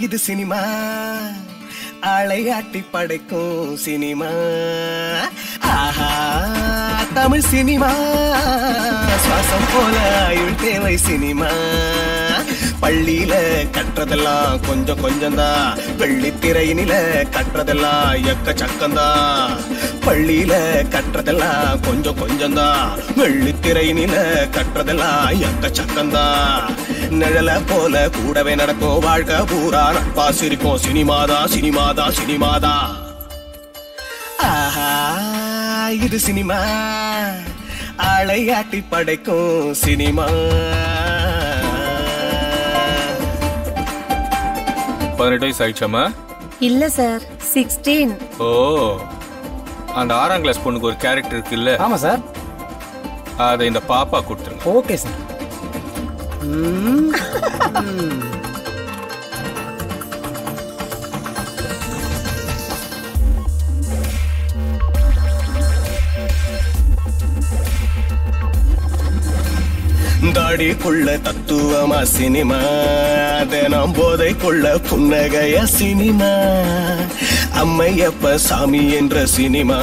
இது சினிமா ஆளையாட்டி படைக்கும் சினிமா ஆஹா தமிழ் சினிமா சுவாசம் போல ஆயுள் தேவை சினிமா பள்ளியில கற்றதெல்லாம் கொஞ்சம் கொஞ்சம்தான் வெள்ளித்திரையினில கற்றதெல்லாம் எக்கச்சக்கம்தான் பள்ளியில கற்றதெல்லாம் கொஞ்சம் கொஞ்சம்தான் வெள்ளித்திரையினில கற்றதெல்லாம் எக்கச்சக்கம்தான் நிழல போல கூடவே நடக்கும் வாழ்க்கை பூரா நட்பா சிரிக்கும் சினிமாதான் சினிமாதான் சினிமாதான் ஆஹா இது சினிமா ஆளையாட்டி படைக்கும் சினிமா 18 வயசு ஆயிடுச்சாமா? இல்ல சார் 16. ஓ அந்த 6ஆம் கிளாஸ் பொண்ணுக்கு ஒரு கேரக்டர் இருக்குல்ல? ஆமா சார். அதை இந்த பாப்பா கொடுத்துருங்க. Okay sir. தாடிக்குள்ள தத்துவமா சினிமா தினம் போதைக்குள்ள புன்னகைய சினிமா அம்மையப்ப சாமி என்ற சினிமா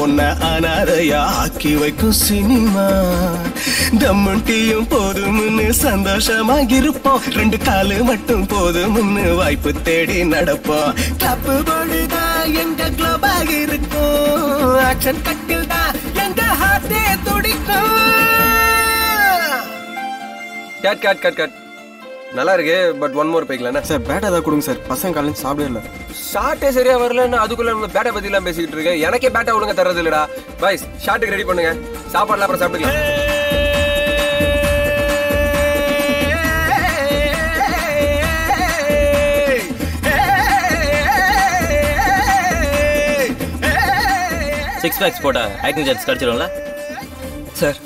உன்னை அனாதையா ஆக்கி வைக்கும் சினிமா தம்முட்டியும் போதும்னு சந்தோஷமா இருப்போம் 2 காலு மட்டும் போதும்னு வாய்ப்பு தேடி நடப்போம் கிளப்பு போடுதான் எங்க கிளப்பாக இருக்கும் ஆக்ஷன் கட்டில் தான் எங்க ஹார்ட்டே துடிக்கும் கட் கட் கட் கட் நல்லா இருக்கு பட் ஒன் மோர் போய்க்கலாம்ண்ணா சார். பேட்டா தான் கொடுங்க சார். பசங்க காலையில் சாப்பிடல. ஷார்ட்டே சரியா வரலன்னு அதுக்குள்ள நம்ம பேட்டை பத்தி எல்லாம் பேசிக்கிட்டு இருக்கேன். எனக்கே பேட்டா ஒழுங்க தர்றது இல்லடா. பாய்ஸ் ஷார்ட்டுக்கு ரெடி பண்ணுங்க. சாப்பாடுலாம் அப்புறம் சாப்பிட்டுக்கலாம். சிக்ஸ் பேக்ஸ் போட்டா ஆக்டிங் சான்ஸ் கிடைச்சிடும்ல சார்?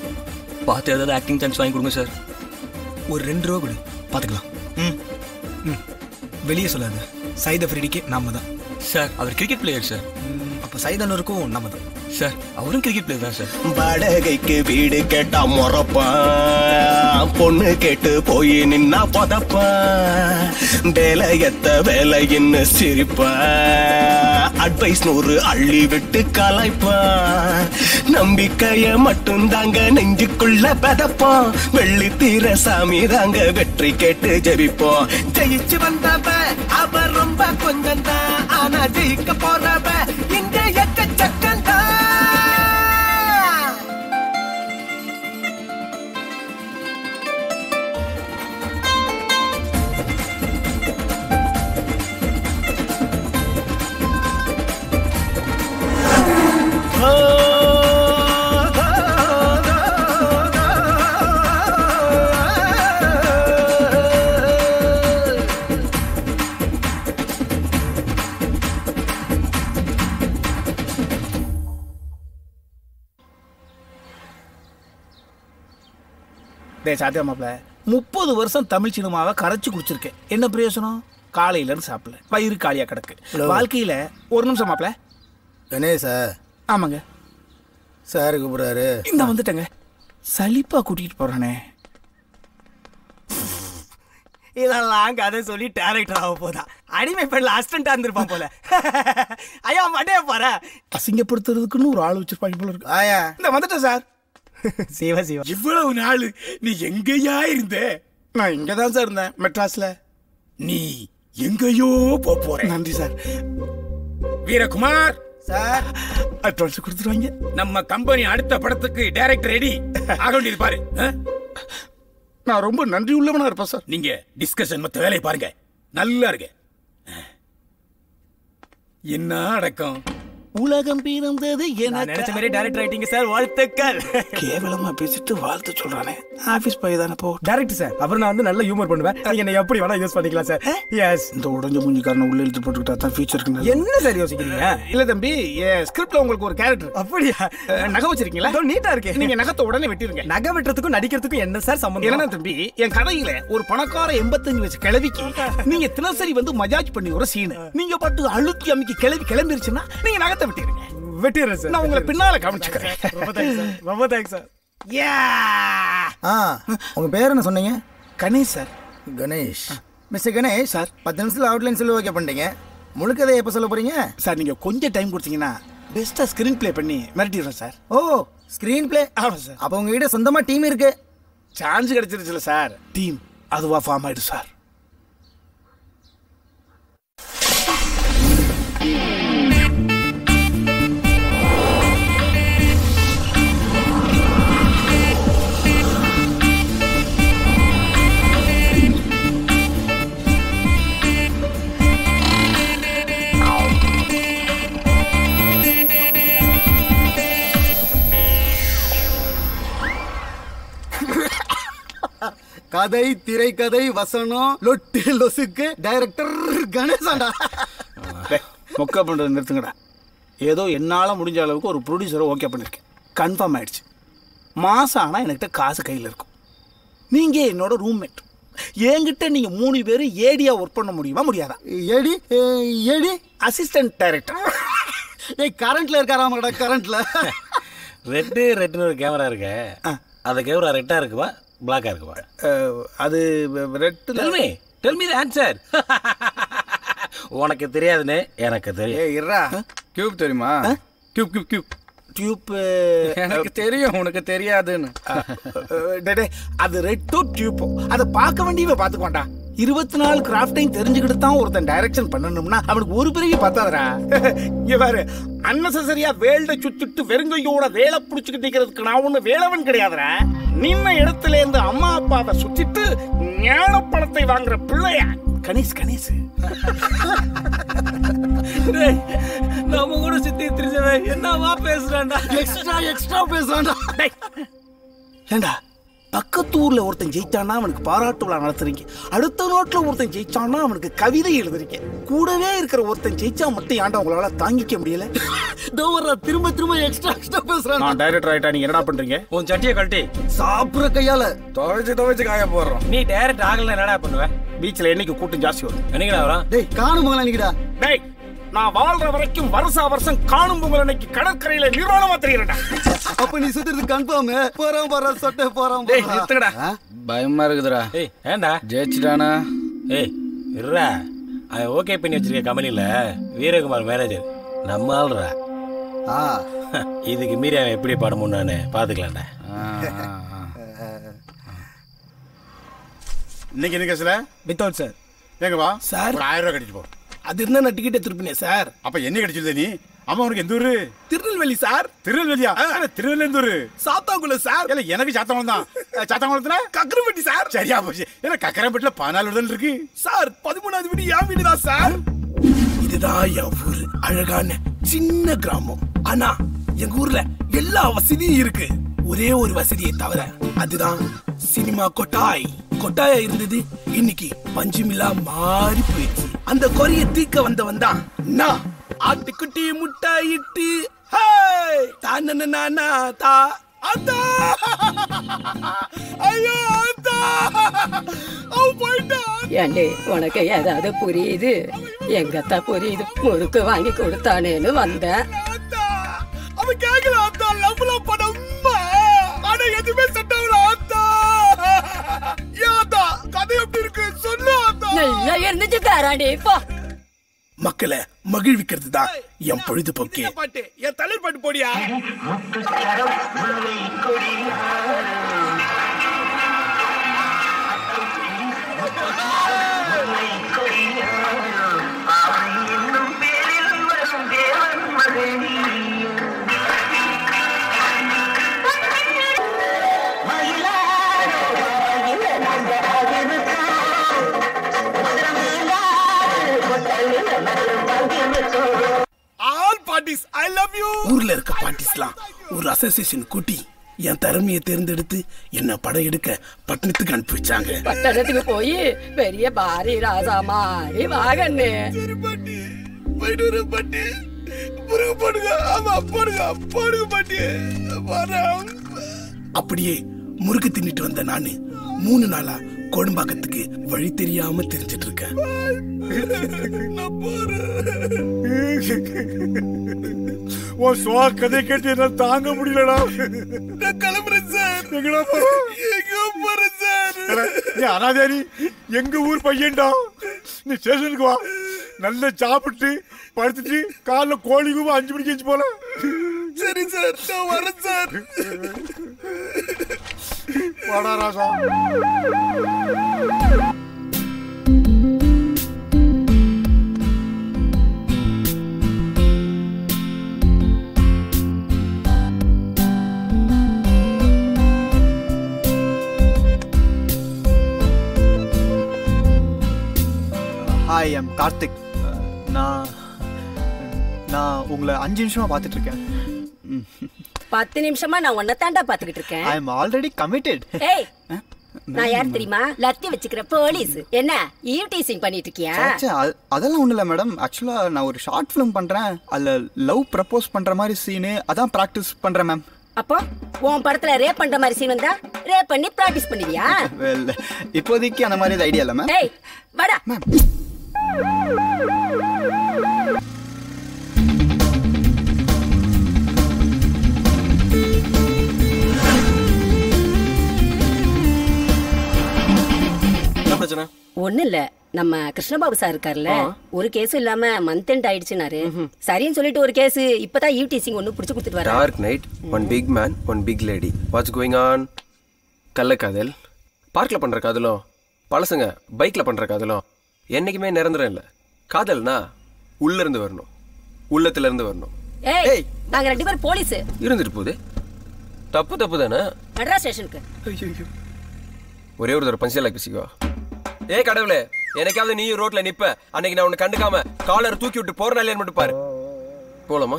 பார்த்து ஏதாவது ஆக்டிங் சான்ஸ் வாங்கி கொடுங்க சார். ஒரு 2 ரூபா கொடு பார்த்துக்கலாம். வெளியே சொல்லாது. சைத் அஃப்ரிடிக்கு நாம தான் சார். அவர் கிரிக்கெட் பிளேயர் சார். அப்போ சைதானூருக்கும் நாம தான் சார். அவரும் கிரிக்கெட் பிளேயர் தான் சார். வாடகைக்கு வீடு கேட்டா முறப்பான் பொண்ணு கேட்டு போய் நின்னா புதப்பான் வேலையத்த வேலைன்னு சிரிப்பான் அட்வைஸ் 100 அள்ளி விட்டு கலாய்ப்பான் நம்பிக்கைய மட்டும் தாங்க நெஞ்சுக்குள்ள பதப்போம் வெள்ளி தீர சாமி தாங்க வெற்றி கேட்டு ஜெபிப்போம் ஜெயிச்சு வந்தவ அவ ரொம்ப கொஞ்சம் தான் ஆனா ஜெயிக்க போறவ இங்க எக்கச்சக்கம் தான் சாத்தியா மாப்பிள்ள 30 வருஷம் தமிழ் சினிமாவை கரைச்சு குடிச்சிருக்கேன். என்ன பிரயோசனம்? காலையில இருந்து சாப்பிடல, வயிறு காலியா கிடக்கு. வாழ்க்கையில ஒரு நிமிஷம் மாப்பிள்ள. கணேசா? ஆமாங்க சார் கூப்பிடுறாரு. இந்த வந்துட்டேங்க. சலிப்பா கூட்டிட்டு போறானே. இதெல்லாம் கதை சொல்லி டேரக்டர் ஆக போதா? அடிமை பெண்ல அசிஸ்டண்டா இருந்திருப்பான் போல. ஐயா மண்டைய பாரு. அசிங்கப்படுத்துறதுக்குன்னு ஒரு ஆள் வச்சிருப்பாங்க போல இருக்கு. ஆயா இந்த வந்துட்டேன் சார். சிவா சிவா, இவ்வளவு நாள் நீ எங்கயா இருந்த? நான் இங்கதான் சார் இருந்தேன், மெட்ராஸ்ல. நீ எங்கயோ போற. நன்றி சார். வீரகுமார் சார், அட்வான்ஸ் கொடுத்துருவாங்க. நம்ம கம்பெனி அடுத்த படத்துக்கு டைரக்டர் ரெடி ஆக வேண்டியது பாரு. நான் ரொம்ப நன்றி உள்ளவனா இருப்பேன் சார். நீங்க டிஸ்கஷன் மத்த வேலையை பாருங்க. நல்லா இருக்கு. என்ன அடக்கம். உலகம் பிறந்தது நினைச்ச மாதிரி டைரக்டர் ஆயிட்டீங்க சார். வாழ்த்துக்கள். கேவலமா பேசிட்டு வாழ்த்து சொல்றானே. ஆபீஸ் போய் தானே போ. டைரக்டர் சார், அப்புறம் நான் வந்து நல்ல ஹியூமர் பண்ணுவேன். நீங்க என்ன எப்படி வேணா யூஸ் பண்ணிக்கலாம் சார். எஸ். இந்த உடஞ்ச மூஞ்சிக்காரனை உள்ள இழுத்து போட்டுக்கிட்டா தான் ஃபியூச்சருக்கு. என்ன சார் யோசிக்கிறீங்க? இல்ல தம்பி, ஸ்கிரிப்ட்ல உங்களுக்கு ஒரு கேரக்டர். அப்படியா? நகை வச்சிருக்கீங்களா? நீட்டா இருக்கு. நீங்க நகத்தை உடனே வெட்டிருங்க. நகை வெட்டுறதுக்கும் நடிக்கிறதுக்கும் என்ன சார் சம்பந்தம்? என்ன தம்பி, என் கதையில ஒரு பணக்கார 85 வயசு கிழவிக்கு நீங்க தினசரி வந்து மஜாஜ் பண்ணி ஒரு சீன். நீங்க பாட்டு அழுத்தி அமைக்கி கிளவி கிளம்பிருச்சுன்னா நீங்க நகத்தை வெட்டிருங்க. வெட்டிடுறேன் சார். நான் உங்களை பின்னால கவனிச்சுக்கிறேன். ரொம்ப தேங்க்ஸ் சார். ரொம்ப தேங்க்ஸ் சார். உங்க பேர் என்ன சொன்னீங்க? Ganesh sir. Ganesh. Mister Ganesh sir 10 நிமிஷத்தில் அவுட்லைன் சொல்லி ஓகே பண்ணிட்டீங்க. முழு கதை எப்போ சொல்ல போறீங்க சார்? நீங்க கொஞ்சம் டைம் கொடுத்தீங்கன்னா பெஸ்டா ஸ்கிரீன் பிளே பண்ணி மிரட்டிடுறோம் சார். ஓ ஸ்கிரீன் பிளே. ஆமாம் சார். அப்போ உங்ககிட்ட சொந்தமாக டீம் இருக்கு. சான்ஸ் கிடைச்சிருச்சுல சார், டீம் அதுவா ஃபார்ம் ஆயிடும் சார். கதை, திரைக்கதை, வசனம், லொட்டு லொசுக்கு, டைரக்டர் கணேசாண்டா. மொக்க பண்றது நிறுத்துங்கடா. ஏதோ என்னால் முடிஞ்ச அளவுக்கு ஒரு ப்ரொடியூசரை ஓகே பண்ணியிருக்கேன். கன்ஃபார்ம் ஆயிடுச்சு. மாதம் ஆனால் என்கிட்ட காசு கையில் இருக்கும். நீங்கள் என்னோட ரூம்மேட். என்கிட்ட நீங்கள் 3 பேர் ஏடியா ஒர்க் பண்ண முடியுமா முடியாதா? ஏடி ஏடி அசிஸ்டன்ட் டைரக்டர். ஏய் கரண்ட்ல இருக்காராமடா கரண்ட்ல. ரெட்டுன்னு ஒரு கேமரா இருக்கு. அந்த கேமரா ரெட்டா இருக்குவா பிளாக்கா இருக்குவா? அது red. Tell me the answer. உனக்கு தெரியாதுன்னு எனக்கு தெரியும். ஏய் இர்ரா, கியூப் தெரியுமா? கியூப் கியூப் கியூப் டியூப் எனக்கு தெரியும், உனக்கு தெரியாதுன்னு. அது ரெட்டோ டியூப்போ அதை பார்க்க வேண்டியவ பார்த்துக்கோண்டா. 24 கிராஃப்டையும் தெரிஞ்சுக்கிட்டு தான் ஒருத்தன் டைரக்ஷன் பண்ணணும்னா அவனுக்கு ஒரு பிறகு பார்த்தாதரா. இங்க பாரு, அன்னெசரியா வேல்ட சுத்திட்டு வெறுங்கையோட வேலை பிடிச்சிக்கிட்டு நிக்கிறதுக்கு நான் ஒண்ணு வேலவன் கிடையாதுரா. நின்ன இடத்துல இருந்து அம்மா அப்பாவை சுத்திட்டு ஞானப்பழத்தை வாங்குற பிள்ளையா கணேஷ். கணேஷ் நம்ம கூட சுத்தி திரிஞ்சவன் என்னவா பேசுறான்டா? எக்ஸ்ட்ரா பேசுறான்டா. ஏண்டா பக்கத்து ஊர்ல ஒருத்தன் ஜெயிச்சானா அவனுக்கு பாராட்டு விழா நடத்துறீங்க, அடுத்த நோட்ல ஒருத்தன் ஜெயிச்சானா அவனுக்கு கவிதை எழுதுறீங்க, கூடவே இருக்கிற ஒருத்தன் ஜெயிச்சா மட்டும் ஏன்டா உங்களால தாங்கிக்க முடியல? திரும்ப எக்ஸ்ட்ரா பேசுறான். நான் டைரக்டர் ஆயிட்டா நீங்க என்னடா பண்றீங்க? உன் சட்டியை கழட்டி சாப்பிடுற கையால துவைச்சு காய போடுறோம். நீ டைரக்ட் ஆகல என்னடா பண்ணுவ? பீச்ல என்னைக்கு கூட்டம் ஜாஸ்தி வரும்? என்னைக்குடா வரும்? டேய் காணும் மகளா நிக்கடா. டேய் நான் வாழ்ற வரைக்கும் வருஷம் காணும் பொங்கல் அன்னைக்கு கடற்கரையில நிர்வாணமா தெரியுறேன்டா. அப்ப நீ சுத்துறது கன்ஃபார்ம். போறான் சொட்டை போறான். டேய் நிறுத்துங்கடா, பயமா இருக்குதுடா. ஏய் ஏண்டா ஜெயிச்சிட்டானா? ஏய் இருடா, அவன் ஓகே பண்ணி வச்சிருக்க கம்பெனில வீரகுமார் மேனேஜர் நம்ம ஆள்றா. இதுக்கு மீறி அவன் எப்படி பாட முடியான்னு பாத்துக்கலாம்டா. இன்னைக்கு என்ன கேஸ்ல? Without sir. எங்க வா சார், ஒரு 1000 ரூபாய் கட்டிட்டு போ. அது இருந்தா நான் டிக்கெட் எடுத்துருப்பேன் சார். அப்ப என்ன கிடைச்சது நீ? அம்மா உனக்கு எந்த ஊரு? திருநெல்வேலி சார். திருநெல்வேலியா? திருநெல்வேலி எந்த ஊரு? சாத்தாங்குளம் சார். இல்ல எனக்கு சாத்தாங்குளம் தான். சாத்தாங்குளத்துல கக்கரப்பட்டி சார். சரியா போச்சு. ஏன்னா கக்கரப்பட்டில 14 விடுதல் இருக்கு சார். 13வது வீடு என் வீடு தான் சார். இதுதான் என் ஊரு. அழகான சின்ன கிராமம். ஆனா எங்க ஊர்ல எல்லா வசதியும் இருக்கு. ஒரே ஒரு வசதியை தவிர, அதுதான் சினிமா கொட்டாய். கொட்டாயா இருந்தது, இன்னைக்கு பஞ்சுமில்லா மாறி போயிடுச்சு. அந்த கொரிய தீக்க வந்தவன் தான் நான். ஆட்டுக்குட்டி முட்டாயிட்டு தானே தா அத்தா. ஐயோ அத்தா, அவன் போயிட்டான். ஏண்டி உனக்கு ஏதாவது புரியுது? எங்கத்தான் புரியுது? முறுக்கு வாங்கி கொடுத்தானேன்னு வந்தேன். அவன் கேக்கல அத்தா, லவ்ல படம். ஆனா எதுவுமே செட்டவர அத்தா. ஏத்தா கதை எப்படி இருக்கு சொல்லு அத்தா. நல்லா இருந்துச்சு காராண்டி. போ. மக்களை மகிழ்விக்கிறது தான் என் பொழுதுபோக்கு. பாட்டு என் தலைவர் பாட்டு போடியா. I love you. ஊர்ல இருக்க பார்ட்டிஸ்லாம் ஒரு அசோசியேஷன் கூட்டி என் திறமையை தேர்ந்தெடுத்து என்ன படம் எடுக்க பட்டணத்துக்கு அனுப்பி வச்சாங்க. பட்டணத்துக்கு போய் பெரிய பாரி ராசா மாறி வாகன்னு அப்படியே முறுக்கு தின்னுட்டு வந்த நானு 3 நாளா கோடம்பாக்கத்துக்கு வழி தெரியாம தெரிஞ்சிட்டு இருக்கேன். கதை கேட்டு தாங்க முடியலடா. நான் கிளம்புறேன் சார். எங்கடா போறேன் சார்? நீ அனாதாரி எங்க ஊர் பையன்டா. நீ ஸ்டேஷனுக்கு வா, நல்லா சாப்பிட்டு படுத்துட்டு காலைல கோழி கூவ 5 மணிக்கு எஞ்சி போல. சரி சார், நான் வரேன் சார். வாடா ராசா. Hi, I'm Karthik. நான் உங்களை 5 நிமிஷமா பார்த்துட்டு இருக்கேன். 10 நிமிஷமா நான் உன்னை தாண்டா பாத்துக்கிட்டு இருக்கேன். I am already committed. ஏய், நான் யார் தெரியுமா? லத்தி வச்சுக்கிற போலீஸ். என்ன ஈவ் டீசிங் பண்ணிட்டு இருக்கியா? அதெல்லாம் ஒன்றும் இல்லை மேடம். ஆக்சுவலாக நான் ஒரு ஷார்ட் ஃபிலிம் பண்ணுறேன். அதில் லவ் ப்ரப்போஸ் பண்ணுற மாதிரி சீனு, அதான் ப்ராக்டிஸ் பண்ணுறேன் மேம். அப்போ உன் படத்துல ரேப் பண்ற மாதிரி சீன் வந்தா ரேப் பண்ணி ப்ராக்டிஸ் பண்ணுவியா? வெல், இப்போதைக்கு அந்த மாதிரி ஐடியா இல்லை மேம். ஏய் வாடா மேம். ஒண்ணு இல்ல, நம்ம கிருஷ்ணபாபு சார் இருக்காருல்ல, ஒரு கேஸ் இல்லாம மந்த் எண்ட் ஆயிடுச்சுனாரு. சரின்னு சொல்லிட்டு ஒரு கேஸ் இப்பதான் ஈவ் டீசிங் ஒன்னு புடிச்சு கொடுத்துட்டு வர. Dark night, one big man, one big lady. What's going on? கள்ளக்காதல், பார்க்ல பண்ற காதலும் பழசுங்க பைக்ல பண்ற காதலும் என்னைக்குமே நிரந்தரம் இல்ல. காதல்னா உள்ள இருந்து வரணும், உள்ளத்துல இருந்து வரணும். ஏய், நாங்க 2 பேரும் போலீஸ். இருந்துட்டு போகுது, தப்பு தப்பு தானே. மெட்ரா ஸ்டேஷனுக்கு ஒரே ஒரு தடவை பஞ்சலாக பேசிக்கோ. ஏ கடவுளே, எனக்காவது நீ ரோட்ல நிப்ப, அன்னைக்கு நான் உன்னை கண்டுக்காம காலர் தூக்கி விட்டு போற நாளே மட்டும் பாரு. போலாமா?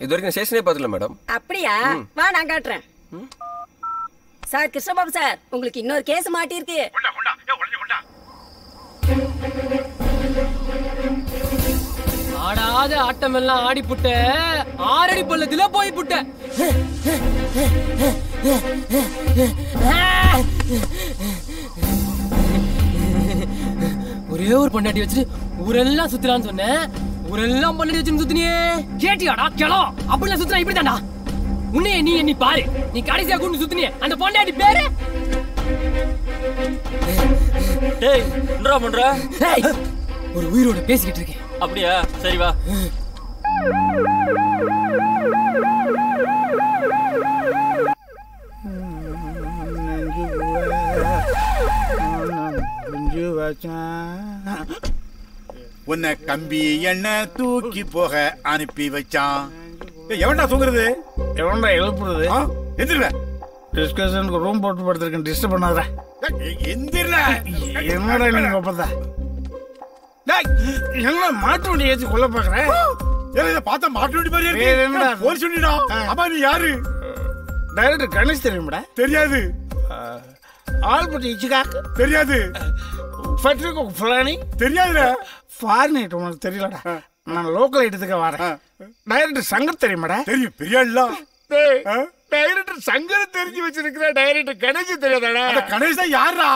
இது வரைக்கும் ஸ்டேஷனே பார்த்தல மேடம். அப்படியா? வா நான் காட்டுறேன். சார் கிருஷ்ணபாபு சார், உங்களுக்கு இன்னொரு கேஸ் மாட்டி இருக்கு. ஆடாத ஆட்டம் எல்லாம் ஆடி புட்ட, 6 அடி பள்ளத்துல போய் புட்ட. ஒரே ஒரு பொண்டாட்டி வச்சுட்டு ஊரெல்லாம் சுத்தலான்னு சொன்னேன். ஊரெல்லாம் பொண்டாட்டி வச்சு சுத்தினியே. கேட்டியாடா கிளம்? அப்படிலாம் சுத்தினா இப்படி தாண்டா. உன்னைய நீ எண்ணி பாரு, நீ கடைசியா கூண்டு சுத்தினியே அந்த பொண்டாட்டி பேரு. டேய் என்னடா பண்ற? ஒரு உயிரோட பேசிக்கிட்டு இருக்கேன். அப்படியா? சரி வா. உன்னை கம்பி என்ன தூக்கி போக அனுப்பி வச்சான். எவன்டா தூங்குறது? எவன்டா எழுப்புறது? எந்திரல. டிஸ்கஷனுக்கு ரூம் போட்டு படுத்திருக்கேன், டிஸ்டர்ப் பண்ணாத. எந்திரல. என்னடா நீங்க ஒப்பந்தா? என்ன மாட்டு வண்டி ஏற்றி கொல்ல பாக்குறேன்? பார்த்தா மாட்டு வண்டி மாதிரி இருக்கு. போலீஸ் வண்டிடா. அம்மா நீ யாரு? டைரக்டர் கணேஷ் தெரியுமாடா? தெரியாது. ஆல்பர்ட் இச்சிகாக் தெரியாது. ஃபெட்ரிகோ ஃபுலானி தெரியாதுடா. ஃபாரினேட் உனக்கு தெரியலடா. நான் லோக்கல் ஐட்டத்துக்கு வரேன். டைரக்டர் சங்கர் தெரியுமாடா? தெரியும், பெரிய ஆளா. டைரக்டர் சங்கர் தெரிஞ்சு வச்சிருக்கிற டைரக்டர் கணேஷ் தெரியாதாடா? அந்த கணேஷ் தான் யாரா?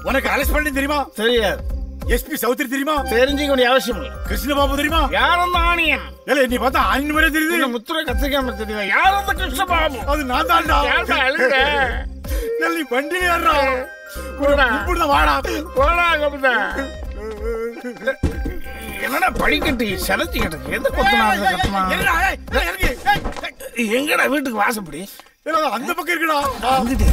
உனக்கு அரெஸ்ட் பண்ணி தெரியுமா? தெரியாது. எஸ்பி சௌத்ரி தெரியுமா? தெரிஞ்சுக்க வேண்டிய அவசியம் இல்லை. கிருஷ்ணபாபு தெரியுமா? யார் அந்த ஆணியன்? இல்ல நீ பார்த்தா ஆணியன் மாதிரி தெரியுது. முத்துரை கத்திரிக்காம தெரியுதா? யார் அந்த கிருஷ்ணபாபு? அது நான் தான்டா. யார்டா அழுகுற? நீ வண்டியில ஏறா. இப்படிதான் வாடா. போடா கபுதா. என்னடா படிக்கட்டு செலச்சி கிட்ட எந்த கொத்தனாங்க கத்தமா? எங்கடா வீட்டுக்கு வாசப்படி? அந்த பக்கம் இருக்குடா. வந்துட்டு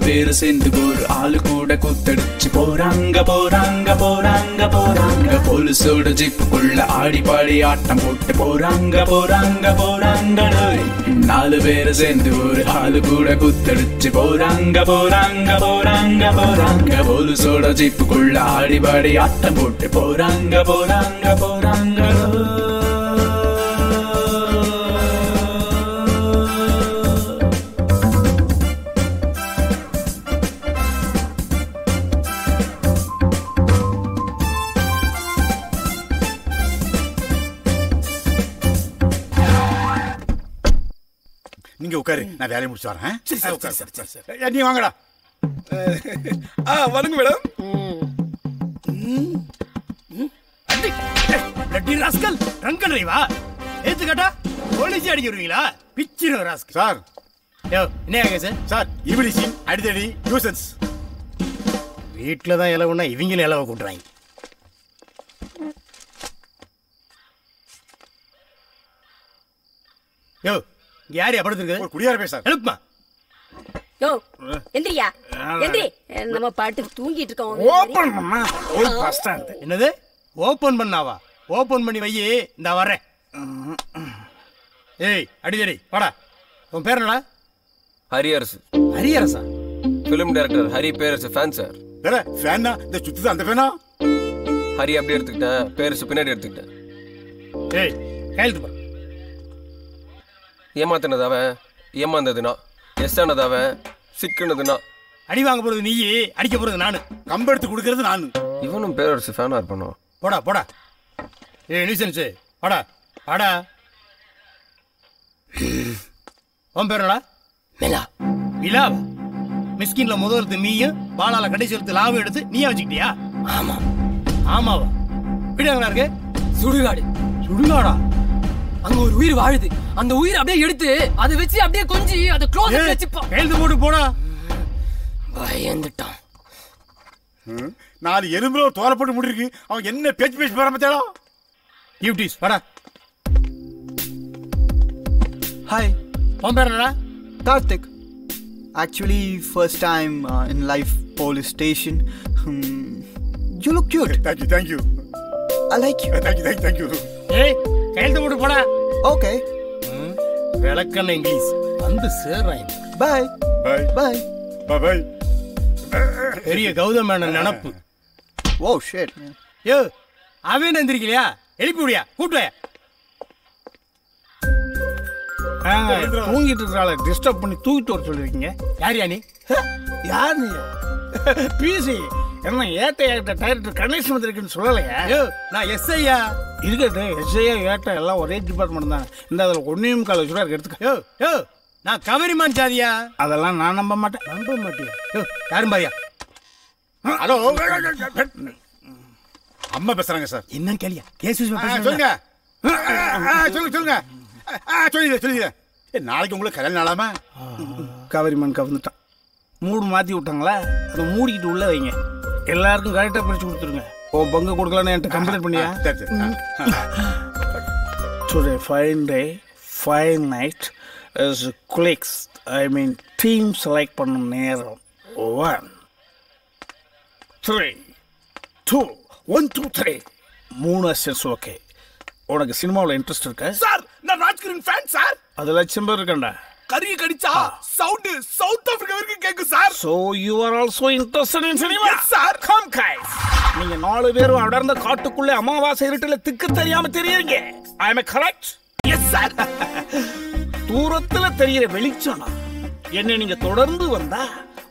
பேரு சேர்ந்து ஒரு ஆளு கூட குத்தடிச்சு போறாங்க போறாங்க போறாங்க போறாங்க. போலீஸோட ஜிப்புக்குள்ள ஆடி பாடி ஆட்டம் போட்டு போறாங்க போறாங்க போறாங்க. 4 பேரு சேர்ந்து ஒரு ஆளு கூட குத்தடிச்சு போறாங்க போறாங்க போறாங்க போறாங்க. போலீஸோட ஜிப்புக்குள்ள ஆடி பாடி ஆட்டம் போட்டு போறாங்க போறாங்க போறாங்க. நீங்க உட்காரு, நான் வேலையை முடிச்சு வரேன். சரி சரி சரி சரி. நீ வாங்கடா. வணங்க மேடம். லட்டி ராஸ்கல் ரங்கன் ரைவா ஏத்து கேட்டா போலீஸ் அடிக்க வருவீங்களா? பிச்சிரோ ராஸ்கல். சார் யோ என்ன ஆக சார்? சார் இவிலிசிங் அடிதடி நியூசன்ஸ். வீட்டில் தான் இலவுன்னா இவங்களும் இலவை கூட்டுறாங்க. யோ யார் படுத்துருக்கு? ஒரு குடியார பேச எழுப்புமா. யோ எந்திரியா எந்திரி. நம்ம பாட்டுக்கு தூங்கிட்டு இருக்கோம். ஓபன் பண்ணா ஒரு பஸ் ஸ்டாண்ட். என்னது ஓபன் பண்ணாவா? ஓபன் பண்ணி வை. இந்த வரேன். ஏய் அடிதடி வாடா. உன் பேர் என்னடா? ஹரியரசு. ஹரியரசா? ஃபிலிம் டைரக்டர் ஹரி பேரரசு ஃபேன் சார். வேற ஃபேனா? இந்த சுத்துது அந்த ஃபேனா? ஹரி அப்படி எடுத்துக்கிட்டேன், பேரரசு பின்னாடி எடுத்துக்கிட்டேன். ஏய் கையெழுத்து பா. ஏமாத்தினது அவன், ஏமாந்ததுனா. எஸ் ஆனது அவன், சிக்குனதுனா. அடி வாங்க போறது நீ, அடிக்க போறது நானு. கம்பெடுத்து கொடுக்கறது நானு. இவனும் பேரரசு ஃபேனா இருப்பானோ? போடா போடா. ஏய் நியூசன்ஸ் வாடா வாடா. உன் பேர் என்னடா? மிலா. மிலாவா? மிஸ்கின்ல முதல் எழுத்து மீயும் பாலால கடைசி எழுத்து லாவும் எடுத்து நீயா வச்சுக்கிட்டியா? ஆமா. ஆமாவா? வீடு எங்க இருக்கு? சுடுகாடு. சுடுகாடா? அங்க ஒரு உயிர் வாழுது. அந்த உயிர் அப்படியே எடுத்து அதை வச்சு அப்படியே கொஞ்சி அதை க்ளோஸ் வச்சுப்பா. எழுந்து போட்டு போடா. பயந்துட்டான். 4 எலும்புல தோலை போட்டு முடிருக்கு. அவன் என்ன பேச்சு பேச்சு போற மச்சாடா. டியூட்டிஸ் வாடா. ஹாய். உன் பேர் என்னடா? Karthik. Actually, first time in life police station. You look cute. Thank you. I like you. Thank you. ஏய் கையெழுத்து போட்டு போடா. Okay. விளக்கண்ண இங்கிலீஷ் வந்து சேர்றாங்க. Bye. Bye. Bye. பெரிய கௌதம் மேனன் நினப்பு. Oh shit. யோ அவன் எந்திரிக்கலையா? எழுப்பி விடியா கூட்டுவையா. தூங்கிட்டு இருக்கிறாள டிஸ்டர்ப் பண்ணி தூக்கிட்டு வர சொல்லிருக்கீங்க. யார் நீ? யார் நீ? பிசி என்ன ஏட்ட டைரக்டர் கணேஷ் வந்திருக்குன்னு சொல்லலையா? நான் எஸ்ஐயா. இருக்கட்டும், எஸ்ஐயா ஏட்ட எல்லாம் ஒரே டிபார்ட்மெண்ட் தான். இந்த அதில் ஒன்றையும் கால வச்சுருவா எடுத்துக்க. யோ நான் கவரிமான் சாதியா. அதெல்லாம் நான் நம்ப மாட்டேன். நம்ப மாட்டியா? யோ யாரும் பாரியா? ஹலோ அம்மா பேசுறாங்க சார். என்ன கேளியா? கேஸ் சொல்லுங்க. சொல்லுங்க. நாளைக்கு உங்களுக்கு கல்யாணம் நாளாமா? கவரிமான் கவர்ந்துட்டான். மூடு மாற்றி விட்டாங்களா? அதை மூடிக்கிட்டு உள்ள வைங்க. எல்லாருக்கும் கரெக்டாக பிரித்து கொடுத்துருங்க. உன் பங்கு கொடுக்கலான்னு என்கிட்ட கம்ப்ளைண்ட் பண்ணியா? Today fine day fine night is குளிக்ஸ் டீம் செலக்ட் பண்ணும் நேரம். 1 3 2 1 2 3 3 அசிஸ்டன்ஸ். ஓகே. உனக்கு சினிமாவில் இன்ட்ரெஸ்ட் இருக்கா? சார் நான் ராஜ்கிரண் ஃபேன் சார். அது லட்சம் பேர் இருக்கண்டா. கரிய கடிச்சா சவுண்ட் சவுத் ஆப்பிரிக்கா வரைக்கும் கேக்கும் sir. So you are also interested in cinema? Yes sir. Come guys. நீங்க 4 பேரும் அடர்ந்த காட்டுக்குள்ள அமாவாசை இருட்டுல திக்கு தெரியாம தெரியறீங்க. I am correct? Yes sir. தூரத்துல தெரியற வெளிச்சம் என்ன நீங்க தொடர்ந்து வந்தா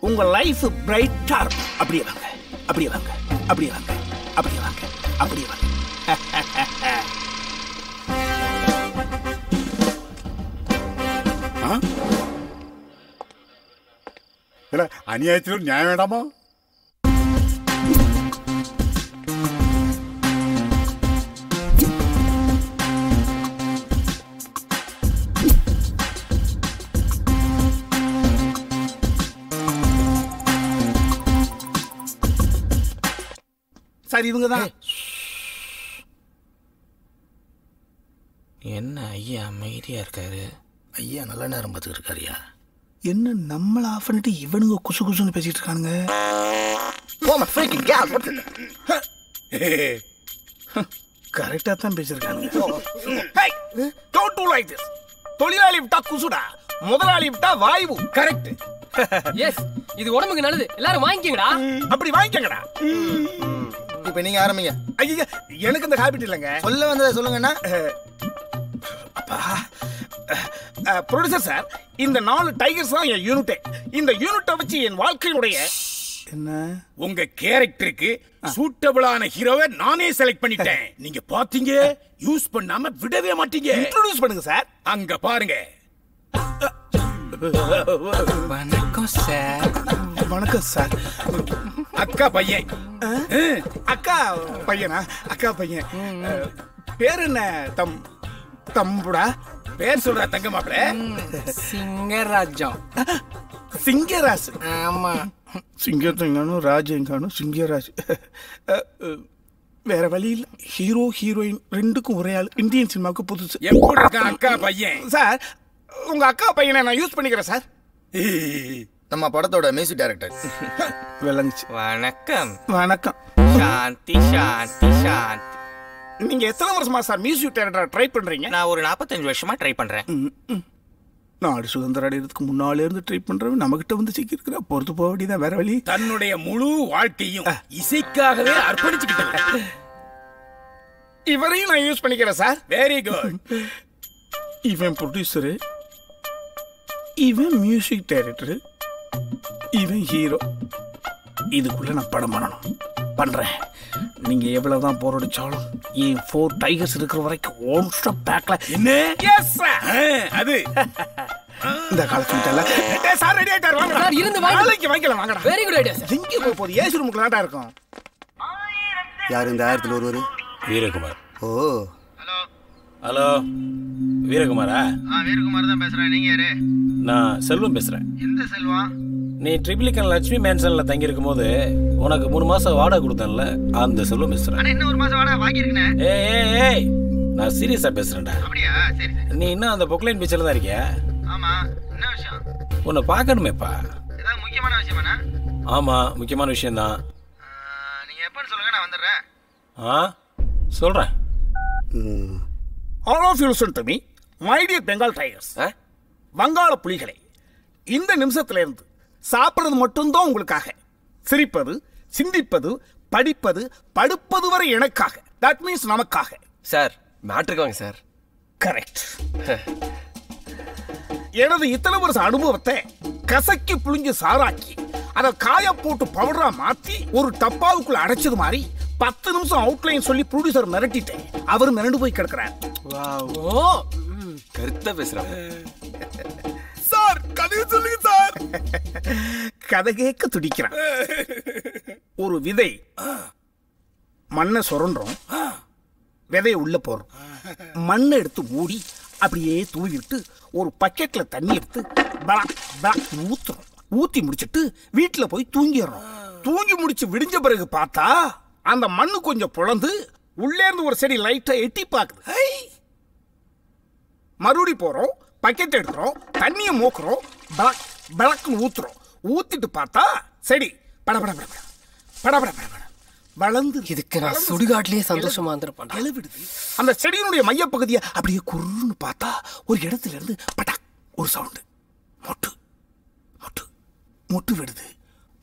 உங்க லைஃப் பிரைட்டா இருக்கும். அப்படியே வாங்க, அப்படியே வாங்க, அப்படியே வாங்க, அப்படியே வாங்க, அப்படியே வாங்க. அநியாயத்தில் ஒரு நியாயம் வேண்டாமா? சார் இவங்க தான். என்ன ஐயா அமைதியா இருக்காரு? ஐயா நல்ல நேரம் பார்த்துட்டு இருக்காருயா. என்ன நம்மள ஆஃப் பண்ணிட்டு இவனுங்க குசு குசுன்னு பேசிட்டு இருக்கானுங்க. கரெக்டா தான் பேசிருக்கானுங்க. Don't do like this. தொழிலாளி விட்டா குசுடா, முதலாளி விட்டா வாய்வு. கரெக்ட். எஸ் இது உடம்புக்கு நல்லது. எல்லாரும் வாங்கிக்கங்கடா. அப்படி வாங்கிக்கங்கடா. இப்போ நீங்க ஆரம்பிங்க. ஐயா எனக்கு இந்த ஹாபிட் இல்லைங்க. சொல்ல வந்ததை சொல்லுங்கன்னா. ப்ரொடியூசர் சார், இந்த 4 டைகர்ஸ் தான் என் யூனிட்டே. இந்த யூனிட்டை வச்சு என் வாழ்க்கையுடைய என்ன உங்க கேரக்டருக்கு சூட்டபிளான ஹீரோவை நானே செலக்ட் பண்ணிட்டேன். நீங்க பாத்தீங்க, யூஸ் பண்ணாம விடவே மாட்டீங்க. இன்ட்ரோடியூஸ் பண்ணுங்க சார். அங்க பாருங்க. வணக்கம் சார். வணக்கம் சார். அக்கா பையன். அக்கா பையனா? அக்கா பையன். பேர் என்ன? தம்புடா. பேர் சொல்ற தங்க மாப்பிள. சிங்கராஜம். சிங்கராஜ். ஆமா. சிங்கத்தங்கானும் ராஜங்கானும் சிங்கராஜ். வேற வழி இல்ல. ஹீரோ ஹீரோயின் ரெண்டுக்கும் ஒரே ஆள். இந்தியன் சினிமாவுக்கு புதுசு. எப்படி இருக்கா அக்கா பையன்? சார் உங்க அக்கா பையனை நான் யூஸ் பண்ணிக்கிறேன் சார். நம்ம படத்தோட மியூசிக் டைரக்டர். விளங்குச்சு. வணக்கம். வணக்கம். சாந்தி சாந்தி சாந்தி. நீங்க எத்தனை வருஷமா சார் மியூசிக் டைரக்டர் ட்ரை பண்றீங்க? நான் ஒரு 45 வருஷமா ட்ரை பண்றேன். நாடு சுதந்திரம் அடைகிறதுக்கு முன்னாலே இருந்து ட்ரை பண்றவன் நம்மகிட்ட வந்து சிக்கிருக்கிற பொறுத்து போக வேண்டியதான். வேற வழி. தன்னுடைய முழு வாழ்க்கையும் இசைக்காகவே அர்ப்பணிச்சுக்கிட்டாங்க. இவரையும் நான் யூஸ் பண்ணிக்கிறேன் சார். Very good. இவன் ப்ரொடியூசரு, இவன் மியூசிக் டைரக்டர், இவன் ஹீரோ. இதுக்குள்ள நான் படம் பண்ணணும். பண்றேன். நீங்க எவ்வளவுதான் போராடிச்சாலும் என் 4 டைகர்ஸ் இருக்கிற வரைக்கும் ஒன் ஸ்டாப் பேக்ல என்ன? Yes sir. அது இந்த காலத்துல சார் ரெடி ஆயிட்டாரு. வாங்க சார், இருந்து வாங்க. நாளைக்கு வாங்கலாம். வாங்கடா. Very good idea sir. எங்க போக போகுது? ஏசி ரூமுக்கு லாட்டா இருக்கும். யார் இந்த 1000ல் ஒருவர்? வீரகுமார். ஓ ஹலோ வீரகுமாரா? வீரகுமார் தான் பேசுறேன். நீங்க யாரு? நான் செல்வம் பேசுறேன். எந்த செல்வம்? நீ ட்ரிபிளிகன் லட்சுமி மேன்சன்ல தங்கி இருக்கும் போது உனக்கு 3 மாசம் வாடகை கொடுத்தேன்ல, அந்த செல்வம் பேசுறேன். இன்னும் 1 மாசம் வாடகை பாக்கி இருக்குனே. ஏய் நான் சீரியஸா பேசுறேன்டா. அப்படியா? சரி. நீ இன்னும் அந்த பொக்லைன் பீச்ல தான் இருக்கியா? ஆமா. என்ன விஷயம்? உன்னை பார்க்கணுமேப்பா. ஏதாவது முக்கியமான விஷயமாண்ணா? ஆமா, முக்கியமான விஷயம் தான். நீங்க எப்பன்னு சொல்லுங்க, நான் வந்துடுறேன். சொல்றேன். All of you listen to me, my dear Bengal Tigers. வங்காள புலிகளை, இந்த நிமிஷத்துல இருந்து சாப்பிடுறது மட்டும்தான் உங்களுக்காக. சிரிப்பது, சிந்திப்பது, படிப்பது, படுப்பது வரை எனக்காக. தட் மீன்ஸ் நமக்காக. சார் மேட்ருக்கு வாங்க சார். கரெக்ட். எனது இத்தனை வருஷ அனுபவத்தை கசக்கி புளிஞ்சு சாராக்கி அதை காய போட்டு பவுடரா மாத்தி ஒரு டப்பாவுக்குள்ள அடைச்சது மாதிரி 10 நிமிஷம் அவுட்லைன் சொல்லி ப்ரொடியூசர் மிரட்டிட்டேன். அவர் மிரண்டு போய் கிடக்குறார். கருத்தா பேசுறாங்க சார். கதையை சொல்லுங்க சார். கதை கேட்க துடிக்கிறான். ஒரு விதை மண்ணை சுரண்டுறோம், விதையை உள்ள போறோம், மண்ணை எடுத்து மூடி அப்படியே தூவிட்டு ஒரு பக்கெட்ல தண்ணி எடுத்து ஊத்துறோம். ஊத்தி முடிச்சிட்டு வீட்டுல போய் தூங்கிடுறோம். தூங்கி முடிச்சு விடிஞ்ச பிறகு பார்த்தா அந்த மண்ணு கொஞ்சம் புலந்து உள்ளே இருந்து ஒரு செடி லைட்டா எட்டி பாக்குது. மறுபடி போறோம், பக்கெட் எடுக்கிறோம், தண்ணியை மூக்குறோம், பழக்குன்னு ஊத்துறோம். ஊத்திட்டு பார்த்தா செடி படபட படபட படபட படபட வளர்ந்து. இதுக்கு நான் சுடுகாட்டிலேயே சந்தோஷமா இருந்திருப்பேன். எழுவிடுது. அந்த செடியினுடைய மையப்பகுதியை அப்படியே குறுன்னு பார்த்தா ஒரு இடத்துல இருந்து பட்டா ஒரு சவுண்டு. மொட்டு மொட்டு மொட்டு விடுது.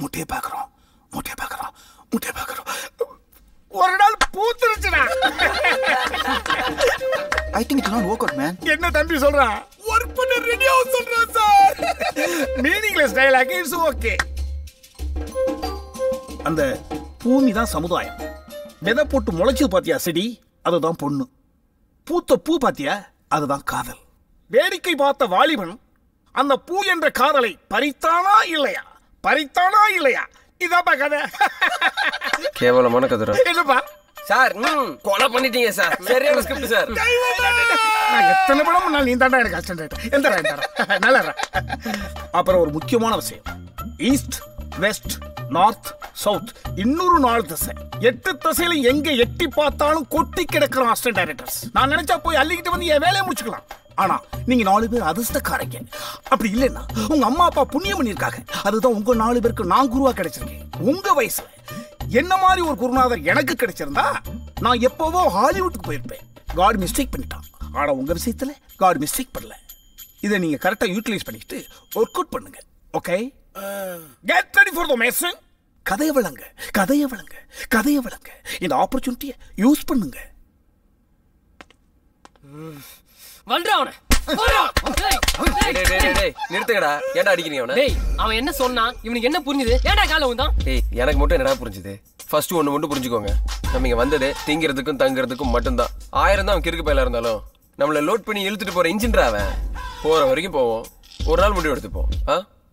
முட்டையை பார்க்கிறோம், முட்டையை பார்க்கிறோம், முட்டையை பார்க்கிறோம். ஒரு நாள் பூத்துருச்சுடா. I think it not work out man. என்ன தம்பி சொல்றான்? ஒர்க் பண்ண ரெடியா சொல்றான் sir. Meaningless dialogue. It's okay. அந்த பூமி தான் சமுதாயம். விதை போட்டு முளைச்சது பாத்தியா செடி, அதுதான் பொண்ணு. பூத்த பூ பாத்தியா, அதுதான் காதல். வேடிக்கை பார்த்த வாலிபன் அந்த பூ என்ற காதலை பறித்தானா இல்லையா, பறித்தானா இல்லையா? இதாப்பா கதை. கேவலமான கதை. என்னப்பா சார்? கொலை பண்ணிட்டீங்க சார். சரியான ஸ்கிரிப்ட் சார். நான் எத்தனை படம் நீ தாண்டா எனக்கு அசிஸ்டன்ட். எந்த நல்லா. அப்புறம் ஒரு முக்கியமான விஷயம், ஈஸ்ட் வெஸ்ட் நார்த் சவுத் இன்னொரு 4 திசை. 8 திசையில எங்க எட்டி பார்த்தாலும் கொட்டி கிடக்கிற அசிஸ்டன்ட் டைரக்டர்ஸ். நான் நினைச்சா போய் அள்ளிக்கிட்டு வந்து என் வேலையை முடிச்சுக்கலாம். ஆனா நீங்க 4 பேர் அதிர்ஷ்டக்காரங்க. அப்படி இல்லைன்னா உங்க அம்மா அப்பா புண்ணியம் பண்ணிருக்காங்க. அதுதான் உங்க 4 பேருக்கு நான் குருவா கிடைச்சிருக்கேன். உங்க வயசுல என்ன மாதிரி ஒரு குருநாதர் எனக்கு கிடைச்சிருந்தா நான் எப்பவோ ஹாலிவுட்டுக்கு போயிருப்பேன். காட் மிஸ்டேக் பண்ணிட்டான். ஆனா உங்க விஷயத்துல காட் மிஸ்டேக் பண்ணல. இதை நீங்க கரெக்டா யூட்டிலைஸ் பண்ணிட்டு ஒர்க் அவுட் பண்ணுங்க. Okay, get ready for the mission. கதையை வழங்க, கதையை வழங்க, கதையை வழங்க. இந்த ஆப்பர்ச்சுனிட்டியை யூஸ் பண்ணுங்க. நிறுத்துங்கடா. ஏன்டா அடிக்கிறீங்க அவனை? அவன் என்ன சொன்னான்? இவனுக்கு என்ன புரிஞ்சுது? ஏன்டா காலை வந்தான்? எனக்கு மட்டும் என்னடா புரிஞ்சுது? ஃபர்ஸ்ட் ஒன்று மட்டும் புரிஞ்சுக்கோங்க. நம்ம இங்க வந்தது திங்கிறதுக்கும் தங்குறதுக்கும் மட்டும்தான். 1000 தான் அவன் கிறுக்கு பயில இருந்தாலும் நம்மளை லோட் பண்ணி இழுத்துட்டு போற இன்ஜின்ரா அவன். போற வரைக்கும் போவோம், ஒரு நாள் முடிவு எடுத்துப்போம்.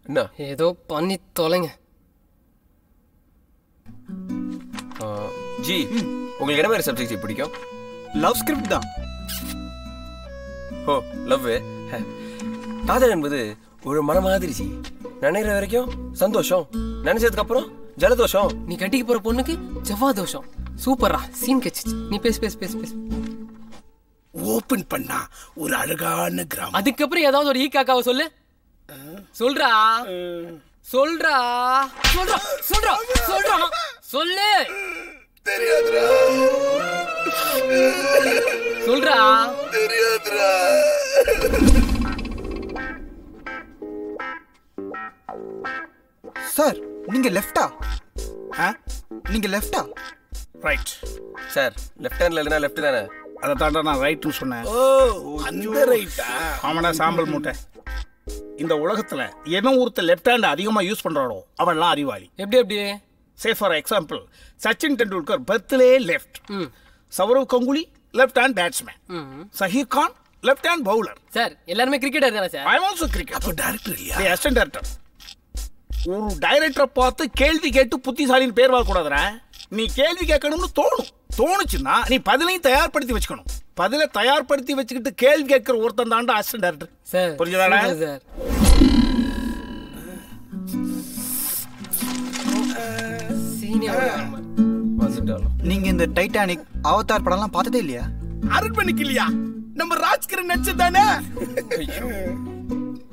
என்ன ஏதோ பண்ணி தொலைங்க. ஜி, உங்களுக்கு என்ன மாதிரி சப்ஜெக்ட் பிடிக்கும்? லவ் ஸ்கிரிப்ட் தான். ஓ, லவ். காதல் என்பது ஒரு மன மாதிரி ஜி. நினைக்கிற வரைக்கும் சந்தோஷம், நினைச்சதுக்கு அப்புறம் ஜலதோஷம். நீ கட்டிக்கு போற பொண்ணுக்கு செவ்வாய் தோஷம். சூப்பரா சீன் கச்சிச்சு. நீ பேசு. ஓபன் பண்ணா ஒரு அழகான கிராமம். அதுக்கப்புறம் ஏதாவது ஒரு ஈக்காக்காவை சொல்லு. சொல்றா சொல்லு. தெரியாதுடா. சொல்றா. தெரியாதுடா. சார் நீங்க லெஃப்டா? நீங்க லெஃப்டா? Right sir. லெஃப்ட் ஹேண்ட்ல இல்லனா லெஃப்ட் தானே? அதை தாண்டா நான் ரைட்னு சொன்னேன். ஓ, அந்த ரைட்டா? ஆமாடா சாம்பல் மூட்டை. இந்த உலகத்துல எவன் ஒருத்தர் லெஃப்ட் ஹேண்ட் அதிகமா யூஸ் பண்றானோ அவன்லாம் அறிவாளி. எப்படி? Say for example, Sachin Tendulkar பர்த்லே left, Sourav Ganguly left hand batsman, Zaheer Khan left hand bowler. Sir எல்லாரும் கிரிக்கெட்டர் தானே sir? I am also cricket. அப்ப டைரக்டர் இல்லையா? Assistant director. ஒரு டைரக்டரை பார்த்து கேள்வி கேட்டு புத்திசாலின்னு பேர் வாங்கக்கூடாதுரா. நீ கேள்வி கேட்கணும்னு தோணுச்சுன்னா நீ பதிலையும் தயார்படுத்தி வச்சுக்கணும். பதிலை தயார்படுத்தி வச்சுக்கிட்டு கேள்வி கேட்கிற ஒருத்தன் தாண்டா அசிஸ்டன்ட் டைரக்டர். சார் புரியுதாடா? சார் நீங்க இந்த டைட்டானிக், அவதார் படம்லாம் பார்த்ததே இல்லையா? அரண்மனைக்கு இல்லையா? நம்ம ராஜ்கிரண் நடிச்சதானே?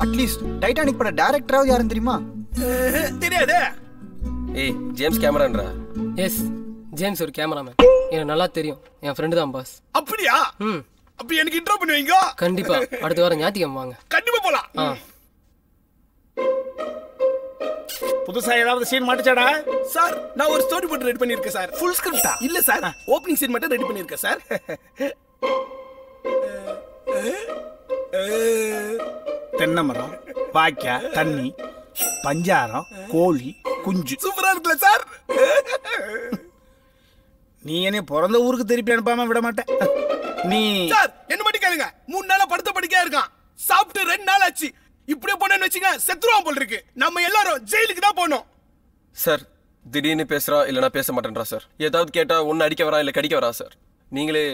அட்லீஸ்ட் டைட்டானிக் பட டைரக்டராவது யாருன்னு தெரியுமா? தெரியாதே. ஏய், ஜேம்ஸ் கேமரான்றா? எஸ், ஜேம்ஸ் ஒரு கேமராமேன். எனக்கு நல்லா தெரியும். என் ஃப்ரெண்டு தான் பாஸ். அப்படியா? அப்ப எனக்கு இன்ட்ரோ பண்ணுவீங்க? கண்டிப்பா. அடுத்த வாரம் ஞாயிற்றுக்கிழமை வாங்க. கண்டிப்பா போலாம். புதுசா ஏதாவது சீன் மாட்டுச்சாடா? சார் நான் ஒரு ஸ்டோரி போர்ட் ரெடி பண்ணிருக்கேன் சார். ஃபுல் ஸ்கிரிப்டா? இல்ல சார், ஓபனிங் சீன் மட்டும் ரெடி பண்ணிருக்கேன் சார். தென்னை மரம், வாய்க்கா, தண்ணி, பஞ்சாரம், கோழி, குஞ்சு. சூப்பரா இருக்குல்ல சார்? நீ என்ன பிறந்த ஊருக்கு திருப்பி அனுப்பாம விட மாட்டேன். நீ சார் என்ன மட்டும் கேளுங்க. 3 நாளா படுத்த படுக்கையா இருக்கான். சாப்பிட்டு 2 நாள் ஆச்சு. இப்படியே போனேன்னு வச்சுங்க செத்துருவான் போல இருக்கு. நம்ம எல்லாரும் ஜெயிலுக்கு தான் போனோம். சார் திடீர்னு பேசுறா இல்லைன்னா பேச மாட்டேன்றா சார். ஏதாவது கேட்டா ஒன்னு அடிக்க வரா இல்ல கடிக்க வரா சார். நீங்களே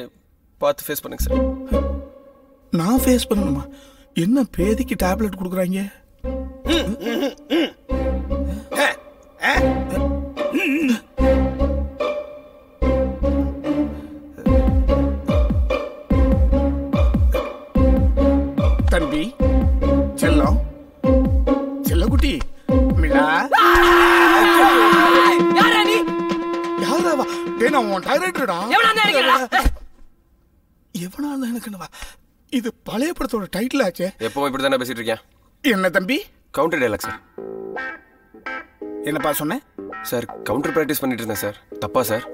பார்த்து ஃபேஸ் பண்ணுங்க சார். நான் ஃபேஸ் பண்ணணுமா? என்ன பேதிக்கு டேப்லெட் கொடுக்குறாங்க? தம்பி செல்லம், செல்லக்குட்டி, மிளா. யாராவா? டேய் நான் உன் டைரக்டர்டா. எவனா இருந்தா எனக்கு இது பழைய படத்தோட டைட்டில் ஆச்சே. எப்பவும் இப்படி தானே பேசிட்டு இருக்கேன். என்ன தம்பி? Counter dialogue sir. என்னப்பா சொன்னேன்? சார் கவுண்டர் பிராக்டிஸ் பண்ணிட்டு இருந்தேன் சார். தப்பா சார்?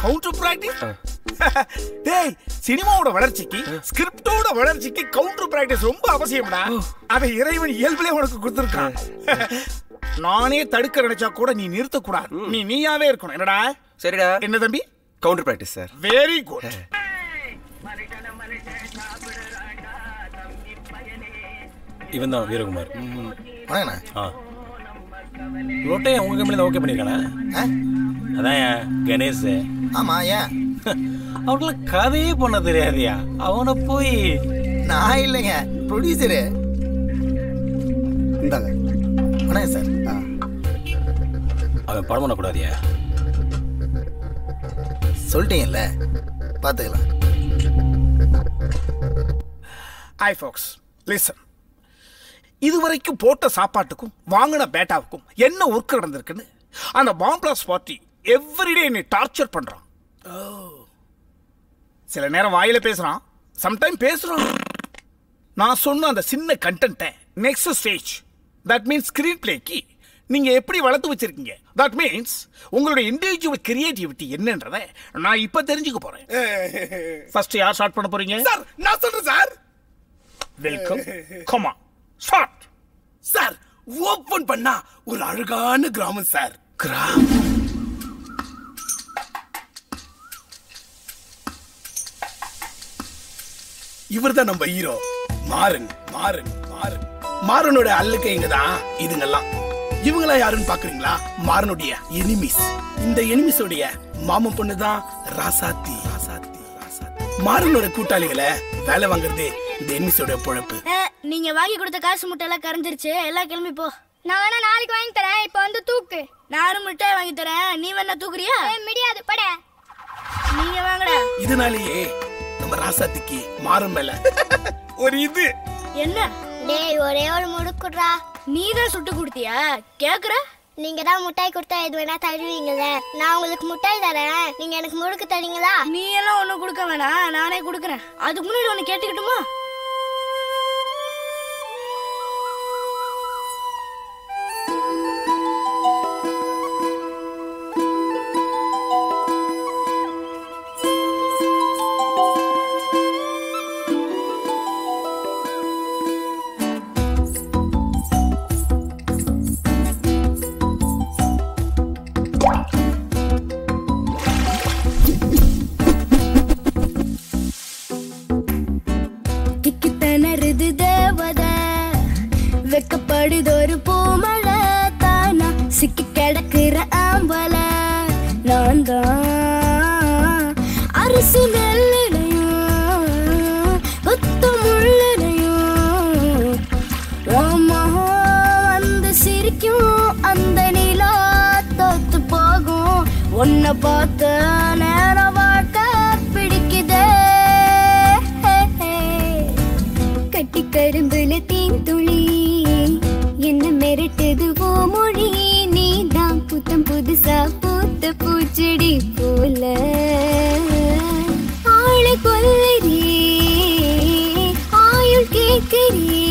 Counter practice? டேய், சினிமாவோட வளர்ச்சிக்கு, ஸ்கிரிப்டோட வளர்ச்சிக்கு கவுண்டர் பிராக்டிஸ் ரொம்ப அவசியம்டா. அதை இறைவன் இயல்பிலே உனக்கு கொடுத்துருக்கான். நானே தடுக்க நினைச்சா கூட நீ நிறுத்த கூடாது. நீயாவே இருக்கணும். என்னடா? சரிடா. என்ன தம்பி? Counter practice sir. Very good. இவன் தான் வீரகுமார். வாங்கண்ணா. ரொட்டையை உங்க கம்பெனியில் ஓகே பண்ணியிருக்கானே? அதான் கணேஷ். ஆமா, ஏன்? அவனுக்குலாம் கதையே பண்ண தெரியாதியா? அவனை போய் நான் இல்லைங்க, ப்ரொடியூசரு. இந்தாங்க. வணக்கம் சார். அவன் படம் பண்ணக்கூடாதியா? சொல்லிட்டீங்கல்ல, பார்த்துக்கலாம். Hi Fox, listen. இதுவரைக்கும் போட்ட சாப்பாட்டுக்கும் வாங்கின பேட்டாவுக்கும் என்ன ஒர்க் நடந்திருக்குன்னு அந்த பாம்பிளாஸ் பார்ட்டி எவ்ரிடே என்னை டார்ச்சர் பண்றான். சில நேரம் வாயில பேசுறான், சம்டைம் பேசுறான். நான் சொன்ன அந்த சின்ன கண்டென்ட்டை next stage, that means screen பிளேக்கு நீங்க எப்படி வளர்த்து வச்சிருக்கீங்க, தட் மீன்ஸ் உங்களுடைய இண்டிவிஜுவல் கிரியேட்டிவிட்டி என்னன்றதை நான் இப்ப தெரிஞ்சுக்க போறேன். ஃபர்ஸ்ட் யார் ஸ்டார்ட் பண்ண போறீங்க? சார் நான் சொல்றேன் sir. Welcome. Come on, start. Sir open பண்ணா ஒரு அழகான கிராமம் சார். கிராமம்? இவர்தான் நம்ம ஹீரோ மாறன். மாறன் மாறன் மாறனோட அல்லக்கைங்க தான் இதுங்கெல்லாம். இவங்களா யாருன்னு பாக்குறீங்களா? மாறனுடைய எனிமிஸ். இந்த எனிமிஸோடைய மாமன் பொண்ணு தான் ராசாத்தி. மாறனோட கூட்டாளிகளை வேலை வாங்குறது இந்த எனிமிஸோட பொழப்பு. நீங்க வாங்கி கொடுத்த காசு முட்டை எல்லாம் கரைஞ்சிருச்சு, எல்லாம் கிளம்பி போ. நான் வேணா நாளைக்கு வாங்கி தரேன், இப்ப வந்து தூக்கு. நானும் முட்டை வாங்கி தரேன், நீ வேணா தூக்குறியா? முடியாது, பட. நீங்க வாங்கடா. இதனாலேயே நம்ம ராசாத்திக்கு மாறும் மேல ஒரு இது என்ன? டேய் ஒரே ஒரு முடுக்குறா. நீ தான் சுட்டு கொடுத்தியா? கேக்குற? நீங்க தான் முட்டாய் கொடுத்தா எது வேணா தருவீங்கல்ல. நான் உங்களுக்கு முட்டாய் தரேன், நீங்க எனக்கு முறுக்கு தரீங்களா? நீ எல்லாம் ஒண்ணும் கொடுக்க வேணாம், நானே கொடுக்கறேன். அதுக்கு முன்னாடி ஒண்ணு கேட்டுக்கிட்டுமா? வெக்கப்படுதொரு பூமலை தானா சிக்கி கிடக்குற ஆம்பல. நான் தான் அரிசி நெல்லையும் கொத்து முள்ளையும் வந்து சிரிக்கும் அந்த நிலா தோத்து போகும். உன்னை பார்த்த நேரம் வாழ்க்கை பிடிக்குதே. கட்டி கரும்புல தீன் துளி என்ன மிரட்டுதுவோ மொழி. நீதான் புத்தம் புதுசா பூத்த பூச்செடி போல. ஆளை கொல்லறே ஆயுள் கேட்கறே.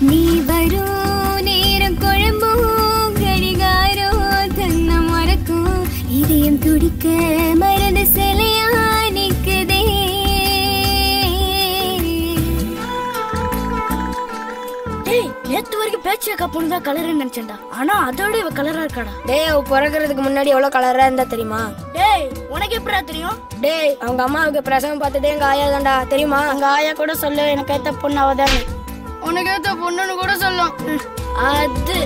நீ வரும் நேரம் குழம்பும் கடிகாரோ தன்னை மறக்கும். இதயம் துடிக்க மறந்த சிலையா நிக்குதே. நேத்து வரைக்கும் பேச்சியக்கா பொண்ணுதான் கலர்ன்னு நினைச்சேன்டா, ஆனா அதோட இவ கலரா இருக்காடா. டேய் அவ பிறக்கிறதுக்கு முன்னாடி எவ்வளவு கலரா இருந்தா தெரியுமா? டேய் உனக்கு எப்படா தெரியும்? டேய் அவங்க அம்மாவுக்கு பிரசவம் பார்த்ததே எங்க ஆயா தான்டா, தெரியுமா? எங்க ஆயா கூட சொல்லு எனக்கு ஏத்த பொண்ணு அவதானே. உனக்கு ஏத்த பொண்ணுன்னு கூட சொல்லும். அது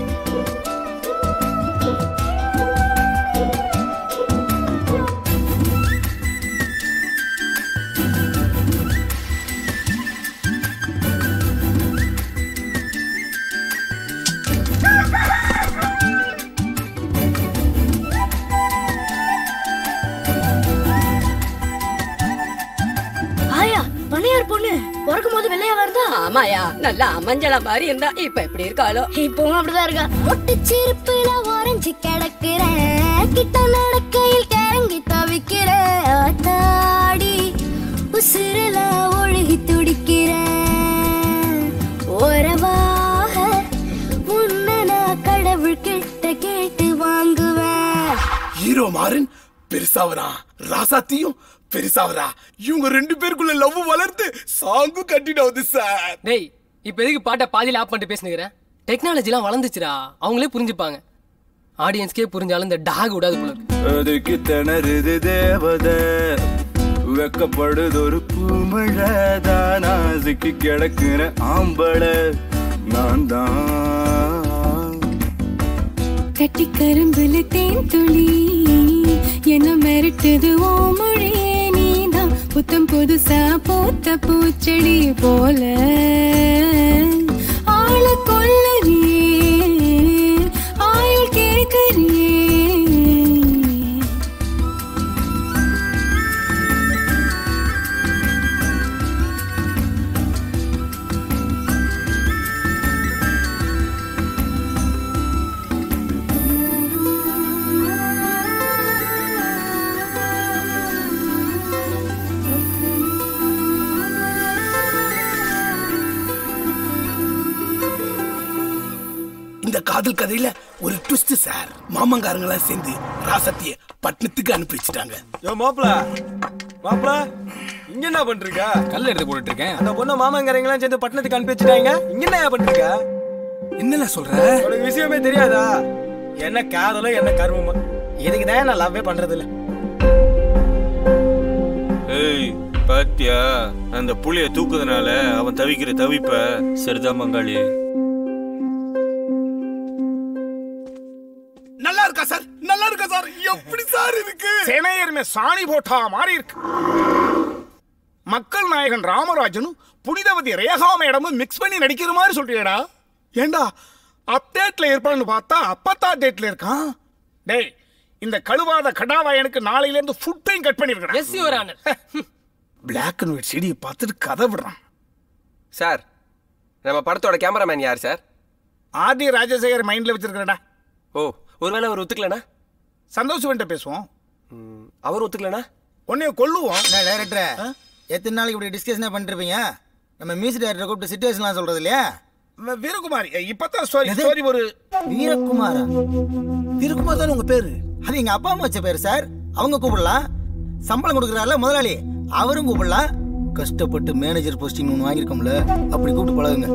பணியார் பொண்ணு பிறக்கும் போது வெள்ளையா வருதா? ஆமாயா, நல்லா மஞ்சளா மாதிரி இருந்தா இப்ப எப்படி இருக்காளோ? இப்பவும் அப்படிதான் இருக்கா. முட்டு சிரிப்புல ஓரஞ்சு கிடக்குறேன், கிட்ட நடக்கையில் கிறங்கி தவிக்கிறேன். ஆத்தாடி உசுரல ஒழுகி துடிக்கிறேன். ஓரவாக உன்னை நான் கடவுள் கிட்ட கேட்டு வாங்குவேன். ஹீரோ மாறன் பெருசாவரா, ராசாத்தியும் பெருசாவரா. இவங்க ரெண்டு பேருக்குள்ள லவ் வளர்த்து சாங்கு கட்டிடாவது சார். டேய் இப்ப எதுக்கு பாட்டை பாதியில ஆப் பண்ணிட்டு பேசுனுக்கிறேன்? டெக்னாலஜிலாம் வளர்ந்துச்சுடா, அவங்களே புரிஞ்சுப்பாங்க. ஆடியன்ஸ்க்கே புரிஞ்சாலும் இந்த டாக் விடாது போல இருக்கு. அதுக்கு திணறுது தேவதை, வெக்கப்படுது ஒரு பூமழதானா சிக்கி கிடக்குற ஆம்பள. நான் தான் கட்டி கரும்புல தேன் துளி என்ன மிரட்டுது ஓ மொழி. நீதான் புத்தம் புதுசா பூத்த பூச்செடி போல. ஆள கொல்லறியே ஆயுள் கேட்கறியே. இந்த காதல் கதையில ஒரு ட்விஸ்ட் சார். மாமங்காரங்களாம் சேர்ந்து ராசத்திய பட்டணத்துக்கு அனுப்பி வச்சுட்டாங்க. யோ மாப்ள மாப்ள இங்க என்ன பண்றீங்க? கல்ல எடுத்து போட்டுட்டு இருக்கேன். அந்த பொண்ணு மாமங்காரங்களாம் சேர்ந்து பட்டணத்துக்கு அனுப்பி வச்சுட்டாங்க. இங்க என்ன பண்றீங்க? என்னல சொல்ற? உனக்கு விஷயமே தெரியாதா? என்ன காதலோ என்ன கர்மமா, இதுக்கு தான் நான் லவ்வே பண்றது இல்ல. ஏய் பாத்தியா அந்த புளிய தூக்குறதுனால அவன் தவிக்கிற தவிப்ப. சரிதான் பங்காளி. நல்லா இருக்கா சார்? நல்லா இருக்கா சார்? எப்படி சார் இருக்கு? சேனையருமே சாணி போட்டா மாறி இருக்கு. மக்கள் நாயகன் ராமராஜனும் புனிதவதி ரேகா மேடமும் மிக்ஸ் பண்ணி நடிக்கிற மாதிரி சொல்றியடா. ஏண்டா அப்டேட்ல இருப்பான்னு பார்த்தா அப்பத்தா டேட்ல இருக்கான். டேய் இந்த கழுவாத கடாவாயனுக்கு நாளையில இருந்து ஃபுட் டைம் கட் பண்ணிருக்கடா. Yes your honour. Black and white சிடியை பார்த்துட்டு கதை விடுறான். சார் நம்ம படத்தோட கேமராமேன் யார் சார்? ஆர்டி ராஜசேகர் மைண்ட்ல வச்சிருக்கடா. ஓ ஒருவேளை அவர் ஒத்துக்கலனா? சந்தோஷம் வேண்ட பேசுவோம். அவர் ஒத்துக்கலனா உன்னைய கொல்லுவோம். டைரக்டர் எத்தனை நாளைக்கு இப்படி டிஸ்கஷனே பண்ணிட்டு இருப்பீங்க? நம்ம மியூசிக் டைரக்டர் கூப்பிட்டு சிச்சுவேஷன்லாம் சொல்றது இல்லையா? வீரகுமாரி இப்பதான் ஸ்டோரி ஒரு வீரகுமாரா? வீரகுமார் தானே உங்க பேரு? அது எங்க அப்பா அம்மா வச்ச பேரு சார். அவங்க கூப்பிடலாம். சம்பளம் கொடுக்குறாருல முதலாளி, அவரும் கூப்பிடலாம். கஷ்டப்பட்டு மேனேஜர் போஸ்டிங் ஒன்று வாங்கியிருக்கோம்ல, அப்படி கூப்பிட்டு பழகுங்க.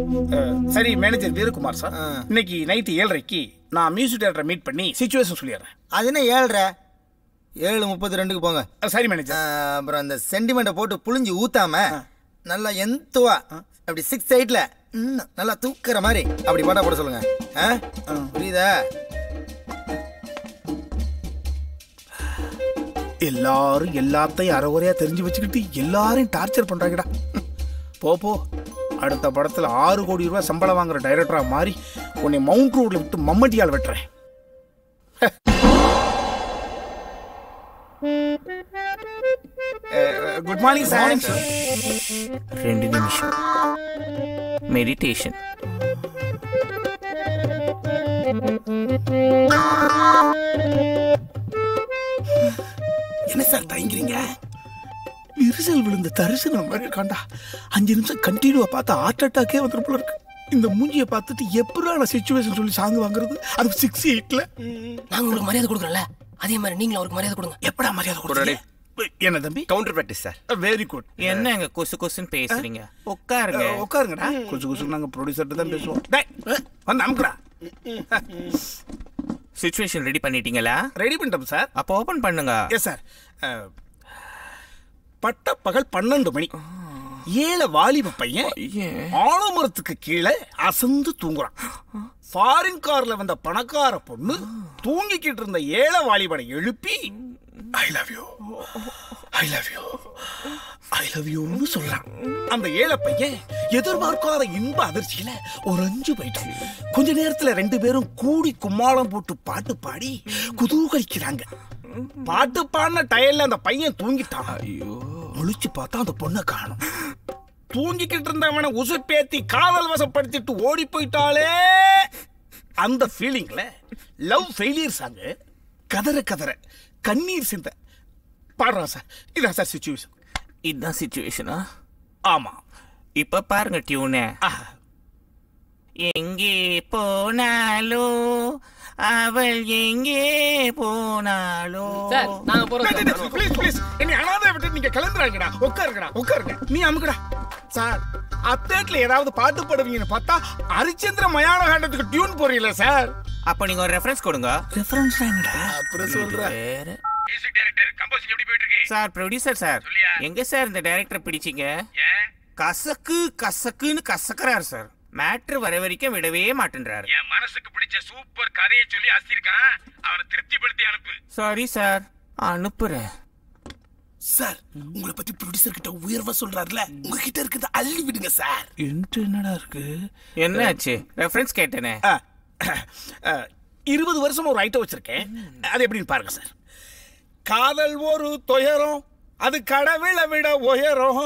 சரி மேனேஜர் வீரகுமார் சார், இன்னைக்கு நைட்டு 7:30க்கு நான் மியூசிக் டைரக்டரை மீட் பண்ணி சிச்சுவேஷன் சொல்லிடுறேன். அது என்ன 7:30? 7:32க்கு போங்க. சரி மேனேஜர். அப்புறம் அந்த சென்டிமெண்ட்டை போட்டு புளிஞ்சு ஊத்தாம நல்லா எந்துவா அப்படி 6:8ல நல்லா தூக்குற மாதிரி அப்படி பாட்டா போட சொல்லுங்க. புரியுதா? எல்லாரும் எல்லாத்தையும் அரைகுறையா தெரிஞ்சு வச்சுக்கிட்டு எல்லாரையும் டார்ச்சர் பண்றாங்கடா. போ அடுத்த படத்துல 6 கோடி ரூபாய் சம்பளம் வாங்குற டைரக்டரா மாறி உன்னை மவுண்ட் ரோட்ல விட்டு மம்மட்டியால் வெட்டுறேன். Good morning sir. 2 நிமிஷம் மெடிடேஷன். என்ன சார் தயங்குறீங்க? விரிசல் விழுந்த தரிசனம் மாதிரி இருக்காண்டா. 5 நிமிஷம் கண்டினியூவா பார்த்தா ஹார்ட் அட்டாக்கே வந்துடும் போல இருக்கு. இந்த மூஞ்சியை பார்த்துட்டு எப்படான சிச்சுவேஷன் சொல்லி சாங் வாங்குறது? அது 6:8ல. நாங்க உங்களுக்கு மரியாதை கொடுக்குறோம்ல, அதே மாதிரி நீங்களும் அவருக்கு மரியாதை கொடுங்க. எப்படா மரியாதை கொடுக்குறீங்க? என்ன தம்பி? Counter practice sir. Very good. என்ன எங்க கொசு கொசுன்னு பேசுறீங்க? உட்காருங்க. உட்காருங்கடா. கொசு கொசு நாங்க ப்ரொடியூசர்ட்ட தான் பேசுவோம். டேய் வந்து அமுக்குடா. சிச்சுவேஷன் ரெடி பண்ணிட்டீங்களா? ரெடி பண்ணிட்டோம் சார். அப்போ ஓபன் பண்ணுங்க. Yes sir. பட்ட பகல் 12 மணி. 7 வாலிப பையன் ஆலமரத்துக்கு கீழே அசந்து தூங்குறான். ஃபாரின் கார்ல வந்த பணக்கார பொண்ணு தூங்கிக்கிட்டு இருந்த 7 வாலிபனை எழுப்பி I love you I love you I love யூன்னு சொல்றான். அந்த 7 பையன் எதிர்பார்க்காத இன்ப அதிர்ச்சியில உறைஞ்சு போயிட்டான். கொஞ்ச நேரத்துல 2 பேரும் கூடி கும்மாளம் போட்டு பாட்டு பாடி குதூகலிக்கிறாங்க. பாட்டு பாடின டயர்ல அந்த பையன் தூங்கிட்டான். ஐயோ முழிச்சு பார்த்தா அந்த பொண்ணை காணும். தூங்கிக்கிட்டு இருந்தவனை உசுப்பேத்தி காதல் வசப்படுத்திட்டு ஓடி போயிட்டாலே. அந்த ஃபீலிங்ல லவ் ஃபெயிலியர் சாங் கதற கதற கண்ணீர் சிந்த பாடுறான் சார். இதான் சார் சிச்சுவேஷன். இதுதான் சிச்சுவேஷனா? ஆமா. இப்ப பாருங்க டியூனே. எங்கே போனாலோ அவள் எங்கே போனாலோ. சார் நாங்க போறோம். ப்ளீஸ் ப்ளீஸ் என்னை அனாதை விட்டு நீங்க கிளம்புறாங்கடா. உட்காருங்கடா உட்காருங்க. நீ அமுக்குடா. சார் அப்டேட்ல ஏதாவது பாட்டு பாடுவீங்கன்னு பார்த்தா ஹரிச்சந்திர மயான காண்டத்துக்கு டியூன் போறீங்களா சார்? அப்ப நீங்க ஒரு ரெஃபரன்ஸ் கொடுங்க. ரெஃபரன்ஸ் என்னடா? அப்புறம் சொல்றேன். மியூசிக் டைரக்டர் கம்போசிங் எப்படி போயிட்டு இருக்கு? சார் ப்ரொடியூசர் சார், எங்க சார் இந்த டைரக்டர் பிடிச்சீங்க? கசக்கு கசக்குன்னு கசக்குறாரு சார். மேட்ரு வர வரைக்கும் விடவே மாட்டேன்றாரு. என் மனசுக்கு பிடிச்ச சூப்பர் கதையை சொல்லி அசிருக்கான். அவனை திருப்திப்படுத்தி அனுப்பு. சாரி சார், அனுப்புறேன். சார் உங்களை பத்தி ப்ரொடியூசர் கிட்ட உயர்வா சொல்றாருல, உங்ககிட்ட இருக்கிறத அள்ளி விடுங்க சார். என்னடா இருக்கு? என்னாச்சு? ரெஃபரன்ஸ் கேட்டேனே. 20 வருஷம் ஒரு ஐட்டம் வச்சிருக்கேன். அது எப்படின்னு பாருங்க சார். காதல் ஒரு துயரம், அது கடவுளை விட உயரம்.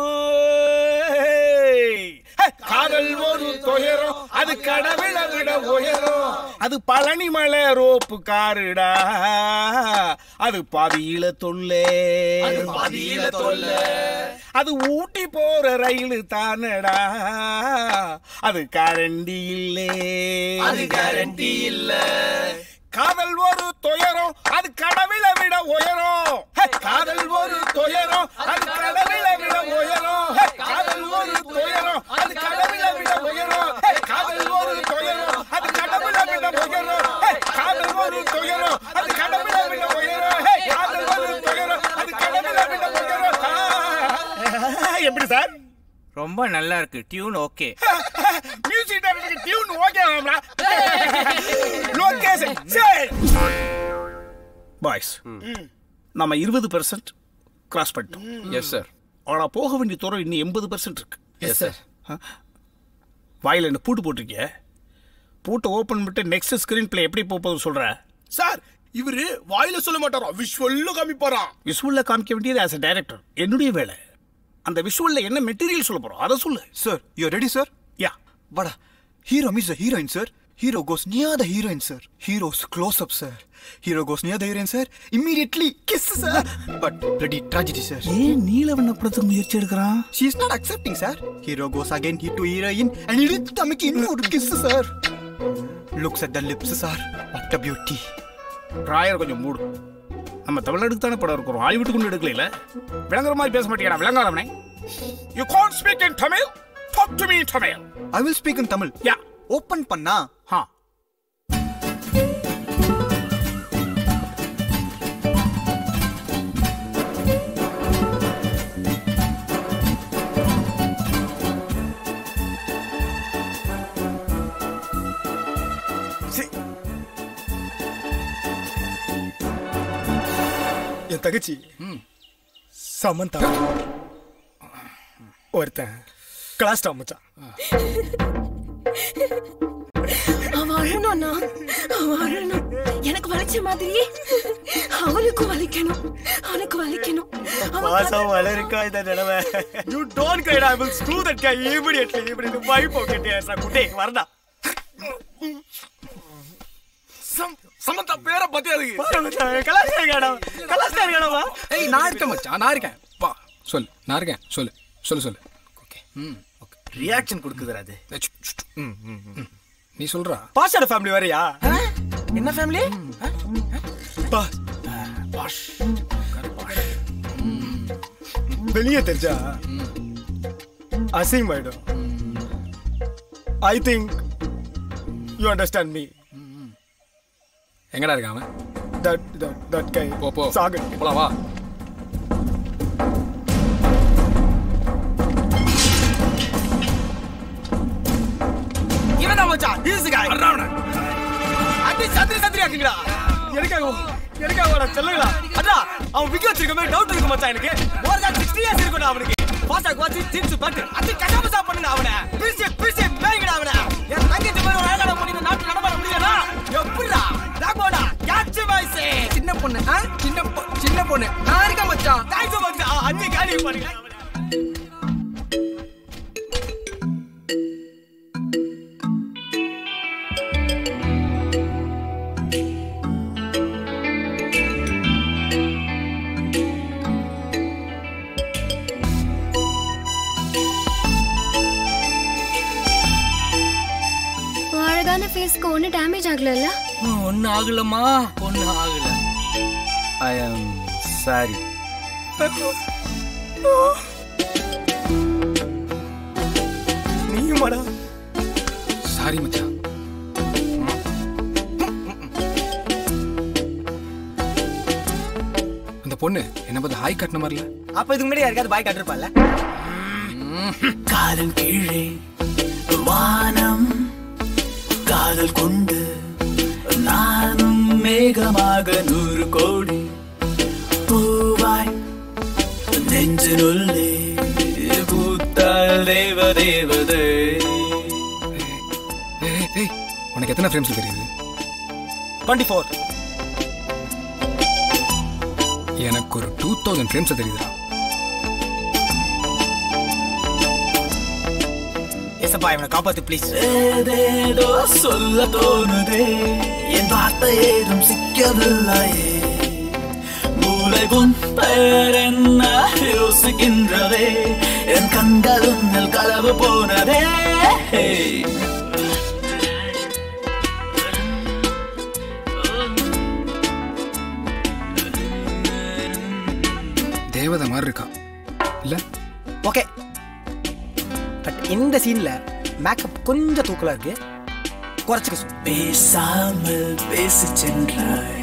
காதல் ஒரு துயரம், அது கடவுளை விட உயரம். அது பழனி மலை ரோப்பு காருடா, அது பாதியில தொல்லை. அது ஊட்டி போற ரயில் தானடா, அது கேரண்டி இல்லே. காதல் ஒரு துயரம், அது கடவுளை விட உயரம். காதல் ஒரு துயரம், அது கடவுளை விட உயரம். காதல் ஒரு துயரம், அது கடவுளை விட உயரம். காதல் ஒரு துயரம், அது கடவுளை விட உயரம். காதல் ஒரு துயரம், அது கடவுளை விட உயரம். காதல் ஒரு துயரம், அது கடவுளை விட உயரம். நல்லா இருக்கு டியூன் ஓகே மியூசிக் டைரக்டருக்கு டியூன் ஓகே ஆம்ரா லொகேஷன் சரி பாய்ஸ் நம்ம 20% கிராஸ் பண்ணிட்டோம் எஸ் சார் ஆனா போக வேண்டிய தூரம் இன்னும் 80% இருக்கு எஸ் சார் வாயில என்ன பூட்டு போட்டிருக்கிய பூட்டை ஓபன் பண்ணிட்டு நெக்ஸ்ட் ஸ்கிரீன் பிளே எப்படி போகுது சொல்ற சார் இவரு வாயில சொல்ல மாட்டாரா விஷுவல்ல காமிப்பாரா விஷுவல்ல காமிக்க வேண்டியது ஆஸ் a டைரக்டர் என்னுடைய வேலை அந்த விஷுவல்ல என்ன மெட்டீரியல் சொல்ல போறோம் அதை சொல்லு sir you ready sir yeah வாடா hero meets the heroine sir hero goes near the heroine sir hero's close up sir hero goes near the heroine sir immediately kiss sir but ready tragedy sir ஏன் நீலவண்ண படத்துக்கு முயற்சி எடுக்கிறான் she is not accepting sir hero goes again to heroine and இழுத்து தமக்கு இன்னொரு kiss sir looks at the lips sir what a beauty Rayar கொஞ்சம் மூடு நம்ம தமிழ்நாட்டுக்கு தானே படம் இருக்கிறோம் ஹாலிவுட் கொண்டு எடுக்கல விளங்குற மாதிரி பேச மாட்டேங்கடா விளங்காதவனே you can't speak in Tamil talk to me in Tamil I will speak in Tamil யா ஓபன் பண்ணா ஹா என் தகச்சி சமந்தா ஒருத்தன் கிளாஸ் டாப் மச்சான் அவன் அழணும்னா அவன் அழணும் எனக்கு வலிச்ச மாதிரி அவனுக்கும் வலிக்கணும் அவனுக்கு வலிக்கணும் பாசம் வளருக்கா இந்த நிலவை you don't cry I will screw that guy immediately இப்படி வை பாக்கெட் ஏசா குட்டே வரடா சமந்தா பேரை பத்தி அதுக்கு கலாச்சாரடா ஏய் நான் இருக்கேன் மச்சான் நான் இருக்கேன் பா சொல்லு நான் இருக்கேன் சொல்லு சொல்லு சொல்லு ஓகே ஓகே ரியாக்ஷன் கொடுக்குதுடா அது நீ சொல்றா பாஷோட ஃபேமிலி வரையா என்ன ஃபேமிலி பாஷ் வெளியே தெரிஞ்சா அசிங்கமாயிடும் I think you understand me எங்கடா இருக்காம that guy போ சாகர் போலாம் வா இவன்தான் மச்சான் this guy அறறானே அடி சத்திரி ஆக்குங்கடா எனக்காக வாடா செல்லுங்களா அடா அவன் விக்கி வச்சிருக்கமே டவுட் இருக்கு மச்சான் எனக்கு மோர் than 60 years இருக்குடா அவனுக்கு பாஸ்டா வாட்சி ஜின்ஸ் பட் அடி கசாமசா பண்ணுடா அவனை பிரிசி பேங்கடா அவனை என் தங்கச்சி மேல வேலைட பண்ணி இந்த நாட்டு நடமாட முடியலடா எப்படிடா டாகோடா யாச்சு வாய்ஸ் சின்ன பொண்ணு நான் இருக்க மச்சான் தேங்க்ஸ் மச்சான் அண்ணி காலி பண்ணுங்க அழகான ஃபேஸ்க்கு ஒண்ணு டேமேஜ் ஆகலல்ல ஒண்ணு ஆகலமா ஒண்ணு ஆகல I am sorry நீயுமாடா சாரி மச்சான் அந்த பொண்ணு என்ன பார்த்து ஹாய் கட்டின மாதிரில அப்ப இதுக்கு முன்னாடி யாருக்காவது பாய் கட்டிருப்பால காதல் கீழே வானம் காதல் கொண்டு நானும் மேகமாக 100 கோடி பூவாய் நெஞ்சினுள்ளே பூத்தால் தேவதே உனக்கு எத்தனை ஃப்ரேம்ஸ் தெரியுது 24 எனக்கு ஒரு 2000 ஃப்ரேம்ஸ் தெரியுதுடா ஏசப்பா இவனை காப்பாத்து ப்ளீஸ் ஏதேதோ சொல்ல தோணுதே என் வார்த்தை ஏதும் சிக்கவில்லையே மூளை உன் பெயர் என்ன யோசிக்கின்றதே என் கண்கள் உன்னில் களவு போனதே தேவதை மாதிரி இருக்கா இல்ல ஓகே பட் இந்த சீன்ல மேக்கப் கொஞ்சம் தூக்கலா இருக்கு குறைச்சுக்க பேசாமல் பேசி சென்றாய்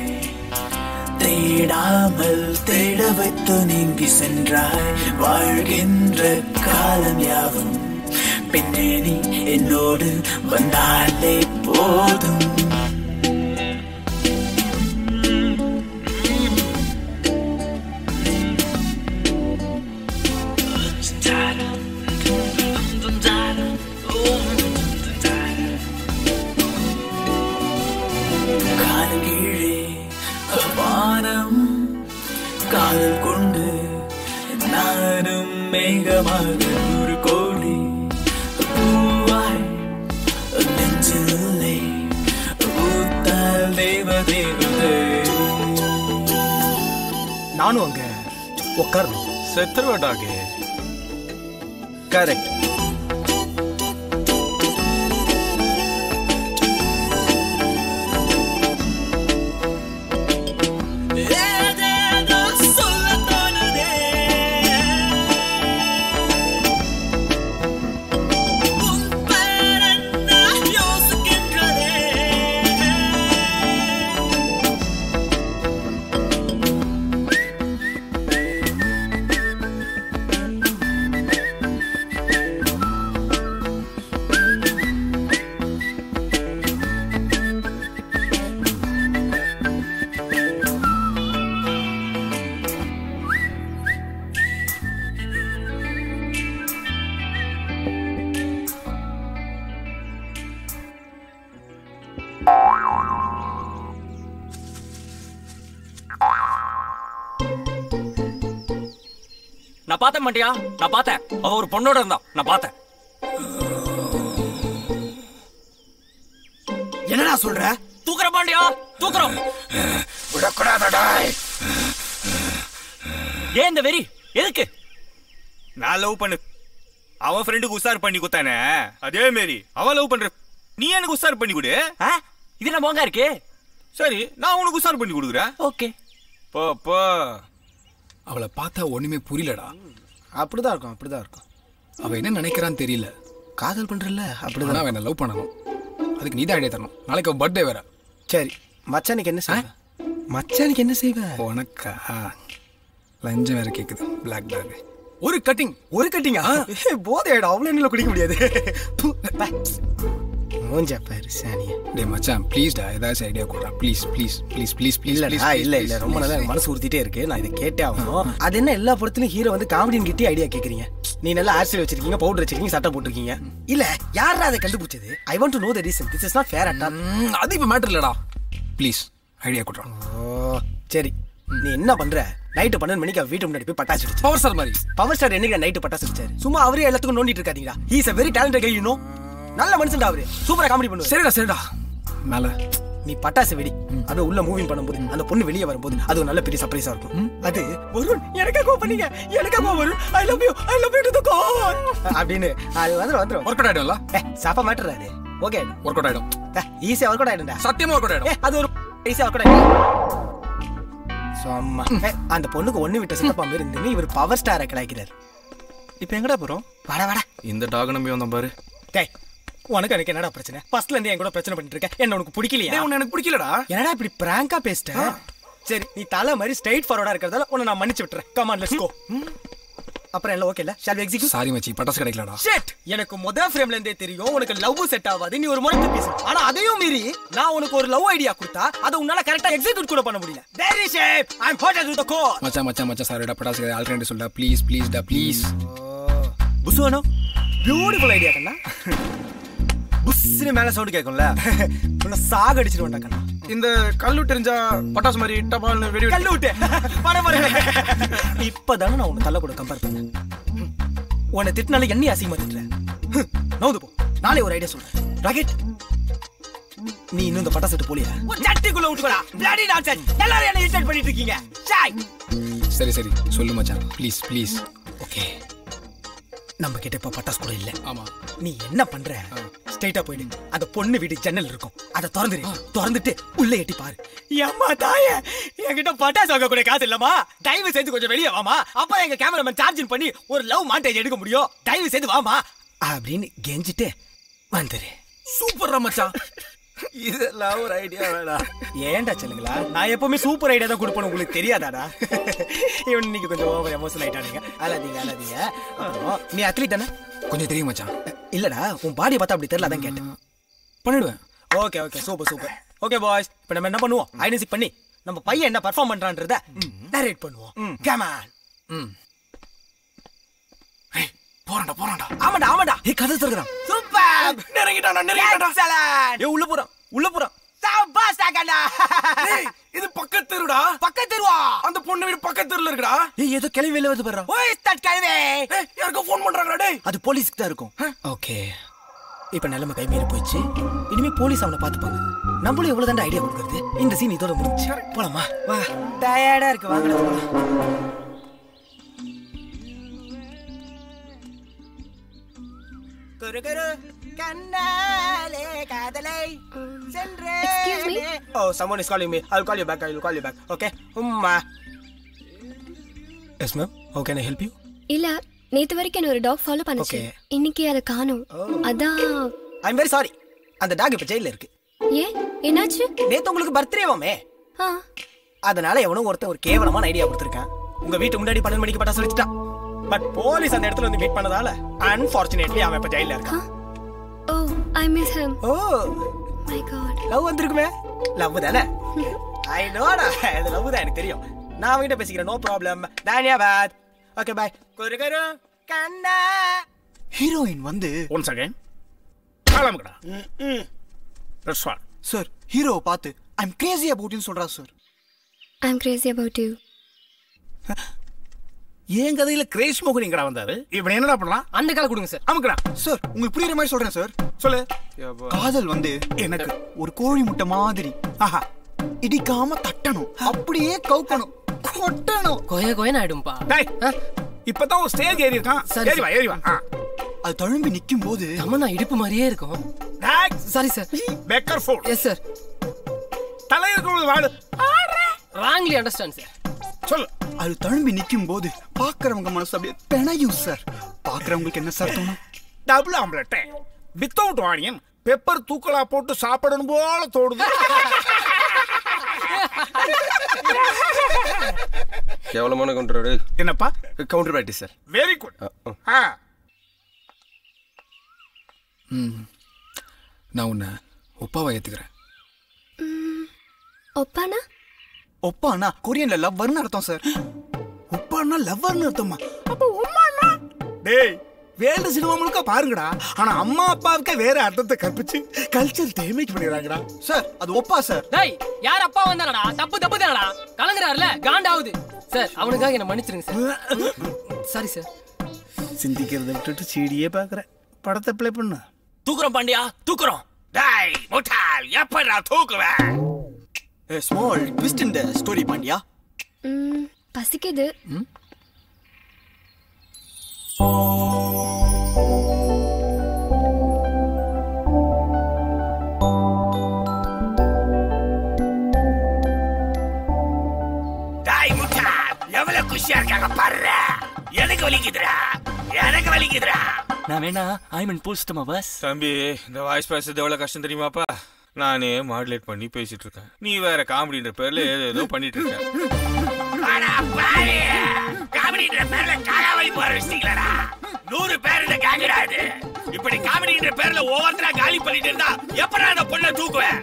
தேடாமல் தேட வைத்து நீங்கி சென்றாய் வாழ்கின்ற காலம் யாவும் பெண்ணே நீ என்னோடு வந்தாலே போதும். காலம் கீழே வானம் காதல் கொண்டு நானும் மேகமாக ஒரு கோடி பூவாய் நெஞ்சில்லை பூத்தால் தேவ தேவதே. நானும் அங்க உட்காரணும். செத்துருவாடாக்கு. கரெக்ட். நான் பார்த்தேன் மாட்டியா, நான் பார்த்தேன். அவ ஒரு பொண்ணோட இருந்தா, நான் பார்த்தேன். என்னடா சொல்ற? தூக்குற பாண்டியா, தூக்குறோம். விடக்கூடாதடா. ஏன் இந்த வெறி? எதுக்கு? நான் லவ் பண்ணு. அவன் ஃப்ரெண்டுக்கு உசார் பண்ணி கொடுத்தானே, அதே மாரி அவன் லவ் பண்ற நீ எனக்கு உசார் பண்ணி கொடு. இது என்ன போங்கா இருக்கு? சரி, நான் உனக்கு உசார் பண்ணி கொடுக்குறேன். ஓகே. போ போ. அவளை பார்த்தா ஒண்ணுமே புரியலடா. அப்படிதான் இருக்கும், அப்படிதான் இருக்கும். அவ என்ன நினைக்கிறான்னு தெரியல. காதல் பண்றல அப்படிதான். அவன் என்ன லவ் பண்ணணும். அதுக்கு நீதான் ஐடியா தரணும். நாளைக்கு அவன் பர்த்டே வேற. சரி, மச்சானுக்கு என்ன செய்வ? மச்சானுக்கு என்ன செய்வ? உனக்கா லஞ்சம் வேற கேக்குது. பிளாக் பேக் ஒரு கட்டிங். ஒரு கட்டிங்கா? போதை ஆயிடும். அவ்வளோ எண்ணில குடிக்க முடியாது. மூஞ்சா பாரு சானியா. டே மச்சான் ப்ளீஸ் டா, ஏதாச்சும் ஐடியா கொடுறா please please please please please. இல்ல ரொம்ப நல்லா மனசு உறுத்திட்டே இருக்கு. நான் இதை கேட்டே ஆகணும். அது என்ன எல்லா படத்துலயும் ஹீரோ வந்து காமெடின்னு கிட்டே ஐடியா கேக்குறீங்க? நீ நல்லா ஹேர் வச்சிருக்கீங்க, பவுடர் வச்சிருக்கீங்க, சட்டை போட்டிருக்கீங்க. இல்ல யாரா அதை கண்டுபிடிச்சது? I want to know the reason. This is not fair at all. அது இப்ப மேட்டர் இல்லடா. ப்ளீஸ் ஐடியா கொடுறா. சரி, நீ என்ன பண்ற? நைட்டு 12 மணிக்கு வீட்டு முன்னாடி போய் பட்டாசு வெடிச்சு. பவர் ஸ்டார் மாதிரி. பவர் ஸ்டார் என்னைக்கு நைட்டு பட்டாசு வெடிச்சாரு? சும்மா அவரே எல்லாத்துக்கும் நோண்டிட்டு இருக்காதீங்களா? He is a very talented guy, you know. நல்ல மனுஷன்டா அவரு. சூப்பரா காமெடி பண்ணுவாரு. சரிடா சரிடா. மேல நீ பட்டாசு வெடி. அது உள்ள மூவிங் பண்ணும்போது அந்த பொண்ணு வெளியே வரும்போது அது ஒரு நல்ல பெரிய சர்ப்ரைஸா இருக்கும். அது வருண் எனக்காக பண்ணீங்க, எனக்காக Varun I love you to the core அப்படினு அது வந்துரும். வொர்க் அவுட் ஆயிடும்ல? சாப்பா மேட்டர் அது. ஓகே, வொர்க் அவுட் ஆயிடும். ஈஸியா வொர்க் அவுட் ஆயிடும்டா. சத்தியமா வொர்க் அவுட் ஆயிடும். அது ஒரு ஈஸியா வொர்க் அவுட் ஆயிடும். சும்மா அந்த பொண்ணுக்கு ஒண்ணு விட்ட சித்தப்பா மாதிரி இருந்து இவர் பவர் ஸ்டாரை கிளாக்கிறார். இப்போ எங்கடா போறோம்? வாடா வாடா. இந்த டாக் நம்பி வந்தோம் பாரு. டேய், உனக்கு எனக்கு என்னடா பிரச்சனை? ஃபர்ஸ்ட்ல இருந்து என் கூட பிரச்சனை பண்ணிட்டு இருக்க. என்ன உனக்கு பிடிக்கலையா? டேய், உன்னை எனக்கு பிடிக்கலடா. என்னடா இப்படி பிராங்கா பேசிட்ட? சரி, நீ தலை மாதிரி ஸ்ட்ரைட் ஃபார்வர்டா இருக்கறதால உன்னை நான் மன்னிச்சு விட்டுறேன். Come on, let's go. அப்புறம் எல்லாம் ஓகே இல்ல? Shall we execute? சாரி மச்சி, பட்டாசு கிடைக்கலடா. ஷிட், எனக்கு முதல் ஃப்ரேம்ல இருந்தே தெரியும் உனக்கு லவ் செட் ஆகாது. நீ ஒரு முறை பேசு. ஆனா அதையும் மீறி நான் உனக்கு ஒரு லவ் ஐடியா கொடுத்தா அதை உன்னால கரெக்ட்டா எக்ஸிக்யூட் கூட பண்ண முடியல. Very shape, I am hurt to the core. மச்சான் மச்சான் மச்சான் சாரிடா, பட்டாசு ஆல்டர்னேட்டிவ் சொல்டா ப்ளீஸ் ப்ளீஸ் டா ப்ளீஸ். புசுவனோ பியூட்டிஃபுல் ஐடியா கண்ணா. புஸ்ஸுன்னு மேல சவுண்ட் கேட்கும்ல. உன்னை சாக அடிச்சிடுவேன்டா கண்ணா. இந்த கல்லு தெரிஞ்சா பட்டாசு மாதிரி டபால்னு வெடி கல்லு விட்டு இப்பதானே நான் உன்னை தள்ள கூட கம்பேர் பண்ணேன். உன்னை திட்டினால என்னையும் அசிங்கமா திட்டுறேன். நவுது போ. நாளை ஒரு ஐடியா சொல்றேன். ராக்கெட், நீ இன்னும் இந்த பட்டாசு விட்டு போலியா? சட்டிக்குள்ள விட்டுக்கடா. பிளாடி டான்சர் எல்லாரும் என்ன இரிட்டேட் பண்ணிட்டு இருக்கீங்க. சாய். சரி சரி சொல்லு மச்சான் ப்ளீஸ் ப்ளீஸ். ஓகே, நம்ம கிட்ட இப்ப பட்டாசு கூட இல்ல. ஆமா, நீ என்ன பண்ற? ஸ்ட்ரைட்டா போயிடு. அந்த பொண்ணு வீட்டு ஜன்னல் இருக்கும், அதை திறந்துட்டு உள்ள எட்டி பாரு. அம்மா தாயே, என்கிட்ட பட்டாசு வாங்க கூட காசு இல்லமா, தயவு செய்து கொஞ்சம் வெளியே வாமா, அப்ப எங்க கேமராமேன் சார்ஜிங் பண்ணி ஒரு லவ் மாண்டேஜ் எடுக்க முடியும், தயவு செய்து வாமா அப்படின்னு கெஞ்சிட்டு வந்துரு. சூப்பர்ரா மச்சான். இதெல்லாம் ஒரு ஐடியா வேணா. ஏன்டா சொல்லுங்களா, நான் எப்பவுமே சூப்பர் ஐடியா தான் கொடுப்பேன், உங்களுக்கு தெரியாதாடா? இவன் இன்னைக்கு கொஞ்சம் ஓவர் எமோஷனல் ஆயிட்டானுங்க. அழாதீங்க. அப்புறம் நீ அத்லீட் தானே? கொஞ்சம் தெரியும் மச்சான். இல்லடா, உன் பாடியை பார்த்தா அப்படி தெரியல, அதான் கேட்டேன். பண்ணிடுவேன். Okay super. ஓகே பாய்ஸ், இப்போ நம்ம என்ன பண்ணுவோம், ஐடென்டிஃபை பண்ணி நம்ம பையன் என்ன பெர்ஃபார்ம் பண்றான்றத நரேட் பண்ணுவோம். Come on. போறான்டா. ஆமாடா. கதை சொல்றான். சூப்பர். நெருங்கிட்டானா. எக்ஸலென்ட். உள்ள போறான். சபாஸ் டகடா. இது பக்கத்து தெருடா. பக்கத்து தெருவா? அந்த பொண்ணு வீடு பக்கத்து தெருல இருக்குடா. ஏதோ கிளவி வெளிய வந்து போறா. ஓய் ஸ்டார்ட் கிளவி. யாருக்கோ ஃபோன் பண்றாங்கடா டேய். அது போலீஸ்க்கு தான் இருக்கும். ஓகே. இப்ப நிலைமை கை மீறி போயிடுச்சு. இனிமே போலீஸ் அவனை பாத்துப்பாங்க. நம்மளும் எவ்வளவு தாண்டா ஐடியா கொடுக்கறது. இந்த சீன் இதோட முடிஞ்சு. போலாமா? வா. டயர்டா இருக்கு, வாங்கடா போலாம். குரு கண்ணாலே காதலை சென்றே. Oh, someone is calling me. I'll call you back. Okay? Yes ma'am. How can I help you? இல்ல, நேத்து வரைக்கும் என்ன ஒரு டாக் ஃபாலோ பண்ணுச்சு. இன்னைக்கு அத காணோம். அதான். I'm very sorry. அந்த டாக் இப்ப ஜெயில்ல இருக்கு. ஏன்? என்னாச்சு? நேத்து உங்களுக்கு பர்த்டேவாமே. அதனால எவனோ ஒருத்தன் ஒரு கேவலமான ஐடியா கொடுத்திருக்கான். உங்க வீட்டு முன்னாடி 12 மணிக்கு பட்டாசு வெச்சிட்டான். பட் போலீஸ் அந்த இடத்துல வந்து மீட் பண்ணதால அன்பார்ச்சுனேட்லி அவன் இப்ப ஜெயில்ல இருக்கான். Oh, I miss him. Oh my god. Love வந்திருக்குமே. லவ் தானே? ஐ நோடா, அது லவ் தான், எனக்கு தெரியும். நான் அவங்கிட்ட பேசிக்கிறேன், நோ ப்ராப்ளம். தானியாபாத். Okay bye. Guru Kanna. Heroine வந்து ஒன்ஸ் அகைன் காலம்கடா. That's all. சார், ஹீரோவை பார்த்து I'm crazy about you சொல்றா sir. I'm crazy about you. ஏன் கதையில கிரேஸ் மோகனிங்கடா வந்தாரு. இவன் என்னடா பண்ணலாம்? அந்த கால கொடுங்க சார். அமுக்கடா. சார், உங்களுக்கு புரியுற மாதிரி சொல்றேன் சார். சொல்லு. காதல் வந்து எனக்கு ஒரு கோழி முட்டை மாதிரி. ஆஹா, இடிக்காம தட்டணும், அப்படியே கவுக்கணும், கொட்டணும். கோயன்னு ஆயிடும்பா. டேய், இப்பதான் ஒரு ஸ்டேஜ் ஏறி இருக்கான். ஏறி வா. அது தழும்பி நிக்கும் போது தமன்னா இடுப்பு மாதிரியே இருக்கும். Sorry sir. பேக்கர் ஃபுட். Yes sir. தலை இருக்கிறது வாடு. Wrongly understand sir. சொல்லு. அது தழும்பி நிக்கும் போது பாக்குறவங்க மனசு அப்படியே பெணையும் சார். பாக்குறவங்களுக்கு என்ன சார் தோணும்? Double omelette without onion pepper தூக்கலா போட்டு சாப்பிடணும் போல தோடுது. கேவலமான கவுண்டர். என்னப்பா? Counter practice sir. Very good. நான் உன்னை ஒப்பாவை ஏத்துக்கிறேன். ஒப்பானா? ஒப்பானா கொரியன்ல லவ்வர்னு அர்த்தம் சார். ஒப்பானா லவ்வர்னு அர்த்தமா? அப்ப உம்மானா? டேய், வேல்டு சினிமா முழுக்க பாருங்கடா. ஆனா அம்மா அப்பாவுக்கு வேற அர்த்தத்தை கற்பிச்சு கல்ச்சர் டேமேஜ் பண்ணிடுறாங்கடா. சார், அது ஒப்பா சார். டேய், யார் அப்பா வந்தானடா? தப்பு தானடா. கலங்குறாருல, காண்டாவுது. சார், அவனுக்காக என்ன மன்னிச்சிருங்க சார். Sorry sir. சிந்திக்கிறத விட்டுட்டு சீடியே பாக்குறேன். படத்தை ப்ளே பண்ணு. தூக்குறோம் பாண்டியா, தூக்குறோம். டேய் முட்டாள், எப்படா தூக்குவேன்? A small twist in the story, Pandya. பசிக்குது. டேய் முட்டாள், எவ்வளவு குஷியா இருக்காங்க பாரு. எனக்கு வலிக்குதுடா. நான் வேணா ஐமன் போஸ்டமா பஸ். தம்பி, இந்த வாய்ஸ் பேசுறது எவ்வளவு கஷ்டம் தெரியுமாப்பா? நானே மாடுலேட் பண்ணி பேசிட்டு இருக்கேன். நீ வேற காமெடின்ற பேர்ல ஏதோ பண்ணிட்டு இருக்க. காமெடின்ற பேர்ல காலாவளி போற வச்சிட்டீங்களா? 100 பேர் இந்த கேங்கடாது. இப்படி காமெடின்ற பேர்ல ஒவ்வொருத்தரா காலி பண்ணிட்டு இருந்தா எப்படா அந்த பொண்ணை தூக்குவேன்?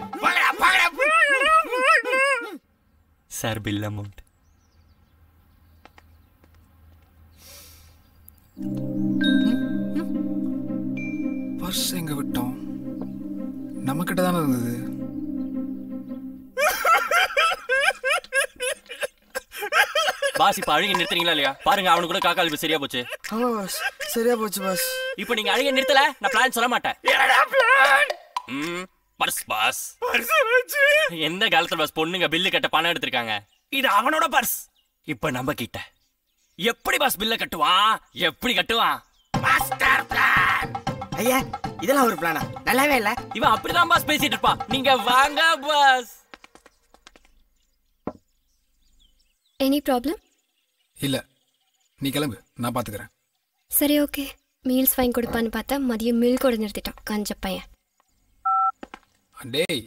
Sir, bill amount. பர்ஸ் எங்க விட்டோம்? நம்ம கிட்ட தானே இருந்தது. பாஸ், இப்ப அழுகி நிறுத்துறீங்களா இல்லையா? பாருங்க, அவனுக்கு கூட காக்கால் இப்ப சரியா போச்சு. சரியா போச்சு பாஸ். இப்ப நீங்க அழுகி நிறுத்தல, நான் பிளான் சொல்ல மாட்டேன். Purse boss. எந்த காலத்துல பாஸ் பொண்ணுங்க பில்லு கட்ட பணம் எடுத்திருக்காங்க? இது அவனோட பர்ஸ். இப்ப நம்ம கிட்ட எப்படி பாஸ் பில்ல கட்டுவான்? எப்படி கட்டுவான்? Master plan. ஐயா, இதெல்லாம் ஒரு பிளானா? நல்லாவே இல்ல. இவன் அப்படிதான் பாஸ் பேசிட்டு இருப்பான். நீங்க வாங்க பாஸ். Any problem? இல்ல, நீ கிளம்பு, நான் பாத்துக்கிறேன். சரி, ஓகே. மீல்ஸ் வாங்கி கொடுப்பான்னு பார்த்தா மதியம் மில்கோட நிறுத்திட்டான் கஞ்ச பையன். டேய்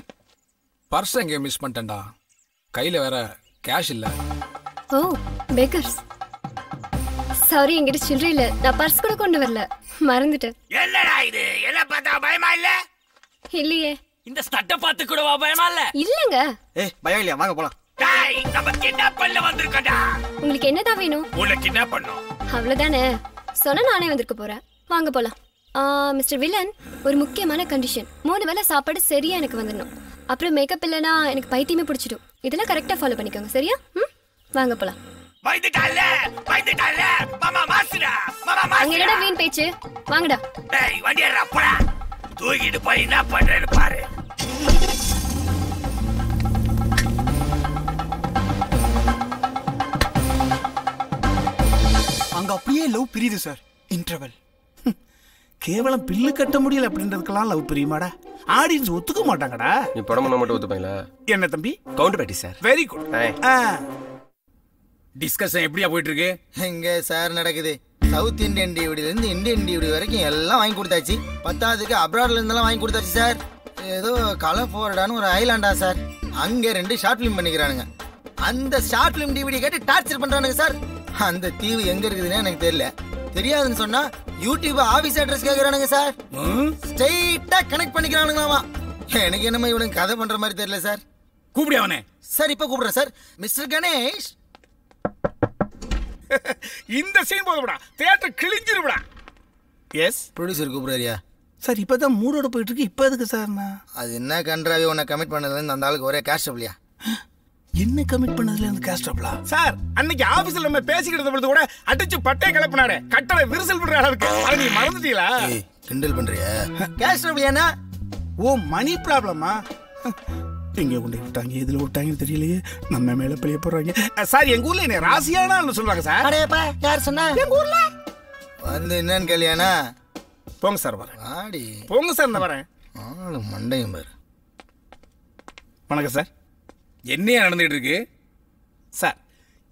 பர்ஸ் எங்கே மிஸ் பண்ணிட்டேன்டா. கையில் வேற கேஷ் இல்லை. ஓ பேக்கர்ஸ். சாரி, என்கிட்ட சில்லறை இல்ல. நான் பர்ஸ் கூட கொண்டு வரல, மறந்துட்டேன். என்னடா இது? என்ன பார்த்தா பயமா இல்ல? இல்லையே. இந்த ஸ்டட்ட பார்த்து கூடவா பயமா இல்ல? இல்லங்க. பயம் இல்லையா? வாங்க போலாம். டேய், நம்ம கிட்னாப் பண்ண வந்திருக்கடா. உங்களுக்கு என்னதான் வேணும்? உன்னை கிட்னாப் பண்ணோம். அவ்வளவுதானே. சொன்னா நானே வந்திருக்க போறேன். வாங்க போலாம். மிஸ்டர் வில்லன், ஒரு முக்கியமான கண்டிஷன். 3 வேளை சாப்பாடு சரியா எனக்கு வந்துடணும். அப்புறம் மேக்கப் இல்லைன்னா எனக்கு பைத்தியமே பிடிச்சிடும். இதெல்லாம் கரெக்டா ஃபாலோ பண்ணிக்கோங்க, சரியா? வாங்க போலாம். வைத்துட்டால மாமா மாசுடா. மாமா அங்க மாசுடா. என்னடா வீண் பேச்சு? வாங்கடா. டேய் வண்டி ஏறா போடா. தூக்கிட்டு போய் என்ன பண்றேன்னு பாரு. அங்க அப்படியே லவ் பிரியுது சார். இன்டர்வல். கேவலம் பில்லு கட்ட முடியல அப்படின்றதுக்கெல்லாம் லவ் பிரியுமாடா? ஆடியன்ஸ் ஒத்துக்க மாட்டாங்கடா. நீ படம் பண்ண மட்டும் ஒத்துப்பீங்களா? என்ன தம்பி? கவுண்டர் பேட்டி சார். Very good. டிஸ்கஷன் எப்படியா போயிட்டு இருக்கு? எங்க சார் நடக்குது? சவுத் இந்தியன் டிவிடில இருந்து இந்தியன் டிவிடி வரைக்கும் எல்லாம் வாங்கி கொடுத்தாச்சு. 10வது அப்ராட்ல இருந்தெல்லாம் வாங்கி கொடுத்தாச்சு சார். ஏதோ கலஃபோர்டான்னு ஒரு ஐலாண்டா சார், அங்க 2 ஷார்ட் பிலிம் பண்ணிக்கிறானுங்க. அந்த ஷார்ட் பிலிம் டிவிடி கேட்டு டார்ச்சர் பண்றானுங்க சார். அந்த தீவு எங்க இருக்குதுன்னு எனக்கு தெரியல. தெரியாதுன்னு சொன்னா யூடியூப் ஆபீஸ் அட்ரஸ் கேக்குறானுங்க சார். ஸ்ட்ரைட்டா கனெக்ட் பண்ணிக்கிறானுங்களாமா. எனக்கு என்னமா இவனுக்கு கதை பண்ற மாதிரி தெரியல சார். கூப்பிடு அவனே. சார் இப்ப கூப்பிடுறேன் சார். மிஸ்டர் கணேஷ். இந்த சீன் போதும்டா, தியேட்டர் கிழிஞ்சிருடா. எஸ் ப்ரொடியூசர் கூப்பிடுறியா? சார் இப்பதான் மூடோட போயிட்டு இருக்கு. இப்போ எதுக்கு சார்? அது என்ன கன்றாவி உன்னை கமிட் பண்ணதுல அந்த ஆளுக்கு ஒரே காஸ்டபிளியா? என்ன கமிட் பண்ணதுல இருந்து காஸ்டபிளா? சார் அன்னைக்கு ஆபீஸ்ல நம்ம பேசிக்கிட்டு பொழுது கூட அடிச்சு பட்டே கிளப்பினாரு. கட்டளை விரிசல் விடுற அளவுக்கு. அது நீ மறந்துட்டீங்களா? கிண்டல் பண்றியா? காஸ்டபிளியானா? ஓ மணி ப்ராப்ளமா? எங்க கொண்டு விட்டாங்க, எதுல விட்டாங்கன்னு தெரியலையே. நம்ம மேல பழிய போறாங்க. சார் எங்க ஊர்ல என்ன ராசியானான்னு சொல்லுவாங்க சார். அடேப்பா யார் சொன்னா? எங்க ஊர்ல வந்து என்னன்னு கேளியானா? போங்க சார் வரேன். ஆடி போங்க சார் நான் வரேன். ஆளு மண்டையும் பாரு. வணக்கம் சார். என்னையா நடந்துட்டு இருக்கு? சார்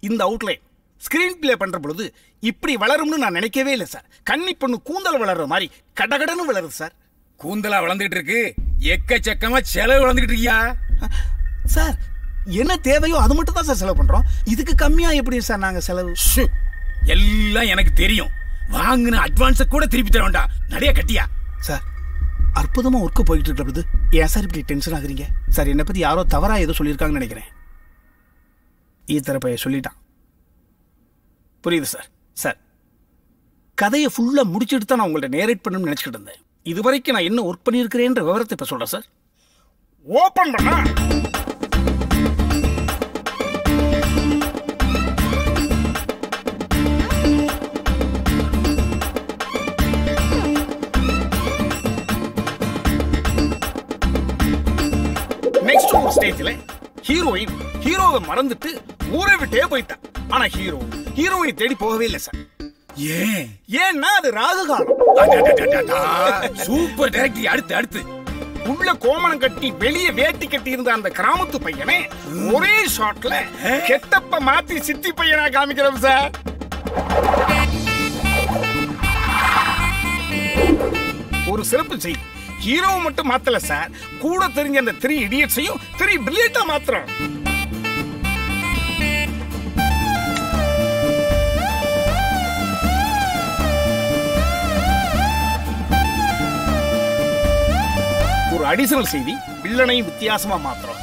இந்த அவுட்லைன் ஸ்கிரீன் பிளே பண்ற பொழுது இப்படி வளரும்னு நான் நினைக்கவே இல்லை சார். கன்னி பொண்ணு கூந்தல் வளர்ற மாதிரி கடகடன்னு வளருது சார். கூந்தலா வளர்ந்துட்டு இருக்கு, எக்கச்சக்கமா செலவு வளர்ந்துட்டு இருக்கியா? சார் என்ன தேவையோ அது மட்டும் தான் சார் செலவு பண்றோம். இதுக்கு கம்மியா எப்படி சார் நாங்க செலவு? எல்லாம் எனக்கு தெரியும். வாங்கின அட்வான்ஸ கூட திருப்பி தர வேண்டாம். நிறைய கட்டியா? சார் அற்புதமா ஒர்க்கு போயிட்டு இருக்கிறது. ஏன் சார் இப்படி டென்ஷன் ஆகுறீங்க? சார் என்னை பத்தி யாரோ தவறா ஏதோ சொல்லியிருக்காங்கன்னு நினைக்கிறேன். ஈத்தரப்பைய சொல்லிட்டான். புரியுது சார். சார் கதையை ஃபுல்லா முடிச்சுட்டு தான் நான் உங்கள்ட்ட நேரேட் பண்ணணும்னு நினைச்சிட்டு இருந்தேன். இதுவரைக்கும் நான் என்ன ஒர்க் பண்ணியிருக்கிறேன்ற விவரத்தை இப்ப சொல்றேன் சார். ஓபன் பண்ண நெக்ஸ்ட் ஒரு ஸ்டேஜ்ல ஹீரோயின் ஹீரோவை மறந்துட்டு ஊரை விட்டே போயிட்டான். ஆனா ஹீரோவை தேடி போகவே இல்லை சார். ஏன்னா அது ராகுகாலம். Super director. அடுத்து உள்ள கோமணம் கட்டி வெளியே வேட்டி கட்டி இருந்த அந்த கிராமத்து பையனை ஒரே ஷாட்ல கெட்டப்ப மாத்தி சித்தி பையனா காமிக்கிறோம் சார். ஒரு சிறப்பு செய்தி, ஹீரோவை மட்டும் மாத்தல சார், கூட தெரிஞ்ச அந்த 3 இடியட்ஸையும் 3 பிரில்லியண்டா மாத்துறோம். ஒரு அடிஷனல் செய்தி, வில்லனையும் வித்தியாசமா மாத்துறோம்.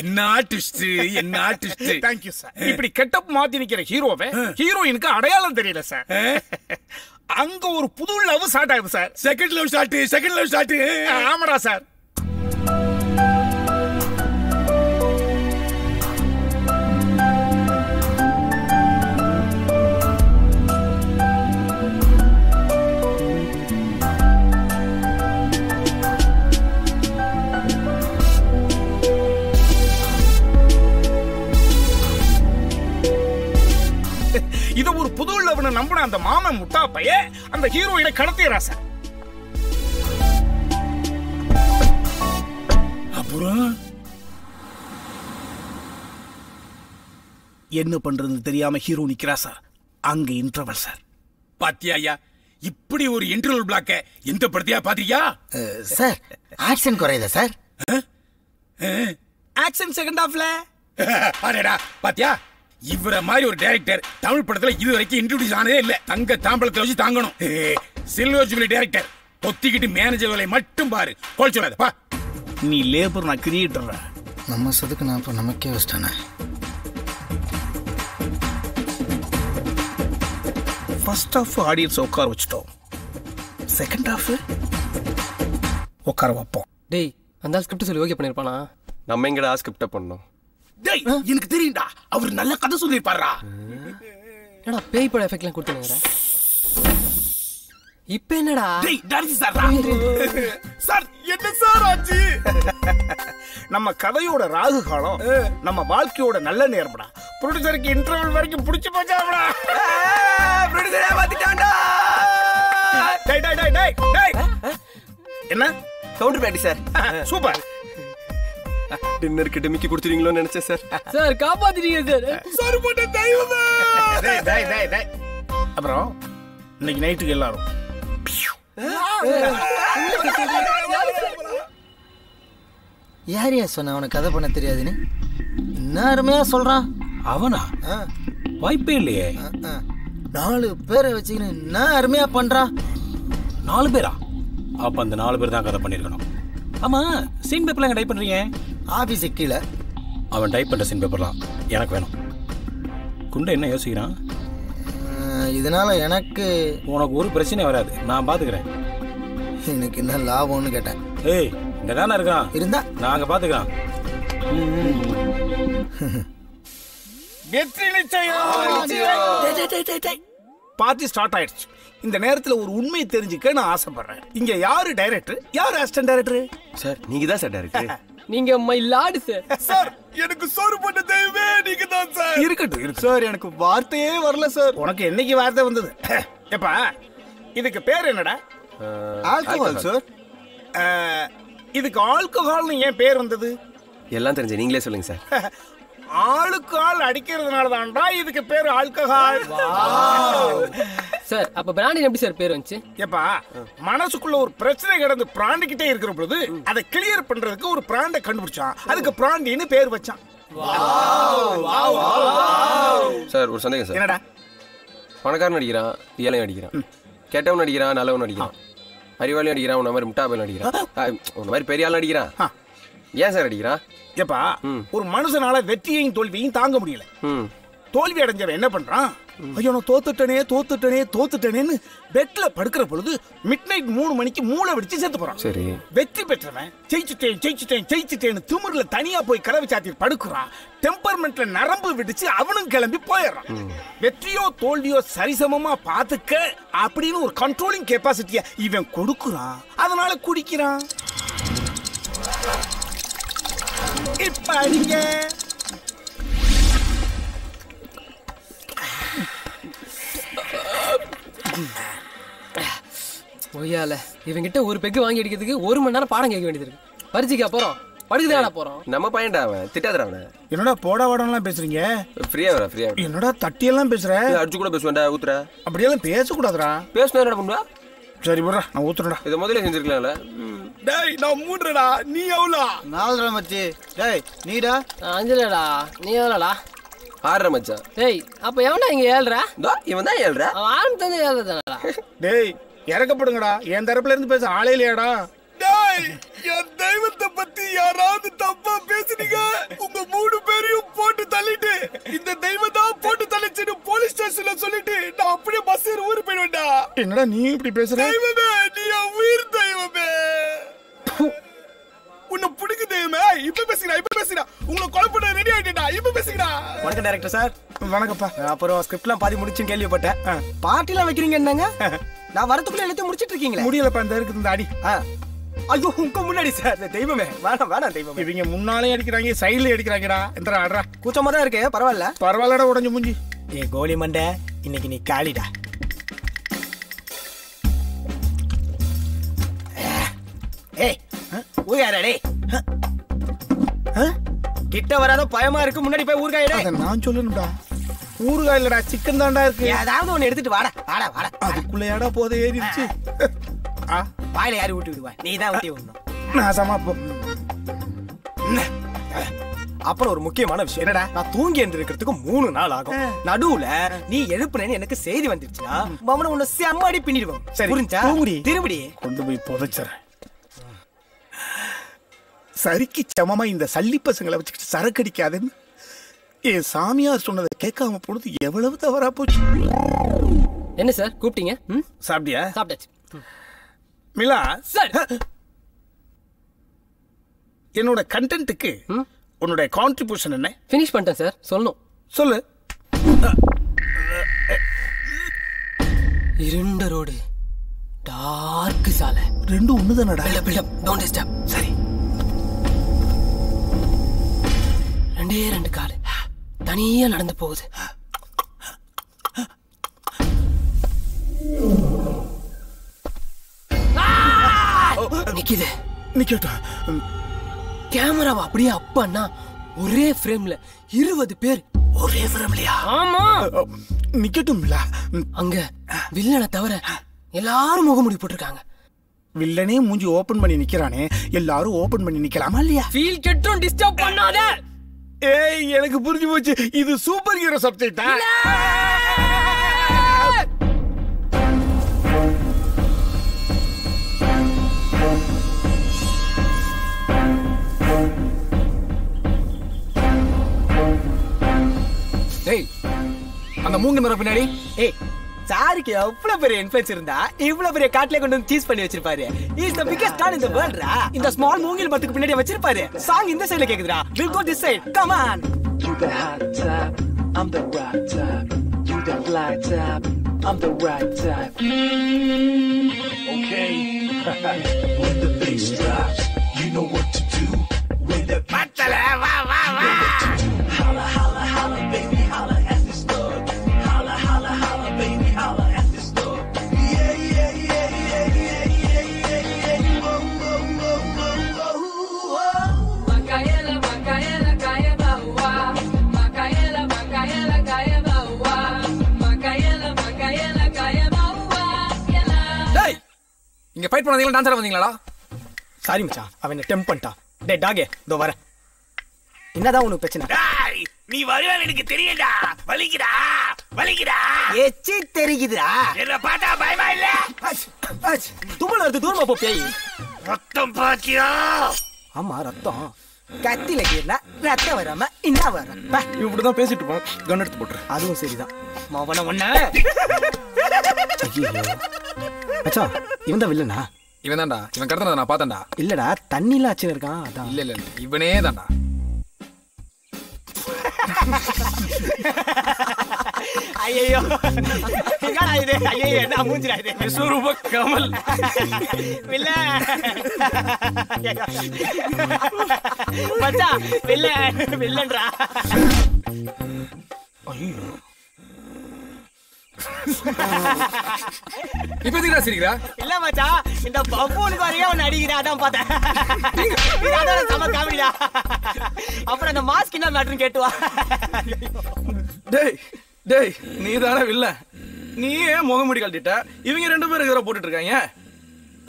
என்ன ட்விஸ்ட், என்ன ட்விஸ்ட். Thank you sir. இப்படி கெட்டப் மாத்தி நிக்கிற ஹீரோவை ஹீரோயினுக்கு அடையாளம் தெரியல சார். அங்க ஒரு புது லவ் ஸ்டார்ட் ஆகுது சார். Second love start. ஆமாடா சார். இத ஒரு புது லவ்னு நம்பின அந்த மாமன் முட்டா பைய அந்த ஹீரோயினை கடத்திடுறா சார். அப்புறம் என்ன பண்றதுன்னு தெரியாம ஹீரோ நிக்கிறா சார். அங்க இன்டர்வல் சார். பாத்தியா ஐயா, இப்படி ஒரு இன்டர்வல் பிளாக்க எந்த படத்தையா பாத்தியா? சார் ஆக்ஷன் குறையுதா சார்? ஆக்ஷன் செகண்ட் ஹாஃப்ல. அடடா பாத்தியா, இவர மாதிரி ஒரு டைரக்டர் தமிழ் படத்துல இது வரைக்கும் இன்ட்ரோடியூஸ் ஆனதே இல்ல. தங்க தாம்பளத்தை வச்சு தாங்கணும். சில்வர் ஜூபிலி டைரக்டர் பொத்திக்கிட்டு மேனேஜர் வேலை மட்டும் பாரு. கோல் சொல்லாத பா. நீ லேபர், நான் கிரியேட்டர். நம்ம சதுக்கு நான் இப்போ நமக்கே வச்சிட்டானே. ஃபர்ஸ்ட் ஹாஃப் ஆடியன்ஸ் உட்கார வச்சுட்டோம். செகண்ட் ஹாஃப் உட்கார வைப்போம். டேய் அந்த ஸ்கிரிப்ட் சொல்லி ஓகே பண்ணிருப்பானா? நம்ம எங்கடா ஸ்கிரிப்ட பண்ணோம்? டேய் எனக்கு தெரியும்டா, அவர் நல்ல கதை சொல்லிருப்பாரா. என்னடா பேய் பட எஃபெக்ட்லாம் கொடுத்துனங்கற? இப்போ என்னடா? டேய் டான்ஸ் சார் என்ன சார் ஆச்சு? நம்ம கதையோட ராகு காலம் நம்ம வாழ்க்கையோட நல்ல நேரம்டா. ப்ரொடியூசருக்கு இன்டர்வல் வரைக்கும் புடிச்சு போச்சாடா. ப்ரொடியூசரே மாத்திட்டான்டா. டேய் டேய் டேய் டேய் டேய் என்ன கவுண்டர் பேட்டி சார்? சூப்பர். டின்னருக்கு டெமிக்கி கொடுத்துறீங்களோன்னு நினைச்சேன் சார். சார் காப்பாத்திட்டீங்க சார். சார் போட்ட தெய்வமே. டேய் டேய் டேய் டேய் அப்புறம் இன்னைக்கு நைட்டுக்கு எல்லாரும் யாரையா சொன்ன அவனை கதை பண்ண தெரியாதுன்னு? என்ன அருமையா சொல்றான். அவனா? வாய்ப்பே இல்லையே. 4 பேரை வச்சுக்கின்னு என்ன அருமையா பண்றான். 4 பேரா? அப்ப அந்த 4 பேர் தான் கதை பண்ணிருக்கணும். ஆமா, சீன் பேப்பர்லாம் டைப் பண்றீங்க? ஆபீஸ் கீழே. அவன் டைப் பண்ற சீன் பேப்பர்லாம் எனக்கு வேணும். குண்டை என்ன யோசிக்கிறான்? இதனால எனக்கு உனக்கு ஒரு பிரச்சனை வராது, நான் பாத்துக்கிறேன். எனக்கு என்ன லாபம்னு கேட்டேன். ஏய் இங்க தானே இருக்கான், இருந்தா நாங்க பாத்துக்கிறோம். வெற்றி நிச்சயம். பார்ட்டி ஸ்டார்ட் ஆயிடுச்சு. இந்த நேரத்துல ஒரு உண்மையை தெரிஞ்சுக்க நான் ஆசைப்படுறேன். இங்க யாரு டைரக்டர், யாரு அசிஸ்டன்ட் டைரக்டர்? சார் நீங்க தான் சார் டைரக்டர். நீங்க மை லார்ட் சார். சார் எனக்கு சோறு போட்ட தெய்வமே நீங்க தான் சார். இருக்கட்டும் சார், எனக்கு வார்த்தையே வரல சார். உனக்கு என்னைக்கு வார்த்தை வந்தது? எப்பா இதுக்கு பேர் என்னடா? Alcohol sir. இதுக்கு ஆல்கஹால்னு ஏன் பேர் வந்தது? எல்லாம் தெரிஞ்சு நீங்களே சொல்லுங்க சார். ஆளுக்கு ஆள் அடிக்கிறதுனால தான்டா இதுக்கு பேர் ஆல்கஹால். சார் அப்ப பிராண்டின் எப்படி சார் பேர் வந்துச்சு? ஏப்பா மனசுக்குள்ள ஒரு பிரச்சனை கிடந்து பிராண்டிக்கிட்டே இருக்கிற பொழுது அதை கிளியர் பண்றதுக்கு ஒரு பிராண்டை கண்டுபிடிச்சான். அதுக்கு பிராண்டின்னு பேர் வச்சான். சார் ஒரு சந்தேகம் சார். என்னடா? பணக்காரன் அடிக்கிறான், ஏழையும் அடிக்கிறான், கெட்டவன் அடிக்கிறான், நல்லவன் அடிக்கிறான், அறிவாளியும் அடிக்கிறான், உன்ன மாதிரி முட்டாபையும் அடிக்கிறான், உன்ன மாதிரி பெரிய ஆள் அடிக்கிறான். ஏன் சார் அடிக்கிறான்? ஏப்பா ஒரு மனுஷனால வெற்றியையும் தோல்வியையும் தாங்க முடியல. தோல்வி அடைஞ்சவன் என்ன பண்றான்? ஐயோ நான் தோத்துட்டேனேன்னு பெட்ல படுக்கிற பொழுது மிட்நைட் 3 மணிக்கு மூளை வெடிச்சு செத்து போறான். சரி. வெற்றி பெற்றவன் ஜெயிச்சுட்டேன்னு திமிர்ல தனியா போய் கதவை சாத்தி படுக்குறான். டெம்பர்மெண்ட்ல நரம்பு விடுச்சு அவனும் கிளம்பி போயிடுறான். வெற்றியோ தோல்வியோ சரிசமமா பாத்துக்க அப்படின்னு ஒரு கண்ட்ரோலிங் கெப்பாசிட்டிய இவன் கொடுக்குறான். அதனால குடிக்கிறான். இப்ப அடிங்க. ஒய்யால இவங்கிட்ட ஒரு பெக்கு வாங்கி அடிக்கிறதுக்கு 1 மணி நேரம் பாடம் கேட்க வேண்டியது இருக்கு. பரிச்சுக்கா போறோம், படுக்குதாடா போறோம். நம்ம பையன்டா அவன், திட்டாதடா அவனை. என்னடா போடா வாடலாம் பேசுறீங்க? ஃப்ரீயா வர ஃப்ரீயா. என்னடா தட்டியெல்லாம் பேசுற? அடிச்சு கூட பேசுவேன்டா, ஊத்துற. அப்படியெல்லாம் பேசக்கூடாதுடா. பேசுனா என்னடா பண்ணுவா? சரி போடுறா, நான் ஊத்துறேன்டா. இதை முதல்ல செஞ்சிருக்கலாம்ல. டேய் நான் 3டா, நீ எவ்வளோ? 4 மச்சி. டேய் நீடா? 5டா. நீ எவ்வளோடா? 6 மச்சான். டேய் அப்ப எவன்டா இங்க 7? இவன் தான் 7. அவன் ஆரம்பத்துல 7 தானடா. டேய் இறக்கப்படுங்கடா, என் தரப்புல இருந்து பேச ஆளே இல்லையாடா? டேய் என் தெய்வத்தை பத்தி யாராவது தப்பா பேசுனீங்க, உங்க 3 பேரையும் போட்டு தள்ளிட்டு இந்த தெய்வத்தை போட்டு தள்ளிச்சுன்னு போலீஸ் ஸ்டேஷன்ல சொல்லிட்டு நான் அப்படியே பஸ் ஏறி ஊரு போயிடுவேன்டா. என்னடா நீ இப்படி பேசுற? தெய்வமே நீ உயிர் தெய்வமே, உன்னை பிடிக்கு தெய்வமே. இப்ப பேசுறா உங்களை கொலை பண்ண ரெடி ஆயிட்டா. இப்ப பேசுறா. வணக்கம் டைரக்டர் சார். வணக்கம்ப்பா. அப்புறம் ஸ்கிரிப்ட்லாம் பாதி முடிச்சுன்னு கேள்விப்பட்டேன். பார்ட்டிலாம் வைக்கிறீங்க என்னங்க? நான் வரதுக்குள்ள எல்லாத்தையும் முடிச்சிட்டு இருக்கீங்களே. முடியலப்பா, இந்த இருக்குது இந்த அடி. ஐயோ உங்க முன்னாடி சார். தெய்வமே வேணாம் தெய்வமே. இவங்க முன்னாலே அடிக்கிறாங்க, சைடுல அடிக்கிறாங்கடா. எந்திரா ஆடுறா. கூச்சமா தான் இருக்கு, பரவாயில்லடா. உடஞ்சு மூஞ்சி. ஏ கோலி மண்டை, இன்னைக்கு நீ காலிடா. ஏய் ஊர்காயடா. டேய் கிட்ட வராத பயமா இருக்கு, முன்னாடி போய் ஊர்காயடா. நான் சொல்லணும்டா. ஊறுகாய் இல்லடா, சிக்கன் தான்டா இருக்கு. ஏதாவது ஒன்னு எடுத்துட்டு வாடா. அதுக்குள்ளேடா போத ஏறிடுச்சு. வாயில யாரு ஊட்டி விடுவா? நீ தான் ஊட்டி விடணும். நாசமா போ. அப்புறம் ஒரு முக்கியமான விஷயம் என்னடா, நான் தூங்கி எழுந்திருக்கிறதுக்கு 3 நாள் ஆகும். நடுவுல நீ எழுப்புனேன்னு எனக்கு செய்தி வந்துருச்சுன்னா மவன உன்னை செம்மாடி பின்னிடுவோம். சரி, புரிஞ்சா? தூங்குடி. திரும்படி கொண்டு போய் புதைச்சறேன். சரிக்கு சமமா இந்த சல்லி பசங்களை வச்சுக்கிட்டு சரக்கு அடிக்காதுன்னு என் சாமியார் சொன்னதை கேட்காம போனது எவ்வளவு தவறா போச்சு. என்ன சார் கூப்பிட்டீங்க? சாப்பிட்டியா? சாப்பிட்டாச்சு. மிலா சார், என்னோட கண்டென்ட்டுக்கு உன்னோட கான்ட்ரிபியூஷன் என்ன? ஃபினிஷ் பண்ணிட்டேன் சார். சொல்லணும். சொல்லு. இருண்ட ரோடு, டார்க் சாலை, ரெண்டும் ஒண்ணுதானடா. Build up don't disturb. சரி. 2 கால் தனியா நடந்து போகுது. நிக்குது. நிக்கட்டும். கேமராவை அப்படியே அப்பன்னா ஒரே ஃப்ரேம்ல 20 பேர். ஒரே ஃப்ரேம்லயா? ஆமா. நிக்கட்டும் மிலா. அங்க வில்லனை தவிர எல்லாரும் முகமூடி போட்டிருக்காங்க. வில்லனே மூஞ்சி ஓபன் பண்ணி நிக்கிறானே, எல்லாரும் ஓபன் பண்ணி நிக்கலாமா இல்லையா? ஃபீல் கெட்டும் டிஸ்டர்ப் பண்ணாத. ஏய், எனக்கு புரிஞ்சு போச்சு. இது சூப்பர் ஹீரோ சப்ஜெக்டா? டேய், அந்த மூங்க மரம் பின்னாடி. ஏய், சாருக்கு எவ்வளவு பெரிய இன்ஃப்ளூயன்ஸ் இருந்தா இவ்வளவு பெரிய காட்டுல கொண்டு வந்து சீஸ் பண்ணி வச்சிருப்பாரு. Is the biggest star in the world ரா. இந்த ஸ்மால் மூங்கில் மரத்துக்கு பின்னாடி வச்சிருப்பாரு. சாங் இந்த சைடுல கேக்குதுடா. We'll go this side. Come on. You the hot type, I'm the rock type. You the fly type, I'm the right type. Okay. When the bass drops, you know what to do. When the Matala, va va va. Holla holla holla baby holla at this thug. Holla holla holla baby holla at this thug. Yeah yeah yeah yeah yeah yeah yeah. Whoa whoa whoa whoa whoa. Makaela Makaela kaya bawa. Makaela Makaela kaya bawa. Makaela Makaela kaya bawa. டேய், இங்க fight பண்ணாதீங்களா? Dance ஆட வந்தீங்களாடா? Sorry மச்சான், அவன் temp பண்ணிட்டான். டேய் டாகே, இதோ வர. என்னதான் உனக்கு பிரச்சனை? டேய், நீ வருவேன்னு எனக்கு தெரியும்டா. வலிக்குடா, வலிக்குடா. எச்சி தெரியுதுடா. என்ன பார்த்தா பயமா இல்ல? தும்மல் வருது, தூரமா போ பேய். ரத்தம் பாத்தியா? ஆமா, ரத்தம். கத்தில கீர்னா ரத்தம் வராம என்ன வரும்? இப்படிதான் பேசிட்டு இருப்போம். கன் எடுத்து போட்டுரு. அதுவும் சரிதான். மவன ஒண்ண. மச்சான், இவன் தான் வில்லனா? இவன் தான்டா. இவன் கடத்தனத நான் பார்த்தேன்டா. இல்லடா, தண்ணில ஆச்சு இருக்கான். அதான். இல்ல இல்ல இல்ல, இவனே தான்டா. ஐயோ, என்னடா இது? ஐயோ, என்ன மூஞ்சிடா இது? விஸ்வரூப கமல். வில்ல. மச்சான், வில்ல, வில்லன்றா. ஐயோ, இப்ப எதுக்குடா சிரிக்கிறா? இல்ல மச்சான், இந்த பப்பூனுக்கு வரையே அவன் அடிக்கிறா. அதான் பார்த்தேன். அதோட சம காமெடிடா. அப்புறம் அந்த மாஸ்க் என்ன மேட்டர்னு கேட்டுவா. டேய் டேய், நீ தானே வில்ல. நீ ஏன் முகமுடி கழட்டிட்ட? இவங்க 2 பேரும் இதோ போட்டுட்டு இருக்காங்க.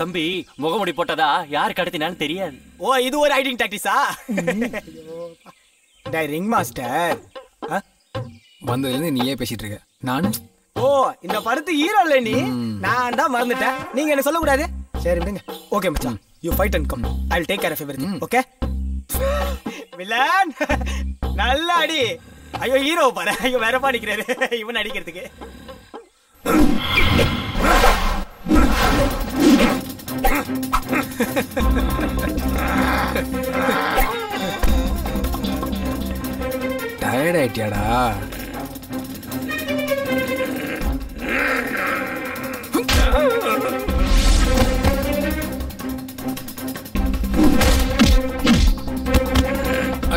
தம்பி, முகமுடி போட்டதா யார் கடத்தினான்னு தெரியாது. ஓ, இது ஒரு ஐடிங் டாக்டிஸா? டேய் ரிங் மாஸ்டர், வந்ததுல இருந்து நீயே பேசிட்டு இருக்க. நானு ஓ, இந்த படத்து ஹீரோ இல்ல நீ? நான் தான் மறந்துட்டேன். நீங்க என்ன சொல்ல கூடாது. சரி விடுங்க. ஓகே மச்சான், you fight and come. I will take care of everything. Okay villain, நல்ல அடி. ஐயோ, ஹீரோ பாரு. ஐயோ, வேறப்பா நிக்கிறாரு இவன் அடிக்கிறதுக்கு. டயர்ட் ஆயிட்டியாடா?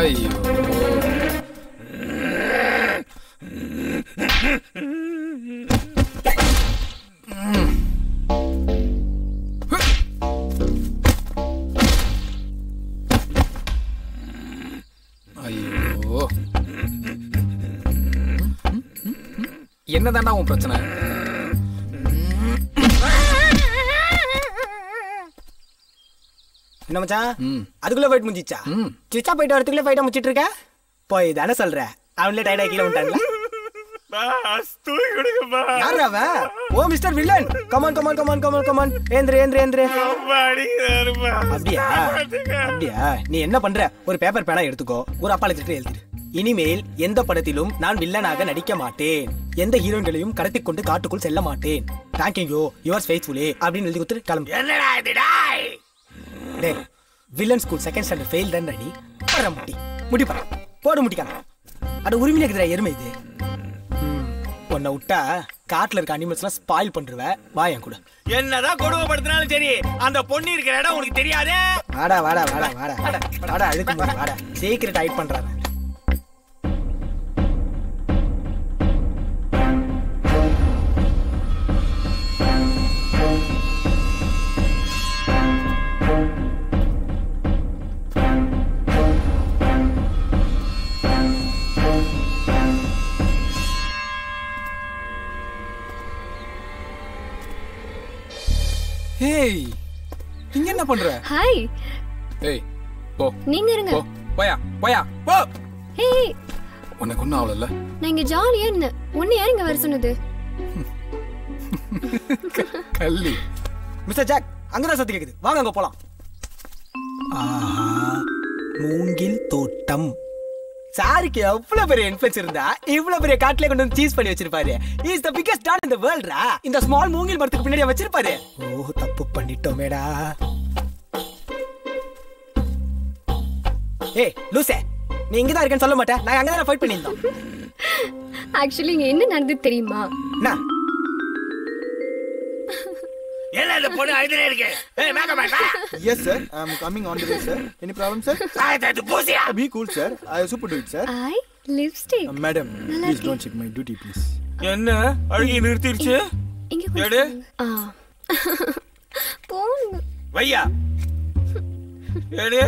ஐயோ, ஐயோ, என்னதான்டா உன் பிரச்சனை? என்ன மச்சான் அதுக்குள்ள ஃபைட் முடிஞ்சிச்சா சுவிட்சா போயிட்டு வரதுக்குள்ள ஃபைட்டை முடிச்சிட்டு இருக்க போய் தானே சொல்ற அவன்ல டயர்டா கீழே விட்டாங்களா யார் அவன்? Oh mister villain come on come on come on come on come on ஏந்திரே ஏந்திரே ஏந்திரே அப்படியா அப்படியா நீ என்ன பண்ற ஒரு பேப்பர் பேனா எடுத்துக்கோ ஒரு அப்பாலஜி எழுதிரு இனிமேல் எந்த படத்திலும் நான் வில்லனாக நடிக்க மாட்டேன் எந்த ஹீரோயின்களையும் கடத்தி கொண்டு காட்டுக்குள் செல்ல மாட்டேன் தேங்க்யூ யுவர்ஸ் ஃபெய்த்ஃபுல்லி அப்படின்னு எழுதி கொடுத்து கிளம்பு என்னடா இது டேய் டேய் villain school second standard fail தான் நீ பர முடி முடி பர போட முடிக்காங்க அட உரிமையில இருக்குற எருமை இது உன்னை விட்டா காட்டுல இருக்க அனிமல்ஸ்லாம் ஸ்பாயில் பண்றவ வா என் கூட என்னதான் கொடுமைப்படுத்தினாலும் சரி அந்த பொண்ணு இருக்கிற இடம் உனக்கு தெரியாதே வாடா வாடா வாடா வாடா வாடா அதுக்கு முன்னாடி வாடா சீக்கிரம் டைட் பண்றாங்க ஹேய் நீங்க என்ன பண்ற? ஹாய். ஏய் போ. நீங்க இருங்க. போ. போயா போயா போ. ஹேய். உனக்கு ஒன்றும் ஆகல. நான் இங்க ஜாலியா இருந்தேன். உன்னை யார் இங்க வர சொன்னது? கள்ளி. மிஸ்டர் ஜாக் அங்கதான் சத்து கேக்குது. வாங்க அங்க போலாம். ஆஹா மூங்கில் தோட்டம். சாருக்கு எவ்வளவு பெரிய இன்ஃப்ளூயன்ஸ் இருந்தா இவ்வளவு பெரிய காட்டுல கொண்டு வந்து சீஸ் பண்ணி வச்சிருப்பாரு. Is the biggest don in the world ரா. இந்த ஸ்மால் மூங்கில் மரத்துக்கு பின்னாடி வச்சிருப்பாரு. ஓ தப்பு பண்ணிட்டோமேடா. ஏய் லூசே நீ இங்க தான் இருக்கேன்னு சொல்ல மாட்டே. நான் அங்க தான் ஃபைட் பண்ணிருந்தோம். ஆக்சுவலி இங்க என்ன நடந்துது தெரியுமா? என்ன என்ன இந்த பொண்ணு ஐதரே இருக்கு. ஏய் மேக்க மேக்க. Yes sir, I am coming on the way sir. Any problem sir? அது பூசியா. Be cool sir. I super do it sir. I lipstick. Madam, please don't check my duty please. என்ன அழுகி நிறுத்திடுச்சு? இங்க எடு. போங்க. வையா. எடு.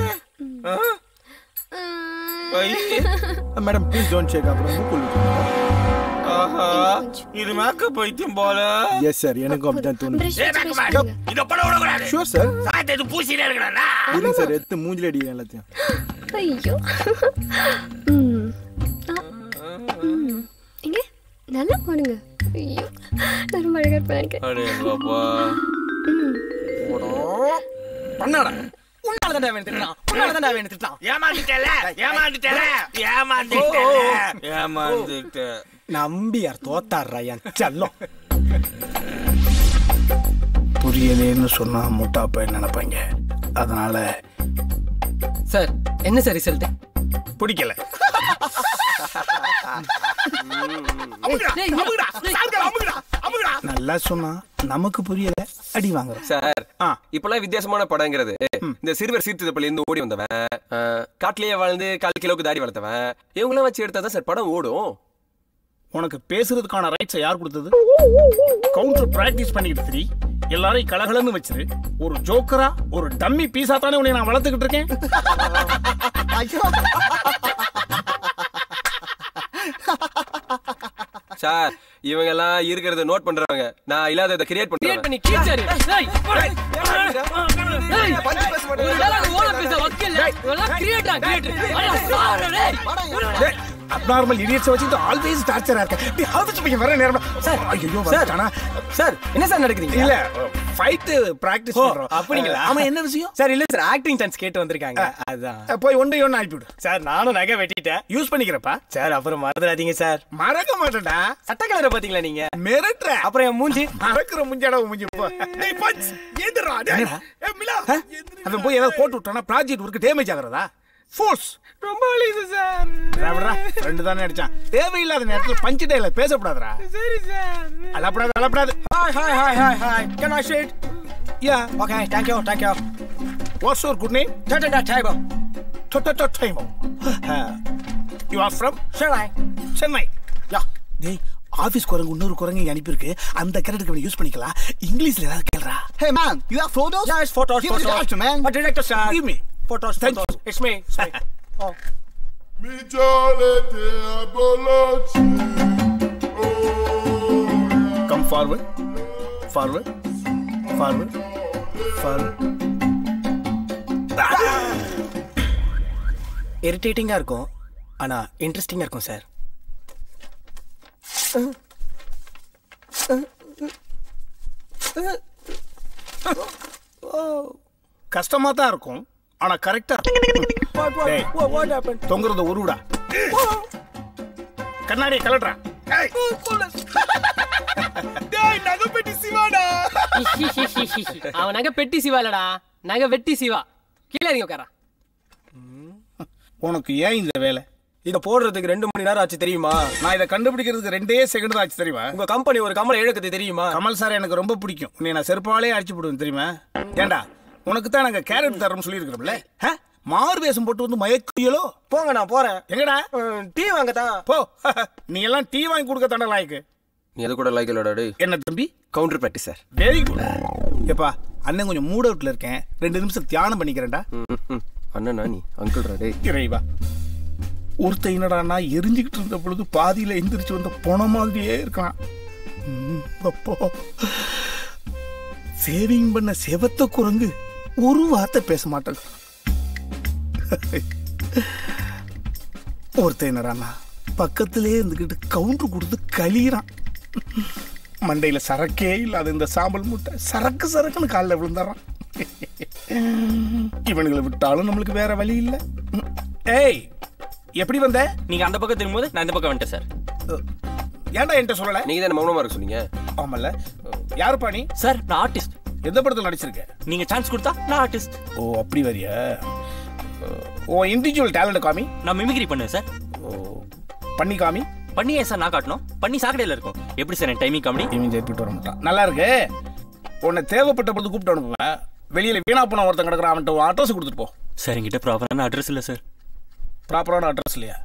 வை. Madam, please don't check அப்புறம் மூக்குல. ஆஹா இது மேக்கப் பைத்தியம் போல. Yes sir, எனக்கு அப்படிதான் தோணுது. ஏய் மேக்க மேக்க. இத பண்ண விட கூடாது. Sure sir. சாயத்தை இது பூசினே இருக்கடா. இருங்க சார் எடுத்து மூஞ்சில அடிங்க எல்லாத்தையும். ஐயோ. இங்க நல்லா போடுங்க. ஐயோ நான் ரொம்ப அழகா இருப்பேன். அடே பாப்பா. பண்ணாடா. உன்னால தான் வேணும் திட்டலாம். உன்னால தான் வேணும் திட்டலாம். ஏமாந்துட்டல. ஏமாந்துட்ட. நம்பியார் தோத்தாடுறா என் செல்லம். புரியலேன்னு சொன்னா முட்டா போய் நினைப்பாங்க. அதனால சார் என்ன சார் ரிசல்ட்? பிடிக்கல. நல்லா சொன்னா நமக்கு புரியல அடி வாங்குறோம் சார். இப்பெல்லாம் வித்தியாசமான படங்கிறது இந்த சிறுவர் சீர்திருத்தப்பள்ளி இருந்து ஓடி வந்தவன், காட்டிலேயே வாழ்ந்து 1/4 கிலோக்கு தாடி வளர்த்தவன், இவங்களாம் வச்சு எடுத்தா தான் சார் படம் ஓடும். உனக்கு பேசுறதுக்கான ரைட்ஸை யார் கொடுத்தது? கவுண்டர் பிராக்டிஸ் பண்ணிக்கிட்டு திரி எல்லாரையும் கலகலன்னு வச்சிரு. ஒரு ஜோக்கரா ஒரு டம்மி பீஸா தானே உன்னை நான் வளர்த்துக்கிட்டு இருக்கேன். சார் இவங்க எல்லாம் இருக்கிறத நோட் பண்றவங்க, நான் இல்லாததை கிரியேட் பண்றேன். பண்ணி கீச்சாரு. டேய் டேய் பஞ்சு பேச மாட்டே. ஒரு வேளை ஓட பேச வக்கீல் எல்லாம் கிரியேட்டரா கிரியேட்டர். அட சார் டேய். அப்நார்மல் இடியட்ஸ் வச்சிட்டு ஆல்வேஸ் டார்ச்சரா இருக்க. நீ ஹவுஸ் பையன் வர நேரமா சார் ஐயோ சார் வரட்டானா சார் என்ன சார் நடக்குதுங்க? இல்ல ஃபைட் பிராக்டீஸ் பண்றோம். அப்படிங்களா? ஆமா என்ன விஷயம்? சார் இல்ல சார் ஆக்டிங் சான்ஸ் கேட்டு வந்திருக்காங்க. அதான் போய் ஒன்றை ஒன்னு அனுப்பிவிடு. சார் நானும் நகை வெட்டிட்டேன். யூஸ் பண்ணிக்கிறப்பா. சார் அப்புறம் மறந்துடாதீங்க சார். மறக்க மாட்டேன்டா. சட்ட கலரை பாத்தீங்களா நீங்க? மிரட்ற. அப்புறம் என் மூஞ்சி மறக்கிற மூஞ்சிடா மூஞ்சி போ. டேய் பஞ்ச் ஏந்திரா. டேய் ஏ மிலா. அவன் போய் ஏதாவது போட்டு விட்டானா ப்ராஜெக்ட் ஒர்க் டேமேஜ் ஆகுறதா? ஃபோர்ஸ் ரொம்ப அழியுது சார். ராவடா ரெண்டு தானே அடிச்சான். தேவையில்லாத நேரத்துல பஞ்ச் டேல பேசப்படாதடா. சரி சார். அலப்படாத. Hi. Can I sit? Yeah. Okay, thank you. What's your good name? Taibo. Taibo. You are from? Chennai. Yeah. டேய் ஆபீஸ் குரங்கு இன்னொரு குரங்கு அனுப்பியிருக்கு. அந்த கேரக்டருக்கு யூஸ் பண்ணிக்கலாம். இங்கிலீஷ்ல ஏதாவது கேளுடா. Hey man, you have photos? Yeah, it's photos. Give me the director, man. What director, sir? Give me. Photos. It's me. Oh. Come forward. இரிட்டேட்டிங்கா இருக்கும் ஆனா இன்ட்ரெஸ்டிங்கா இருக்கும் சார். கஷ்டமா தான் இருக்கும் ஆனா கரெக்டா தொங்குறது ஒருடா கண்ணாடியை கலட்டுறா. நகைப்பெட்டி சிவாடா. அவன் நகை பெட்டி சிவாலடா, நகை வெட்டி சிவா. கீழே இறங்கி உட்காரா. உனக்கு ஏன் இந்த வேலை? இதை போடுறதுக்கு 2 மணி நேரம் ஆச்சு தெரியுமா? நான் இதை கண்டுபிடிக்கிறதுக்கு 2 செகண்ட் ஆச்சு தெரியுமா? உங்க கம்பெனி ஒரு கமல் இழக்குது தெரியுமா? கமல் சார் எனக்கு ரொம்ப பிடிக்கும். நீ நான் செருப்பாலே அடிச்சு போடுவேன் தெரியுமா? ஏண்டா உனக்கு தான் நாங்க கேரட் தரோம்னு சொல்லியிருக்கிறோம்ல. மாறு வேஷம் போட்டு வந்து மயக்குயலோ. போங்க நான் போறேன். எங்கடா? டீ வாங்க தான். போ. நீ எல்லாம் டீ வாங்கி கொடுக்க தானே லாய்க்கு. நீ அது கூட லாய்க்கு இல்லடா டேய். என்ன தம்பி? Counter practice sir. Very good. ஏப்பா அண்ணன் கொஞ்சம் மூட் அவுட்ல இருக்கேன், 2 நிமிஷம் தியானம் பண்ணிக்கிறேன்டா. அண்ணனா நீ அங்கிள்டா டேய். இறைவா, ஒருத்த என்னடான்னா எரிஞ்சுக்கிட்டு இருந்த பொழுது பாதியில எந்திரிச்சு வந்த போன மாதிரியே இருக்கான். அப்போ சேவிங் பண்ண செவத்த குரங்கு ஒரு வார்த்தை பேச மாட்டேன். ஒருத்த என்னடான்னா பக்கத்திலே இருந்துக்கிட்டு கவுண்டர் கொடுத்து கழிறான். மண்டையில சரக்கே இல்லாத இந்த சாம்பல் மூட்டை சரக்கு சரக்குன்னு காலில் விழுந்தாரான். இவனுங்களை விட்டாலும் நம்மளுக்கு வேற வழி இல்லை. ஏய் எப்படி வந்த? நீங்க அந்த பக்கம் திரும்பும்போது நான் இந்த பக்கம் வந்துட்டேன் சார். ஏன்டா என்கிட்ட சொல்லல? நீங்க தான் மௌனமா இருக்க சொன்னீங்க. ஆமால. யாருப்பா நீ? சார் நான் ஆர்டிஸ்ட். எந்த படத்துல நடிச்சிருக்க? நீங்க சான்ஸ் கொடுத்தா நான் ஆர்டிஸ்ட். ஓ அப்படி வரியா? ஓ இண்டிவிஜுவல் டேலண்ட் காமி. நான் மிமிக்ரி பண்ணுவேன் சார். ஓ பண்ணி காமி. பண்ணியே சார் நான் காட்டணும். பண்ணி சாக்கடையில் இருக்கும். எப்படி சார் டைமிங் காமெடி? டைமிங் ஜெயிட்டு வர மாட்டான். நல்லா இருக்கு. உன்னை தேவைப்பட்ட பொழுது கூப்பிட்டு அனுப்புவேன். வெளியில வீணா போன ஒருத்தன் கிடக்குறான், அவன்கிட்ட அட்ரஸ் கொடுத்துட்டு போ. சார் என்கிட்ட ப்ராப்பரான அட்ரஸ் இல்லை சார். ப்ராப்பரான அட்ரஸ் இல்லையா?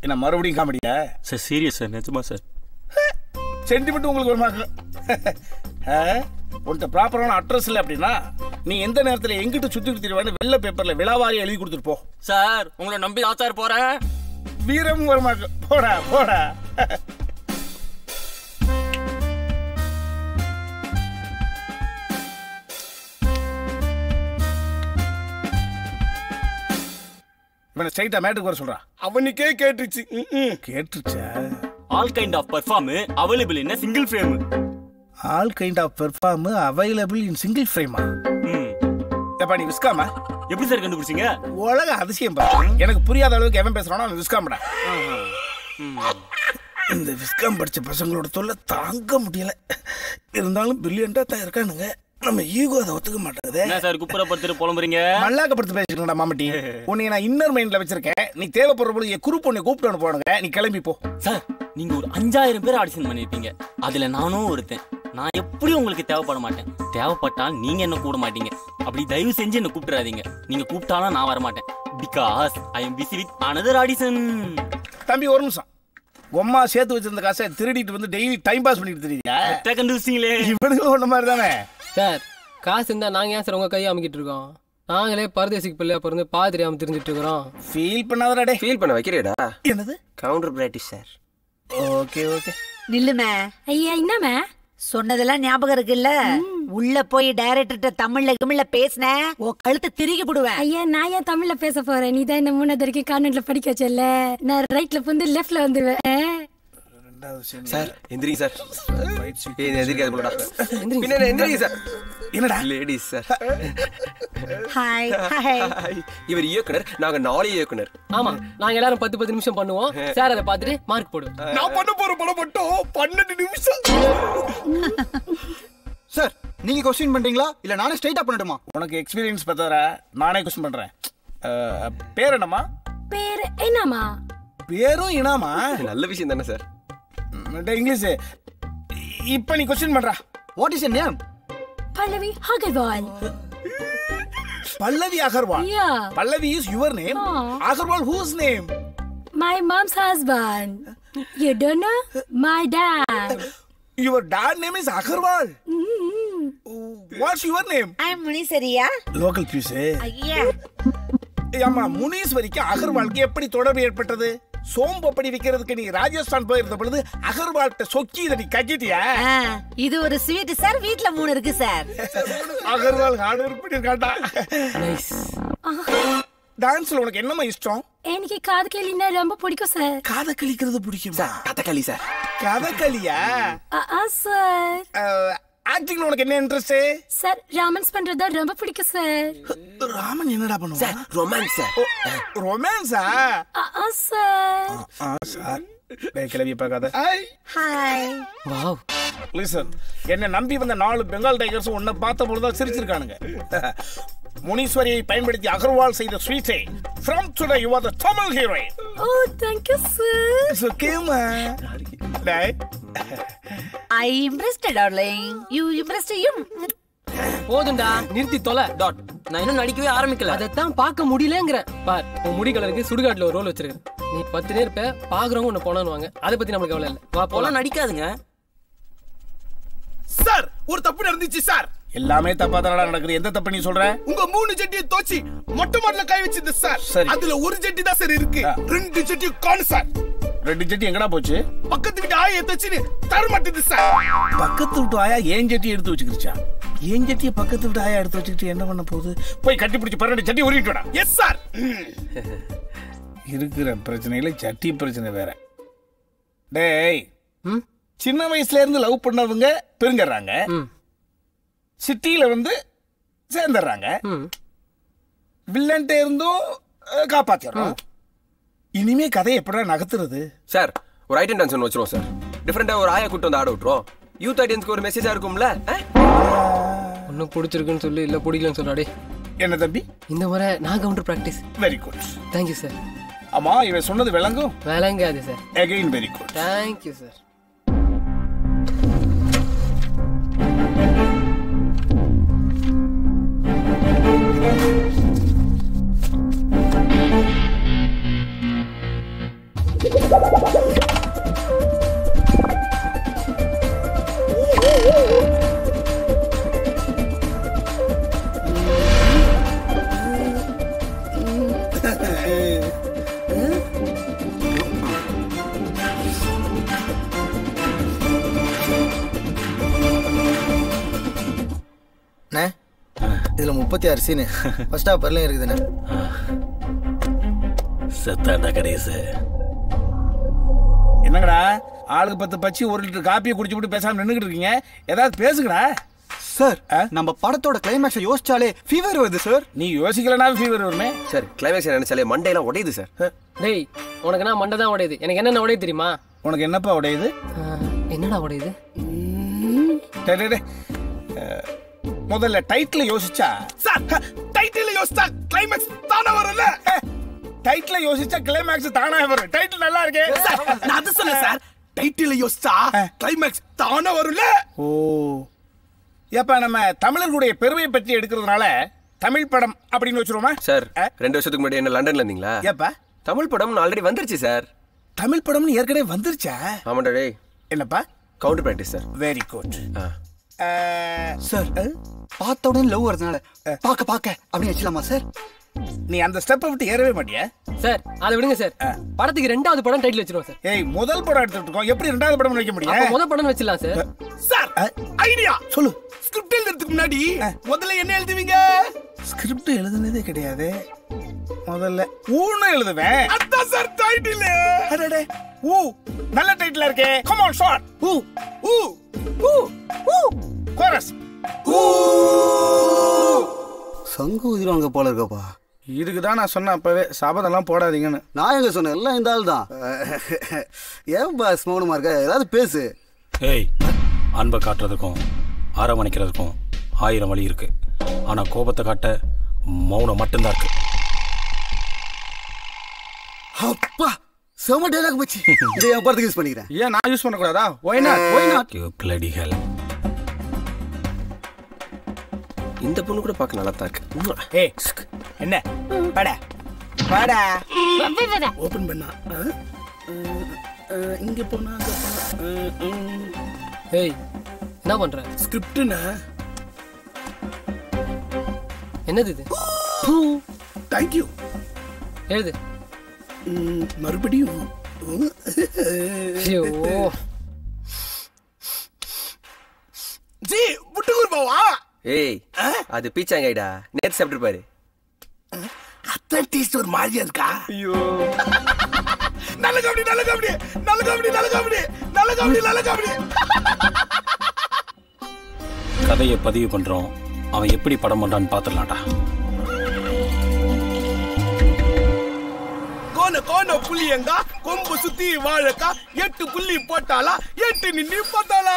என்ன மறுபடியும் காமெடியா? சார் சீரியஸ் சார், நிஜமா சார். சென்டிமெண்ட் உங்களுக்கு வருமா? உன்கிட்ட ப்ராப்பரான அட்ரஸ் இல்லை அப்படின்னா நீ எந்த நேரத்தில் எங்கிட்ட சுற்றி கொடுத்துருவான்னு வெள்ளை பேப்பர்ல விழாவாரி எழுதி கொடுத்துட்டு போ. சார் உங்களை நம்பி ஆச்சார் போறேன். வீரம் வருமாக்கு. போடா போடா. இவனை ஸ்ட்ரைட்டா மேட்டுக்கு வர சொல்றா. அவனுக்கே கேட்டுச்சு. கேட்டுச்சா? All kind of perform available in single frame. All kind of perform available in single ஃப்ரேமா? ஏப்பா நீ விஸ்காமா? எப்படி சார் கண்டுபிடிச்சீங்க? உலக அதிசயம் பா. எனக்கு புரியாத அளவுக்கு எவன் பேசுறானோ அவன் விஸ்காம்டா. இந்த விஸ்காம் படிச்ச பசங்களோட தொல்லை தாங்க முடியல. இருந்தாலும் பிரில்லியண்டா தான் இருக்கானுங்க. நம்ம ஈகோ அதை ஒத்துக்க மாட்டேங்குது. என்ன சார் குப்புறப்படுத்திட்டு புலம்புறீங்க? மல்லாக்கப்படுத்து பேசிக்கணும்டா மாமட்டி. உன்னை நான் இன்னர் மைண்ட்ல வச்சிருக்கேன். நீ தேவைப்படுற பொழுது குரூப் ஒண்ணு கூப்பிட்டு போனுங்க. நீ கிளம்பி போ. சார் நீங்க ஒரு 5000 பேர் ஆடிஷன் பண்ணிருப்பீங்க. அதுல நானும் ஒருத்தன். நான் எப்படி உங்களுக்கு தேவைப்பட மாட்டேன். தேவைப்பட்டால் நீங்க என்ன கூட மாட்டீங்க. அப்படி தயவு செஞ்சு என்ன கூப்பிட்டுறாதீங்க. நீங்க கூப்பிட்டாலும் நான் வர மாட்டேன். Because I am busy with another audition. தம்பி ஒரு நிமிஷம். உம்மா சேர்த்து வச்சிருந்த காசை திருடிட்டு வந்து டெய்லி டைம் பாஸ் பண்ணிட்டு தெரியுதா? கண்டுபிடிச்சிங்களே. இவனுக்கு ஒண்ணு மாதிரி தானே சார். காசு இருந்தா நாங்க ஏன் சார் உங்க கையை அமைக்கிட்டு இருக்கோம்? நாங்களே பரதேசிக்கு பிள்ளையா பிறந்து பாதி தெரியாம தெரிஞ்சிட்டு இருக்கிறோம். ஃபீல் பண்ணாதடா. ஃபீல் பண்ண வைக்கிறேடா. என்னது? Counter practice sir. Okay okay. நில்லுமே. ஐயா என்னமே? சொன்னதெல்லாம் ஞாபகம் இருக்குல்ல? உள்ள போய் டைரக்டர்ட்ட தமிழ்ல பேசின ஓ கழுத்தை திருகி போடுவேன். ஐயா நான் ஏன் தமிழ்ல பேச போறேன்? நீ தான் இந்த 3வது வரைக்கும் கான்வென்ட்ல படிக்க வச்சல. நான் ரைட்ல வந்து லெஃப்ட்ல வந்துவேன். சார் எந்திரிங்க சார். ஏய் எந்திரிக்காத போலடா. பின்ன எந்திரிங்க சார். என்னடா? Ladies sir. Hi hi. இவர் இயக்குனர், நாங்க 4 இயக்குனர். ஆமா நாங்க எல்லாரும் 10 நிமிஷம் பண்ணுவோம். சார் அதை பார்த்துட்டு மார்க் போடுவோம். நான் பண்ண போற படம் மட்டும் 12 நிமிஷம். சார் நீங்க क्वेश्चन பண்றீங்களா இல்ல நானே ஸ்ட்ரைட்டா பண்ணட்டுமா? உனக்கு எக்ஸ்பீரியன்ஸ் பத்தாதடா. நானே क्वेश्चन பண்றேன். பேர் என்னம்மா? பேர் என்னம்மா? பேரும் இனாமா? நல்ல விஷயம் தானே சார். இங்கிலீஷ். இப்போ நீ क्वेश्चन பண்றா. What is your name? Pallavi Agarwal. Pallavi Agarwal. Yeah. Pallavi is your name. Agarwal whose name? My mom's husband. You don't know? My dad. Your dad name is Agarwal. What's your name? I'm Munisariya. Local piece. ஐயா. அம்மா முனீஸ்வரிக்கு அகர்வாலுக்கு எப்படி தொடர்பு ஏற்பட்டது? சோம்பப்படி விக்கிறதுக்கு நீ ராஜஸ்தான் போயிருந்த பொழுது அகர்வால்ட்ட சொக்கி இதை நீ கட்டிட்டியா? இது ஒரு ஸ்வீட் சார், வீட்ல 3 இருக்கு சார். அகர்வால் ஆர்டர் பண்ணிருக்காண்டா. டான்ஸ்ல உனக்கு என்னமா இஷ்டம்? எனக்கு காதகளினா ரொம்ப பிடிக்கும் சார். காதகளிக்கிறது பிடிக்குமா? கதகளி சார். கதகளியா? சார். ஆக்டிங்ல உனக்கு என்ன இன்ட்ரெஸ்ட்? சார் ரொமான்ஸ் பண்றதா ரொம்ப பிடிக்கும் சார். ராமன் என்னடா பண்ணுவா? Sir romance sir. ரொமான்ஸா? சார். சார் டேய் கிளவி பார்க்காத. ஹாய். வாவ். லிசன், என்ன நம்பி வந்த 4 பெங்கால் டைகர்ஸ் உன்னை பார்த்த பொழுது தான் சிரிச்சிருக்கானுங்க. முனீஸ்வரியை பயன்படுத்தி அகர்வால் செய்த ஸ்வீட்டை from today you are the Tamil heroine. Oh, thank you sir. It's okay ma. Dai. I impressed darling. You impressed him. போதும்டா நிறுத்தி தொலை. டாட். நான் இன்னும் நடிக்கவே ஆரம்பிக்கல. அதைத்தான் பார்க்க முடியலங்கற. பார், உன் முடி கலருக்கு சுடுகாட்டுல ஒரு ரோல் வச்சிருக்கேன். நீ 10 நேரம் இருப்ப, பாக்குறவங்க உன்னை போனானுவாங்க. அதை பத்தி நமக்கு கவலை இல்ல. வா போலாம். நடிக்காதுங்க சார். ஒரு தப்பு நடந்துச்சு சார். எல்லாமே தப்பா தானடா நடக்குது. எந்த தப்பு நீ சொல்ற? உங்க 3 ஜட்டியை தோச்சி மொட்டை மாடல கை வச்சிருந்த சார். அதுல ஒரு ஜட்டி தான் சார் இருக்கு. 2 ஜட்டி காணோம் சார். 2 ஜட்டி எங்கடா போச்சு? பக்கத்து வீட்டு ஆயா தச்சின்னு தர மாட்டேது சார். பக்கத்து வீட்டு ஆயா ஏன் ஜட்டி எடுத்து வச்சுக்கிருச்சா? ஏன் ஜட்டியை பக்கத்து வீட்டு ஆயா எடுத்து வச்சுக்கிட்டு என்ன பண்ண போகுது? போய் கட்டி பிடிச்சி 12 ஜட்டி உருவிட்டு வாடா. Yes sir. இருக்கிற பிரச்சனையில ஜட்டி பிரச்சனை வேற. டேய், சின்ன வயசுல இருந்து லவ் பண்ணவங்க பெருங்கறாங்க, சிட்டியில வந்து சேர்ந்துடுறாங்க, வில்லன்ட்ட இருந்தும் காப்பாத்திடுறோம். இனிமே கதையை எப்படா நகர்த்துறது? சார் ஒரு ஐட்டம் டான்ஸ் ஒன்று வச்சிருவோம் சார். டிஃப்ரெண்டா ஒரு ஆயா கூட்டு வந்து ஆட விட்டுரும். யூத் ஆடியன்ஸ்க்கு ஒரு மெசேஜா இருக்கும்ல. ஒன்னும் பிடிச்சிருக்குன்னு சொல்லி இல்ல பிடிக்கலன்னு சொல்லாடே. என்ன தம்பி? இந்த முறை நான் counter practice. Very good. Thank you sir. அம்மா இவன் சொன்னது விளங்கும்? விளங்காது sir. Again very good. Thank you sir. இதுல 36 சீனு. ஃபர்ஸ்ட் ஹாஃப் வரலையும் இருக்குதுண்ணே. செத்தாண்டா கணேச. என்னங்கடா ஆளுக்கு 10 பச்சி 1 லிட்டர் காப்பியை குடிச்சு விட்டு பேசாம நின்னுகிட்டு இருக்கீங்க? ஏதாவது பேசுங்கடா. சார் நம்ம படத்தோட கிளைமேக்ஸை யோசிச்சாலே ஃபீவர் வருது சார். நீ யோசிக்கலனா ஃபீவர் வருமே சார். கிளைமேக்ஸ் நினைச்சாலே மண்டையெல்லாம் உடையுது சார். டேய், உனக்கு நான் மண்டை தான் உடையுது. எனக்கு என்னென்ன உடையுது தெரியுமா? உனக்கு என்னப்பா உடையுது? என்னடா உடையுது? முதல்ல டைட்டில் யோசிச்சா சார். டைட்டில் யோசிச்சா கிளைமேக்ஸ் தானா வரும்ல. டைட்டில் யோசிச்சா கிளைமேக்ஸ் தானா வரும். டைட்டில் நல்லா இருக்கே. நான் அது சொன்னேன் சார். டைட்டில் யோசிச்சா கிளைமேக்ஸ் தானா வரும்ல. ஓ, ஏப்பா நம்ம தமிழர்களுடைய பெருமையை பற்றி எடுக்கிறதுனால தமிழ் படம் அப்படின்னு வச்சிருவோமா? சார் 2 வருஷத்துக்கு முன்னாடி என்ன லண்டன்ல இருந்தீங்களா? ஏப்பா தமிழ் படம் ஆல்ரெடி வந்துருச்சு சார். தமிழ் படம்னு ஏற்கனவே வந்துருச்சா? ஆமாண்டா டேய். என்னப்பா? Counter practice sir. Very good. Sir பார்த்த உடனே லவ் வரதுனால பாக்க அப்படி வச்சலாமா சார்? நீ அந்த ஸ்டெப்பை விட்டு ஏறவே மாட்டியா சார்? அதை விடுங்க சார். படத்துக்கு 2வது படம் டைட்டில் வச்சிருவோம் சார். ஏய், முதல் படம் எடுத்துட்டு இருக்கோம், எப்படி 2வது படம் வைக்க முடியும்? அப்ப முதல் படம் வச்சிடலாம் சார். சார் ஐடியா சொல்லு. ஸ்கிரிப்ட் எழுதுறதுக்கு முன்னாடி முதல்ல என்ன எழுதுவீங்க? ஸ்கிரிப்ட் எழுதுனதே கிடையாது. முதல்ல ஊன்னு எழுதுவேன். அதான் சார் டைட்டில். அடடே, ஊ நல்ல டைட்டிலா இருக்கே. Come on short. ஊ ஊ ஊ ஊ கோரஸ். ஊ சங்கு ஊதிடுவாங்க போல இருக்கப்பா. இதுக்குதான் நான் சொன்னேன் அப்பவே சபதெல்லாம் போடாதீங்கன்னு. நான் எங்க சொன்னேன்? எல்லாம் இந்த ஆள் தான். ஏன் பாஸ் மௌனமா இருக்க? ஏதாவது பேசு. ஏய், அன்பை காட்டுறதுக்கும் அரவணைக்கிறதுக்கும் 1000 வழி இருக்கு. ஆனா கோபத்தை காட்ட மௌனம் மட்டும்தான் இருக்கு. அப்பா செம டயலாக் மச்சி. இதை என் படத்துக்கு யூஸ் பண்ணிக்கிறேன். ஏன் நான் யூஸ் பண்ணக்கூடாதா? why not? You bloody hell. இந்த பொண்ணு கூட பார்க்க நல்லா தான் இருக்கு. ஏய் என்ன வாடா வாடா. ஓபன் பண்ணா இங்க போனா அங்க போனா. ஏய், என்ன பண்ற? ஸ்கிரிப்ட்னா என்னது இது? Thank you. எழுது. மறுபடியும் ஜி புட்டுக்குரு பாவா. ஏய் அது பீச்சாங்கடா, நேத்து சாப்பிட்டு பாரு. அத்தன் டேஸ்ட் ஒரு மாதிரியா இருக்கா? ஐயோ நல்ல காமெடி நல்ல காமெடி நல்ல காமெடி நல்ல காமெடி நல்ல காமெடி நல்ல காமெடி. கதையை பதிவு பண்றோம், அவன் எப்படி படம் பண்றான்னு பாத்துடலாம்டா. கோன கோன புளியங்கா கொம்பு சுத்தி வாழக்கா 8 புள்ளி போட்டாலா 8 நின்னு பார்த்தாலா.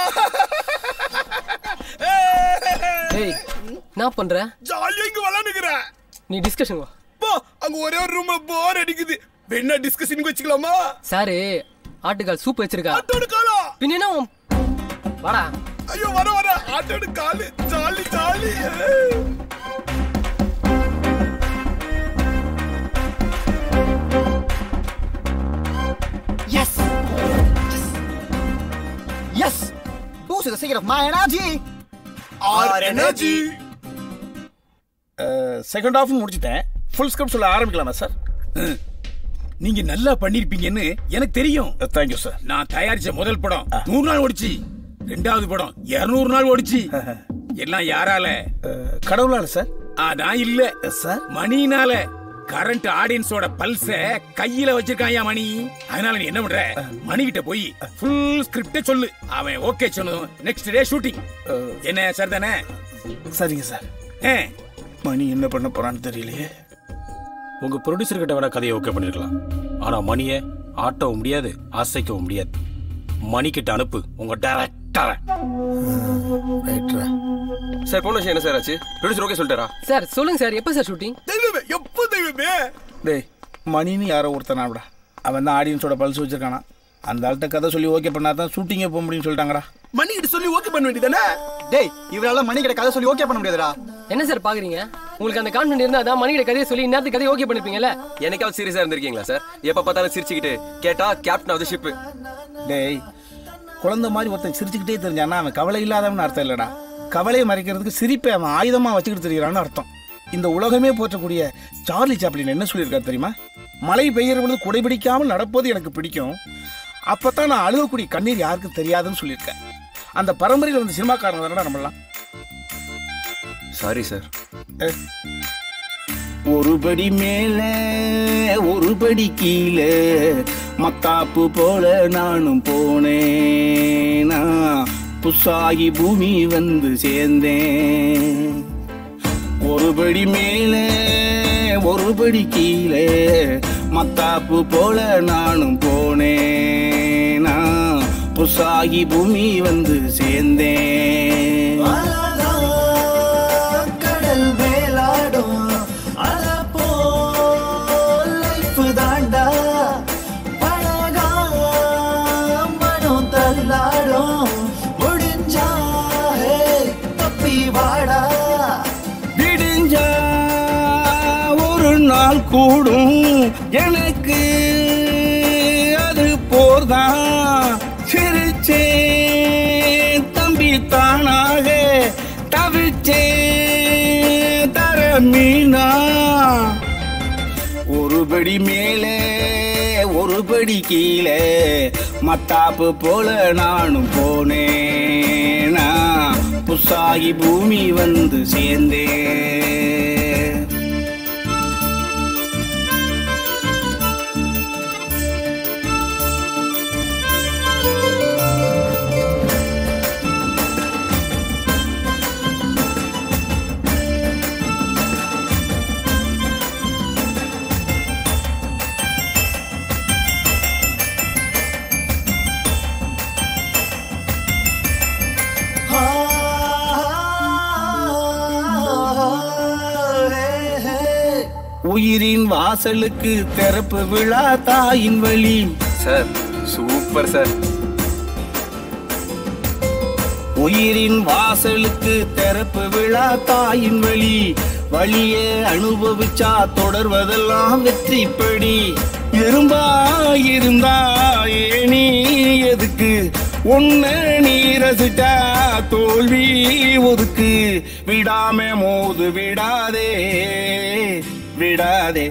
ஏய் நான் பண்ற ஜாலியா இங்க விளையாடுகிற. நீ டிஸ்கஷன் வா போ, அங்க ஒரே ஒரு ரூம் போர் அடிக்குது. வேணா டிஸ்கஷன் வச்சுக்கலாமா? சாரு ஆட்டுக்கால் சூப் வச்சிருக்கா. ஆட்டோட காலா பின்னா வாடா. ஐயோ வர வர ஆட்டோட காலு jolly jolly. Yes. Yes. Boost the secret of my energy. Our energy. Second half முடிச்சிட்டேன். ஃபுல் ஸ்கிரிப்ட் சொல்ல ஆரம்பிக்கலாமா சார்? நீங்க நல்லா பண்ணிருப்பீங்கன்னு எனக்கு தெரியும். Thank you sir. நான் தயாரிச்ச முதல் படம் 100 நாள் ஓடிச்சு. ரெண்டாவது படம் 200 நாள் ஓடிச்சு. எல்லாம் யாரால? கடவுளால சார்? அதான் இல்ல சார், மணினால. கரண்ட் ஆடியன்ஸோட பல்ஸ கையில வச்சிருக்காயா மணி. அதனால நீ என்ன பண்ற, மணி கிட்ட போய் ஃபுல் ஸ்கிரிப்ட் சொல்லு. அவன் ஓகே சொன்னதும் நெக்ஸ்ட் டே ஷூட்டிங். என்ன சார் தானே? சரிங்க சார். மணி என்ன பண்ண போறான்னு தெரியலையே. உங்க ப்ரொடியூசர் கிட்ட வேணா கதையை ஓகே பண்ணிருக்கலாம், ஆனா மணியை ஆட்டவும் முடியாது, அசைக்கவும் முடியாது. மணி கிட்ட அனுப்பு உங்க டைரக்டரை. சார் போன விஷயம் என்ன சார் ஆச்சு? ப்ரொடியூசர் ஓகே சொல்லிட்டாரா? சார் சொல்லுங்க சார், எப்போ சார் ஷூட்டிங்? தெய்வமே எப்போ தெய்வமே. டேய் மணின்னு யாரோ ஒருத்தனாடா, அவன் தான் ஆடியன்ஸோட பல்ஸ் வச்சிருக்கானா. அந்த ஆள்கிட்ட கதை சொல்லி ஓகே பண்ணாதான் ஷூட்டிங்கே போக முடியும்னு சொல்லிட்டாங்கடா. மணி கிட்ட சொல்லி ஓகே பண்ண வேண்டியதானே? டேய் இவரால மணி கிட்ட கதை சொல்லி ஓகே பண்ண முடியாதுடா. என்ன சார் பாக்குறீங்க? உங்களுக்கு அந்த கான்ஃபிடன்ட் இருந்தா அதான் மணி கிட்ட கதையை சொல்லி இன்னத்துக்கு கதையை ஓகே பண்ணிருப்பீங்கல்ல. எனக்காவது சீரியஸா இருந்திருக்கீங்களா சார்? எப்ப பார்த்தாலும் சிரிச்சுக்கிட்டு கேட்டா கேப்டன் ஆஃப் தி ஷிப். டேய் குழந்தை மாதிரி ஒருத்தன் சிரிச்சுக்கிட்டே தெரிஞ்சானா அவன் கவலை இல்லாதவன் அர்த்தம் இல்லடா. கவலையை மறைக்கிறதுக்கு சிரிப்பை அவன் ஆயுதமா வச்சுக்கிட்டு தெரிகிறான்னு அர்த்தம். இந்த உலகமே போற்றக்கூடிய சார்லி சாப்ளின் என்ன சொல்லியிருக்காரு தெரியுமா? மழை பெய்கிற பொழுது குடைபிடிக்காமல் நடப்பது எனக்கு பிடிக்கும், அப்பதான் நான் அழுகக்கூடிய கண்ணீர் யாருக்கும் தெரியாதுன்னு சொல்லியிருக்கேன். அந்த பரம்பரையில் வந்து சினிமாக்காரங்க தானடா நம்மளாம். Sorry sir. ஒரு படி மேல ஒரு படி கீழே மத்தாப்பு போல நானும் போனேனா, புசாகி பூமி வந்து சேர்ந்தேன். ஒரு படி மேல ஒரு படி கீழே மத்தாப்பு போல நானும் போனேனா, புசாகி பூமி வந்து சேர்ந்தேன். கடல் மேலாடும் அல போல் லைஃப் தாண்டா, பழகா மனம் தள்ளாடும் முடிஞ்சா தப்பி வாடா. விடிஞ்சா ஒரு நாள் கூடும் எனக்கு அது போர்தான். சிரிச்சே தம்பி தானாக தவிச்சே தர மீனா. ஒரு படி மேலே ஒரு படி கீழே மத்தாப்பு போல நானும் போனேனா, புசாகி பூமி வந்து சேர்ந்தேன். உயிரின் வாசலுக்கு திறப்பு விழா தாயின் வழி. Sir super sir. உயிரின் வாசலுக்கு திறப்பு விழா தாயின் வழி. வழியே அனுபவிச்சா தொடர்வதெல்லாம் வெற்றிப்படி. எறும்பா இருந்தா ஏனி எதுக்கு, உன்ன நீ ரசிச்சா தோல்வி ஒதுக்கு. விடாம மோது விடாதே விடாதே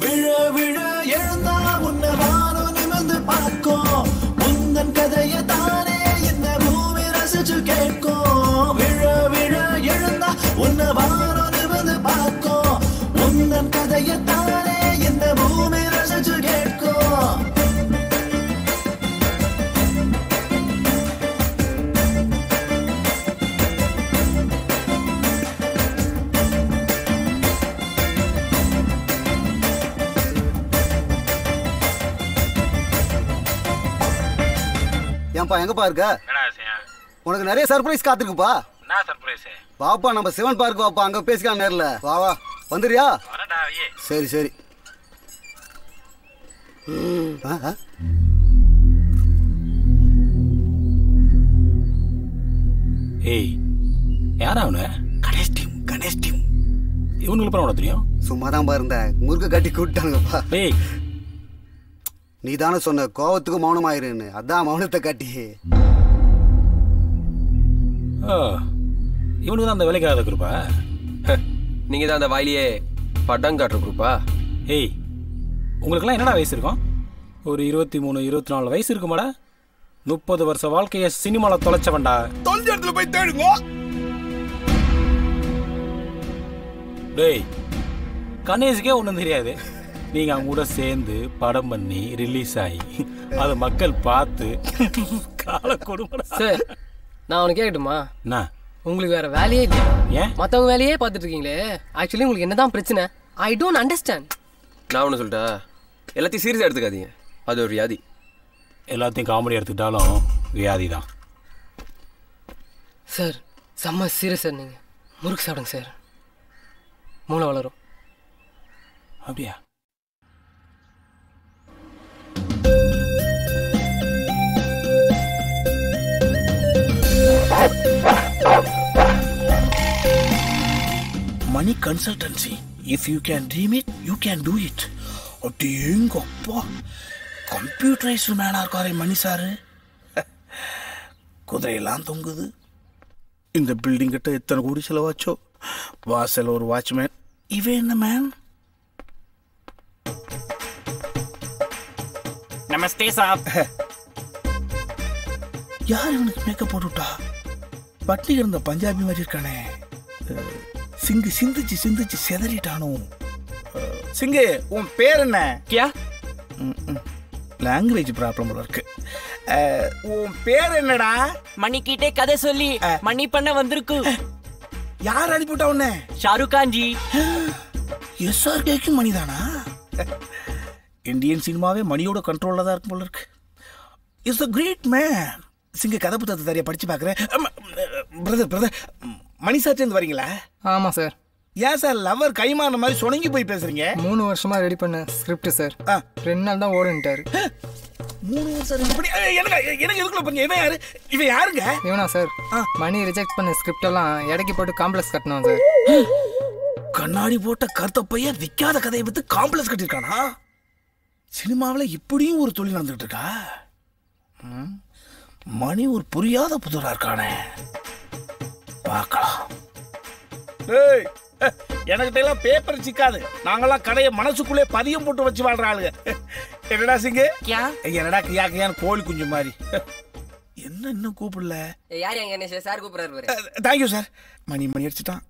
விழ விழ எழுந்தா உன்னை வானம் நிமிர்ந்து பார்க்கும் உந்தன் கதையை தானே இந்த பூமி ரசிச்சு கேட்கும் விழ விழ எழுந்தா உன்னை வானம் நிமிர்ந்து பார்க்கும் உந்தன் கதையை தானே இந்த பூமி ரசிச்சு கேட்கும் ஏன்பா எங்கப்பா இருக்க? உனக்கு நிறைய சர்ப்ரைஸ் காத்திருக்குப்பா. என்ன சர்ப்ரைஸ்? வாப்பா நம்ம சிவன் பார்க் வாப்பா, அங்க பேசிக்கலாம் நேர்ல. வா வா வந்துறியா? சரி சரி. ஏய் யாரா அவனு? கணேஷ் டீம். இவனுக்கு அப்புறம் உனக்கு தெரியும்? சும்மா தான் பாருந்த முருக கட்டி கூப்பிட்டானுங்கப்பா. ஏய் நீ தானே சொன்ன கோவத்துக்கு மௌனமாயிருன்னு, அதான் மௌனத்தை காட்டி. இவனுக்கு தான் அந்த வேலைக்காக குரூப்பா? நீங்க தான் அந்த வாயிலேயே படம் காட்டுற குரூப்பா? ஏய் உங்களுக்கெல்லாம் என்னடா வயசு இருக்கும்? ஒரு 23 24 வயசு இருக்குமாடா? 30 வருஷ வாழ்க்கைய சினிமால தொலைச்சவன்டா. தொலைஞ்ச இடத்துல போய் தேடுங்க. டேய் கணேஷ்கே ஒன்றும் தெரியாது. நீங்க அவங்க கூட சேர்ந்து படம் பண்ணி ரிலீஸ் ஆகி அதை மக்கள் பார்த்து கால கொடுமை. சார் நான் உனக்கு கேட்கட்டுமா? என்ன உங்களுக்கு வேற வேலையே இல்லை? ஏன் மற்றவங்க வேலையே பார்த்துட்டு இருக்கீங்களே, ஆக்சுவலி உங்களுக்கு என்னதான் பிரச்சனை? I don't understand. நான் ஒன்று சொல்லிட்டா, எல்லாத்தையும் சீரியஸாக எடுத்துக்காதீங்க, அது ஒரு வியாதி. எல்லாத்தையும் காமெடி எடுத்துக்கிட்டாலும் வியாதி தான் சார். செம்ம சீரியஸ் சார். நீங்கள் முறுக்கு சாப்பிடுங்க சார், மூளை வளரும். அப்படியா? Mani consultancy. If you can dream it you can do it. அடேங்கப்பா, கம்ப்யூட்டரைஸ்டு மேனா இருக்காரே மணி சாரு. குதிரையெல்லாம் தொங்குது. இந்த பில்டிங் கிட்ட எத்தனை கோடி செலவாச்சோ. வாசல் ஒரு வாட்ச்மேன். இவன் என்ன மேன்? நமஸ்தே சாப். யார் இவனுக்கு மேக்கப் போட்டுட்டா? பட்னி இருந்த பஞ்சாபி மாதிரி இருக்கானே. சிங்கு சிந்திச்சு செதறிட்டானோ. சிங்கு உன் பேர் என்ன? கியா? லாங்குவேஜ் ப்ராப்ளம் இருக்கு. உன் பேர் என்னடா? மணி கிட்டே கதை சொல்லி மணி பண்ண வந்திருக்கு. யார் அனுப்பிவிட்டா உன்ன? ஷாருக் கான் ஜி. எஸ்ஆர்கேக்கு மணிதானா? இந்தியன் சினிமாவே மணியோட கண்ட்ரோல்ல தான் இருக்கும் போல இருக்கு. Is a great man. சிங்க கதை புத்தகத்தை தரையா படிச்சு பார்க்குறேன். பிரதர் மணி சார் சேர்ந்து வரீங்களா? ஆமாம் சார். ஏன் சார் லவர் கைமான மாதிரி சொனங்கி போய் பேசுறீங்க? 3 வருஷமா ரெடி பண்ண ஸ்கிரிப்ட் சார். 2 நாள் தான் ஓடுன்ட்டாரு. 3 வருஷம் இப்படி எனக்கு எதுக்குள்ள பண்ணி? இவன் யாரு? இவன் யாருங்க? இவனா சார்? மணி ரிஜெக்ட் பண்ண ஸ்கிரிப்ட் எல்லாம் எடைக்கு போட்டு காம்ப்ளெக்ஸ் கட்டணும் சார். கண்ணாடி போட்ட கருத்த பையன் விற்காத கதையை பத்தி காம்ப்ளெக்ஸ் கட்டிருக்கானா? சினிமாவில் இப்படியும் ஒரு தொழில் நடந்துட்டு இருக்கா? மணி ஒரு புரியாத புதுரா இருக்கானே. பார்க்கலாம். எனக்கிட்ட எல்லாம் பேப்பர் சிக்காது. நாங்கெல்லாம் கடையை மனசுக்குள்ளே பதியம் போட்டு வச்சு வாழ்ற ஆளுங்க. என்னடா சிங்கு? என்னடா கியா கியான்னு கோழி குஞ்சு மாதிரி. என்ன இன்னும் கூப்பிடல? யார் எங்க கணேஷ் சார் கூப்பிடுறாரு. Thank you sir. மணி அடிச்சுட்டான்.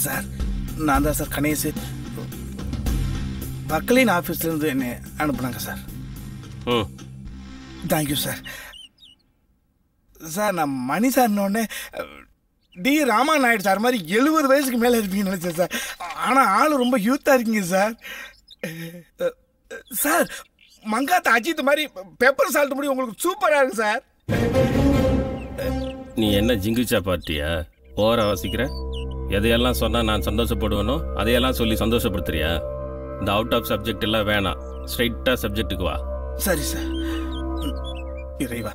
சார் நான் தான் சார் கணேஷ். பக்கலின் ஆஃபீஸ்லேருந்து என்னை அனுப்புனாங்க சார். Thank you sir. சார் நான் மணி சார்னோடனே டி ராமாநாயுடு சார் மாதிரி 70 வயசுக்கு மேலே இருப்பீங்கன்னு நினச்சேன் சார். ஆனால் ஆள் ரொம்ப யூத்தாக இருக்கீங்க சார். சார் மங்காத்த அஜித் மாதிரி பெப்பர் சால்ட் முடி உங்களுக்கு சூப்பராக இருக்கு சார். நீ என்ன ஜிங்குச்சா பார்ட்டியா? ஓர வாசிக்கிற? எதையெல்லாம் சொன்னால் நான் சந்தோஷப்படுவேனோ அதையெல்லாம் சொல்லி சந்தோஷப்படுத்துறியா? இந்த அவுட் ஆஃப் சப்ஜெக்ட் எல்லாம் வேணாம், ஸ்ட்ரைட்டாக சப்ஜெக்ட்டுக்கு வா. சரி சார். இறைவா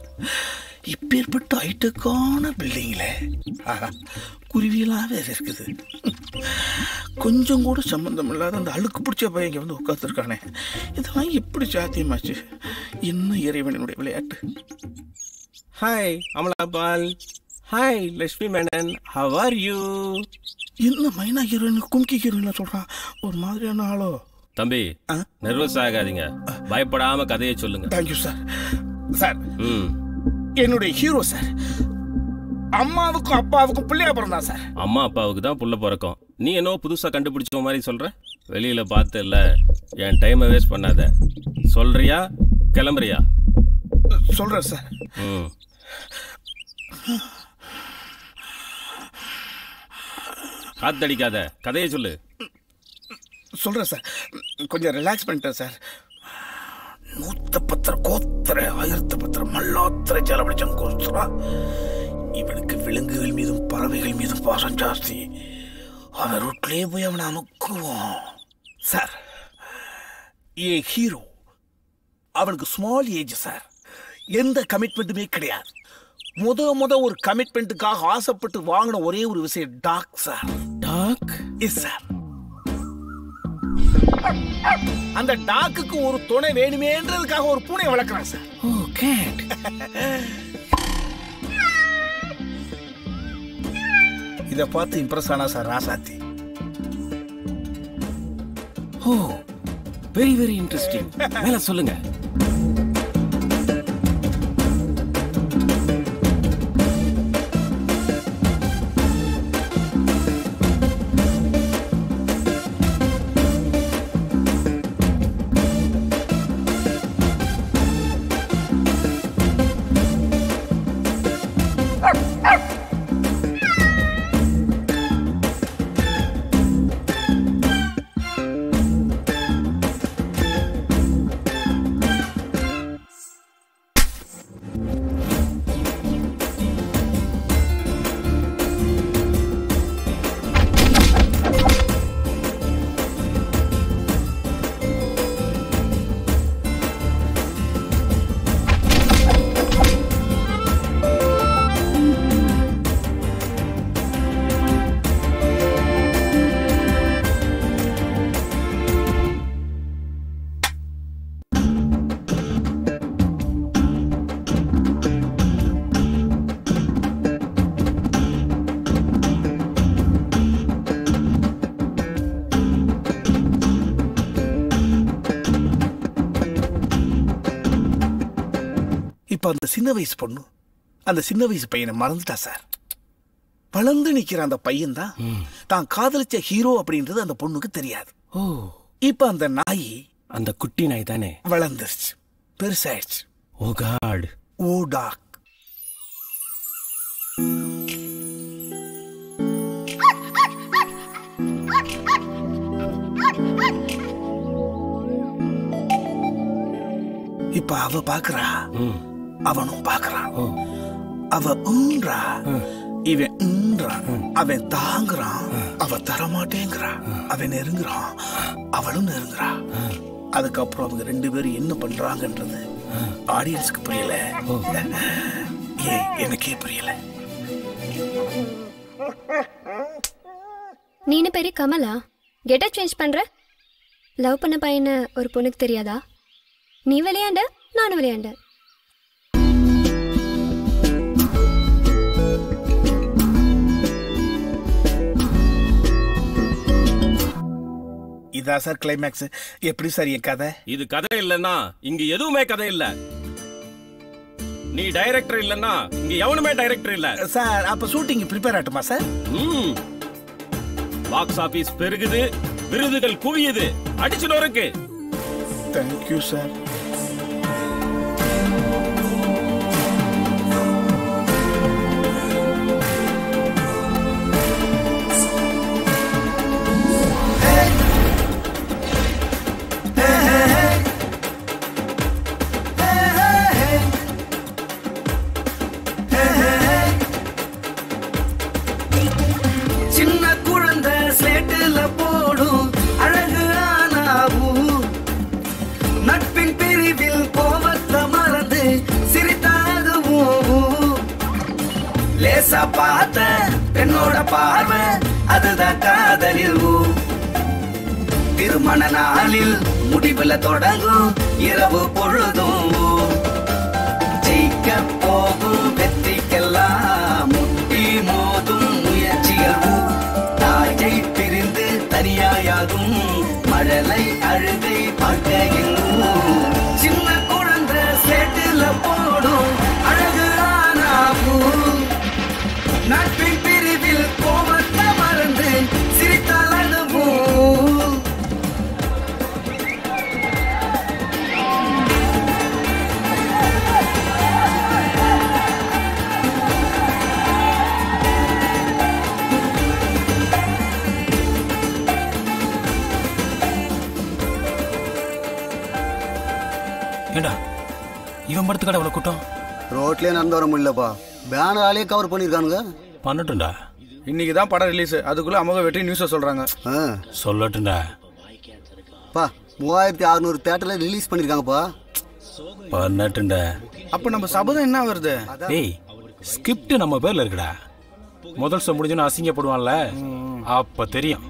இப்பேற்பட்ட ஹைடெக்கான பில்டிங்ல குருவியெல்லாம் வேற இருக்குது. கொஞ்சம் கூட சம்பந்தம் இல்லாத அந்த அழுக்கு பிடிச்ச பையன் இங்க வந்து உட்காந்துருக்கானே, இதெல்லாம் எப்படி சாத்தியமாச்சு? என்ன இறைவனுடைய விளையாட்டு. Hi Amala Paul. Hi Lakshmi Menon. How are you? என்ன மைனா ஹீரோயின் கும்கி ஹீரோயின் சொல்றான், ஒரு மாதிரியான ஆளோ. தம்பி நர்வஸ் ஆகாதீங்க, பயப்படாம கதையை சொல்லுங்க. Thank you sir. சார் என்னுடைய ஹீரோ சார் அம்மாவுக்கும் அப்பாவுக்கும் பிள்ளையா பிறந்தான் சார். அம்மா அப்பாவுக்கு தான் புள்ள பிறக்கும். நீ என்ன புதுசா கண்டுபிடிச்ச மாதிரி சொல்ற? வெளியில பார்த்து இல்ல, என் டைமை வேஸ்ட் பண்ணாத. சொல்றியா கிளம்புறியா? சொல்றேன் சார். காத்தடிக்காத, கதையை சொல்லு. சொல்றேன் சார். கொஞ்சம் ரிலாக்ஸ் பண்ணிட்டேன் சார். 110 கோத்திர 1010 மல்லாத்திர ஜலபடிச்சம் கோஸ்தரா. இவனுக்கு விலங்குகள் மீதும் பறவைகள் மீதும் பாசம் ஜாஸ்தி. அவன் ரூட்லேயே போய் அவனை அமுக்குவோம் சார். ஏ ஹீரோ அவனுக்கு ஸ்மால் ஏஜ் சார், எந்த கமிட்மெண்ட்டுமே கிடையாது. முத ஒரு கமிட்மெண்ட்டுக்காக ஆசைப்பட்டு வாங்கின ஒரே ஒரு விஷயம் dog sir. Dog yes sir. அந்த டாக்குக்கு ஒரு துணை வேணுமேன்றதுக்காக ஒரு பூனை வளர்க்கிறான் சார். ஓ கேட். இத பார்த்து இம்ப்ரெஸ் ஆனா சார் ராசாத்தி. ஓ வெரி வெரி இன்ட்ரெஸ்டிங். மேல சொல்லுங்க. இப்ப அந்த சின்ன வயசு பொண்ணு அந்த சின்ன வயசு பையனை மறந்துட்டா சார். வளர்ந்து நிக்கிற அந்த பையன் தான் தான் காதலிச்ச ஹீரோ அப்படின்றது அந்த பொண்ணுக்கு தெரியாது. ஓ இப்ப அந்த நாய், அந்த குட்டி நாய் தானே, வளர்ந்துருச்சு, பெருசாயிடுச்சு. ஓ காட். ஓ டாக். இப்ப அவ பாக்குறா, அவனும் பாக்குறான். அவ ஊன்றா, இவன் ஊன்றான். அவன் தாங்குறான், அவ தரமாட்டேங்கிறான். அவன் நெருங்குறான், அவளும் நெருங்குறா. அதுக்கப்புறம் அவங்க 2 பேரும் என்ன பண்றாங்கன்றது ஆடியன்ஸ்க்கு புரியல, எனக்கே புரியல. நீனு பேரு கமலா, கெட்டப் சேஞ்ச் பண்ற? லவ் பண்ண பையனை ஒரு பொண்ணுக்கு தெரியாதா? நீ விளையாண்ட, நானும் விளையாண்ட. இதான் சார் கிளைமேக்ஸ். எப்படி சார் என் கதை? இது கதை இல்லன்னா இங்க எதுவுமே கதை இல்ல. நீ டைரக்டர் இல்லன்னா இங்க எவனுமே டைரக்டர் இல்ல சார். அப்ப ஷூட்டிங் ப்ரிப்பேர் ஆகட்டுமா சார்? பாக்ஸ் ஆபீஸ் பெருகுது, விருதுகள் குவியுது, அடிச்சு நொறுக்கு. Thank you sir. நட்பின் பிரிவில் கோபத்தை மறந்து சிரித்தாது லேசா பார்த்த பெண்ணோட பார்வை அதுதான் காதலில் திருமண நாளில் முடிவுல தொடங்கும் இரவு பொழுதும் ஜெயிக்க போகும் வெற்றிக்கெல்லாம் முட்டி மோதும் முயற்சிகள் தாயை பிரிந்து தனியாயாகும் மழலை அழுகை பார்க்கையில் சின்ன குழந்தை சேட்டுல போடும் அழகு ஆனாவும் நட்பின் பிரிவில் கோபத்தை மறந்து சிரித்தால் அழுவும் ஏண்டா இவன் படத்துக்கடை அவ்வளோ கூட்டம் ரோட்லயே நடந்து வர முடியலப்பா பேனராலே கவர் பண்ணிருக்கானுங்க பண்ணட்டும்டா இன்னைக்கு தான் படம் ரிலீஸ் அதுக்குள்ள அமோக வெற்றி நியூஸை சொல்றாங்க சொல்லட்டும்டா பா 3600 தியேட்டர்ல ரிலீஸ் பண்ணிருக்காங்கப்பா பண்ணட்டும்டா அப்ப நம்ம சபதம் என்ன வருது ஏய் ஸ்கிரிப்ட் நம்ம பேர்ல இருக்குடா முதல் ஷோ முடிஞ்சோன்னு அசிங்கப்படுவான்ல அப்ப தெரியும்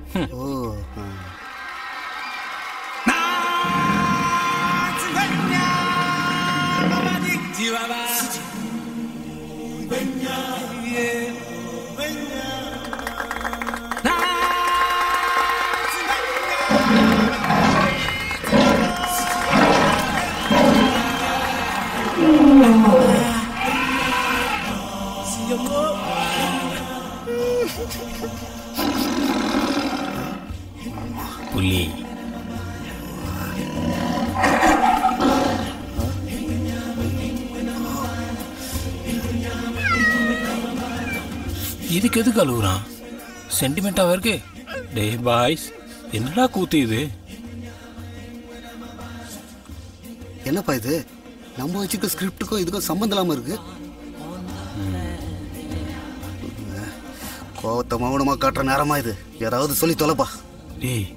புலி இதுக்கு எதுக்கு அழுகுறான் சென்டிமெண்டாவா இருக்கு டே பாய்ஸ் என்னடா கூத்து இது என்னப்பா இது நம்ம வச்சிருக்க ஸ்கிரிப்டுக்கும் இதுக்கும் சம்பந்தம் இல்லாம இருக்கு கோவத்தை மௌனமா காட்டுற நேரமா இது ஏதாவது சொல்லி தொலைப்பா டேய்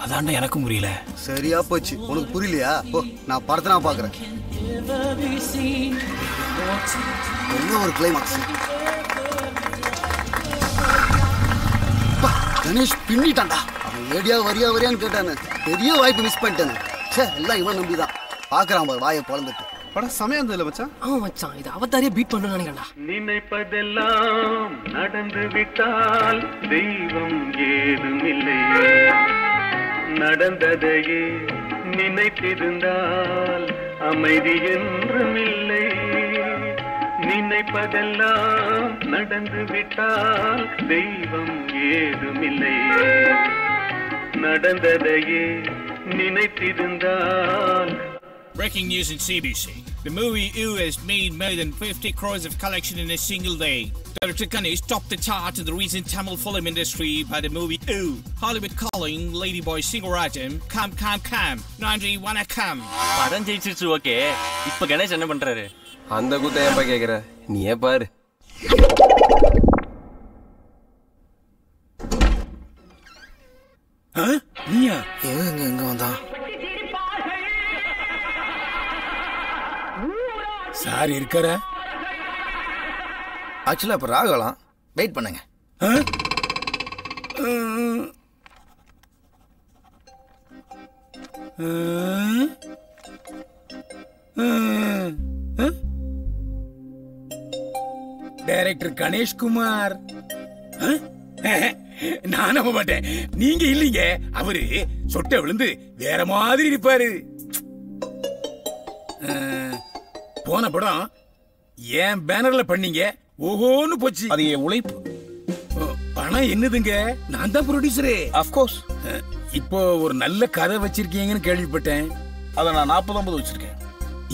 அதான்டா எனக்கும் புரியல சரியா போச்சு உனக்கு புரியலையா ஓ நான் படத்தை நான் பாக்குறேன் என்ன ஒரு கிளைமாக்ஸ் கணேஷ் பின்னிட்டான்டா அவன் ஏடியா வரியா வரியான்னு கேட்டானு பெரிய வாய்ப்பு மிஸ் பண்ணிட்டானு எல்லாம் இவன் நம்பிதான் பாக்குறான் பாரு வாயை பொழந்துட்டு படம் சமயம் இருந்ததுல மச்சான் ஆமா மச்சான் இது அவதாரியா பீட் பண்ணணும்னு நினைக்கிறேன்டா நினைப்பதெல்லாம் நடந்து விட்டால் தெய்வம் ஏதுமில்லை நடந்ததையே நினைத்திருந்தால் அமைதி என்றுமில்லை நினைப்பதெல்லாம் நடந்து விட்டால் தெய்வம் ஏதுமில்லை நடந்ததையே நினைத்திருந்தால். Breaking news in CBC. The movie U has made more than 50 crores of collection in a single day. Director Ganesh topped the chart in the recent Tamil film industry by the movie U. Hollywood calling Ladyboy Singarajan, come. Nandri wanna come. படம் ஜெயிச்சிருச்சு okay. இப்ப கணேஷ் என்ன பண்றாரு? அந்த கூத்த ஏப்பா கேக்குற? நீயே பாரு. நீயா? எங்க வந்தா? சார் இருக்காரா? ஆக்சுவலா இப்ப ராகலாம் வெயிட் பண்ணுங்க. டைரக்டர் கணேஷ் குமார். நான் நம்ப மாட்டேன். நீங்க இல்லீங்க. அவரு சொட்ட விழுந்து வேற மாதிரி இருப்பாரு. போன படம் ஏன் பேனர்ல பண்ணீங்க, ஓஹோன்னு போச்சு. அது என் உழைப்பு. பணம் என்னதுங்க? நான் தான் ப்ரொடியூசரே. அஃப்கோர்ஸ். இப்போ ஒரு நல்ல கதை வச்சிருக்கீங்கன்னு கேள்விப்பட்டேன். அதை நான் 40-50 வச்சிருக்கேன்.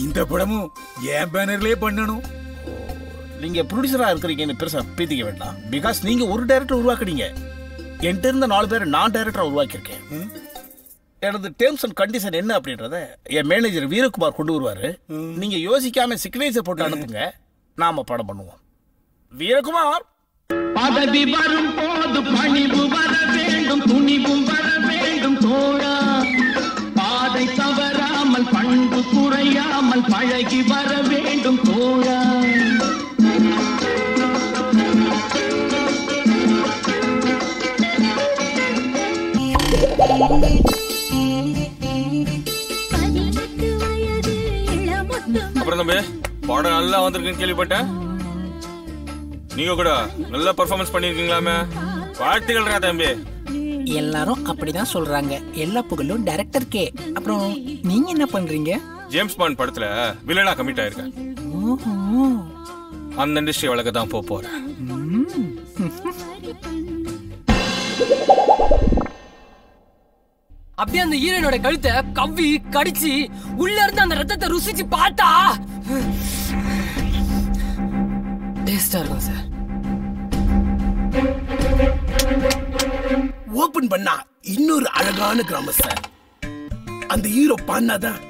இந்த படமும் ஏன் பேனர்லயே பண்ணணும். நீங்க ப்ரொடியூசரா இருக்கிறீங்கன்னு பெருசா பேத்திக்க வேண்டாம். பிகாஸ் நீங்க ஒரு டைரக்டர் உருவாக்குறீங்க. என்கிட்ட இருந்த 4 பேரை நான் டைரக்டரா உருவாக்கியிருக்கேன். எனது டேர்ம்ஸ் அண்ட் கண்டிஷன் என்ன அப்படின்றத என் மேனேஜர் வீரகுமார் கொண்டு வருவாரு. நீங்க யோசிக்காம சிக்னேச்சர் போட்டு அனுப்புங்க, நாம படம் பண்ணுவோம். வீரகுமார். பதவி வரும் போது பணிவு வர வேண்டும், துணிவும் வர வேண்டும் தோழா. பாதை தவறாமல் பண்பு குறையாமல் பழகி வர வேண்டும் தோழா. அப்புறம் தம்பி படம் நல்லா வந்திருக்குன்னு கேள்விப்பட்டேன். நீங்க கூட நல்ல பெர்ஃபார்மன்ஸ் பண்ணிருக்கீங்களாமே, வாழ்த்துக்கள்ரா தம்பி. எல்லாரும் அப்படிதான் சொல்றாங்க. எல்லா புகழும் டைரக்டருக்கே. அப்புறம் நீங்க என்ன பண்றீங்க? ஜேம்ஸ் பாண்ட் படத்துல வில்லனா கமிட் ஆயிருக்கேன். அந்த இண்டஸ்ட்ரி வழக்க தான் போறேன். அப்படியே அந்த ஹீரோனோட கழுத்தை கவ்வி கடிச்சு உள்ள இருந்து அந்த ரத்தத்தை ருசிச்சு பார்த்தா டேஸ்டா இருக்கும் சார். ஓபன் பண்ணா இன்னொரு அழகான கிராமம் சார். அந்த ஹீரோ பாடினாதான்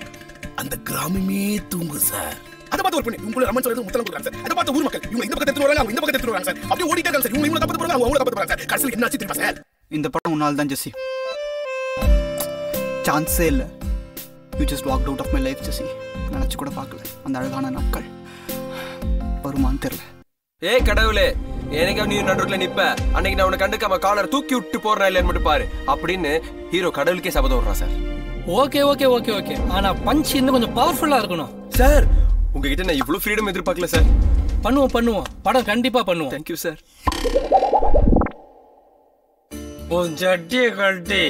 அந்த கிராமமே தூங்கும் சார். அதை பார்த்து ஒரு பொண்ணு உங்களை ரமன் சொல்றது முத்தலம் கொடுக்குறாங்க சார். அதை பார்த்து ஊர் மக்கள் இவங்க இந்த பக்கத்து எடுத்து வராங்க, அவங்க இந்த பக்கத்து எடுத்து வராங்க சார். அப்படியே ஓடிட்டே இருக்காங்க சார். இவங்க தப்பு போறாங்க, அவங்க தப்பு போறாங்க சார். கடைசியில் என்னாச்சு தெரியுமா சார்? இந்த படம் உன்னால் தான் ஜெசி. சான்ஸே இல்லை. You just walked out of my life Jessie. நினச்சி கூட பார்க்கல அந்த அழகான நாட்கள் வருமானு தெரியல. ஏய் கடவுளே, எனக்கு நீ நடுவுல நிப்ப, அன்னைக்கு நான் உன்னை கண்டுக்காம காலர் தூக்கி விட்டு போறேன் இல்லைன்னு மட்டும் பாரு அப்படின்னு ஹீரோ கடவுளுக்கே சபதம் விடுறான் sir. Okay okay okay okay, ஆனா பஞ்ச் இன்னும் கொஞ்சம் பவர்ஃபுல்லா இருக்கணும் சார். உங்ககிட்ட நான் இவ்வளவு ஃப்ரீடம் எதிர்பார்க்கல சார். பண்ணுவோம் படம் கண்டிப்பா பண்ணுவோம். Thank you sir. உன் சட்டியை கட்டி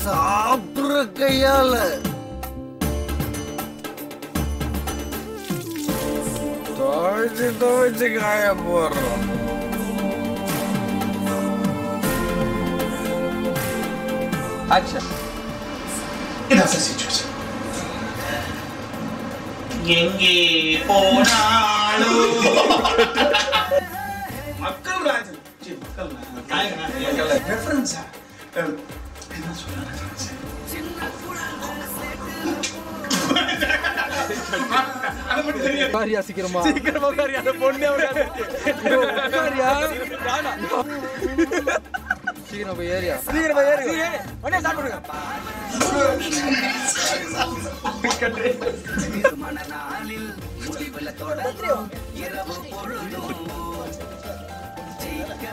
சாப்பிடுற கையால துவைச்சு காய போடுறோம். எங்கே போனாலும் மக்கள் ராஜன் மக்கள் ரெஃபரன்ஸா என்ன சொல்றாங்க? சீக்கிரமா அந்த பொண்ணே சீக்கிரம் போய் ஏரியா உடனே சாப்பிடுங்க.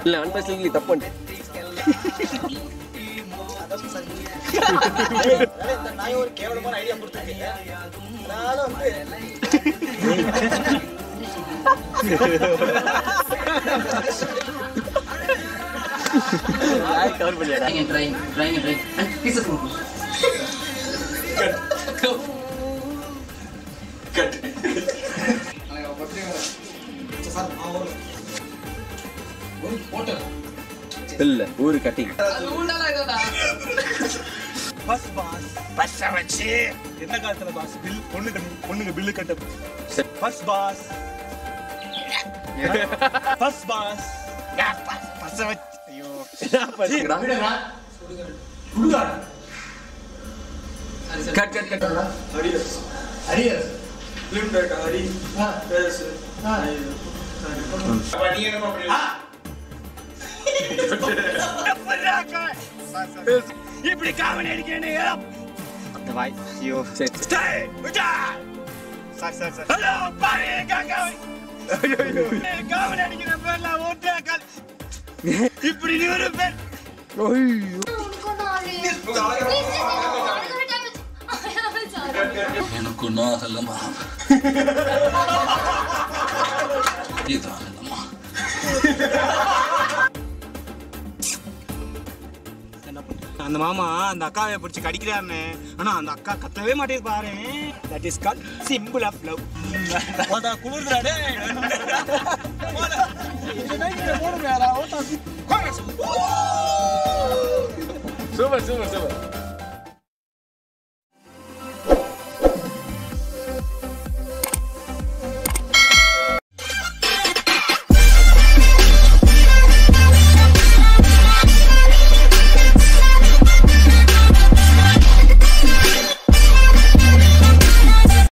இல்ல அன்பஸ்லி தப்பு பண்ணு. நான் ஒரு கேவலமான ஐடியா கொடுத்துருக்கீங்க. அதனால வந்து கவர் பண்ணியாடா. Trying and pieces move. Cut. இல்ல ஊரு கட்டிங். பஸ் பாஸ் பஸ் வச்சு என்ன காலத்துல பாஸ் பில் பொண்ணுங்க பில்லு கட்ட பஸ் பாஸ் பஸ் பாஸ் யா பஸ் வச்சு ஐயோ விடுங்க குடுடா கட் கட் கட். ஹரியஸ் ஃபிலிம் டேட்டா ஹரி பேஸ் அப்ப நீ என்ன பண்றீங்க? இப்படி காமெடி அடிக்கனே அந்த வாய் ஐயோ சரி ஸ்டே விட்டா சார் ஹலோ பாரு காக்கா ஐயோ காமெடி அடிக்கிற பேர்ல ஓட்டே கால் இப்படி நீ ஒரு பேர் ஐயோ எனக்கு நான் சொல்லமா இதான் இல்லம்மா. அந்த மாமா அந்த அக்காவை பிடிச்சி கடிக்கிறாருன்னு, ஆனா அந்த அக்கா கத்தவே மாட்டேங்குது பாரு. That is called simple of love. குளிர்றா டேய். Super super super.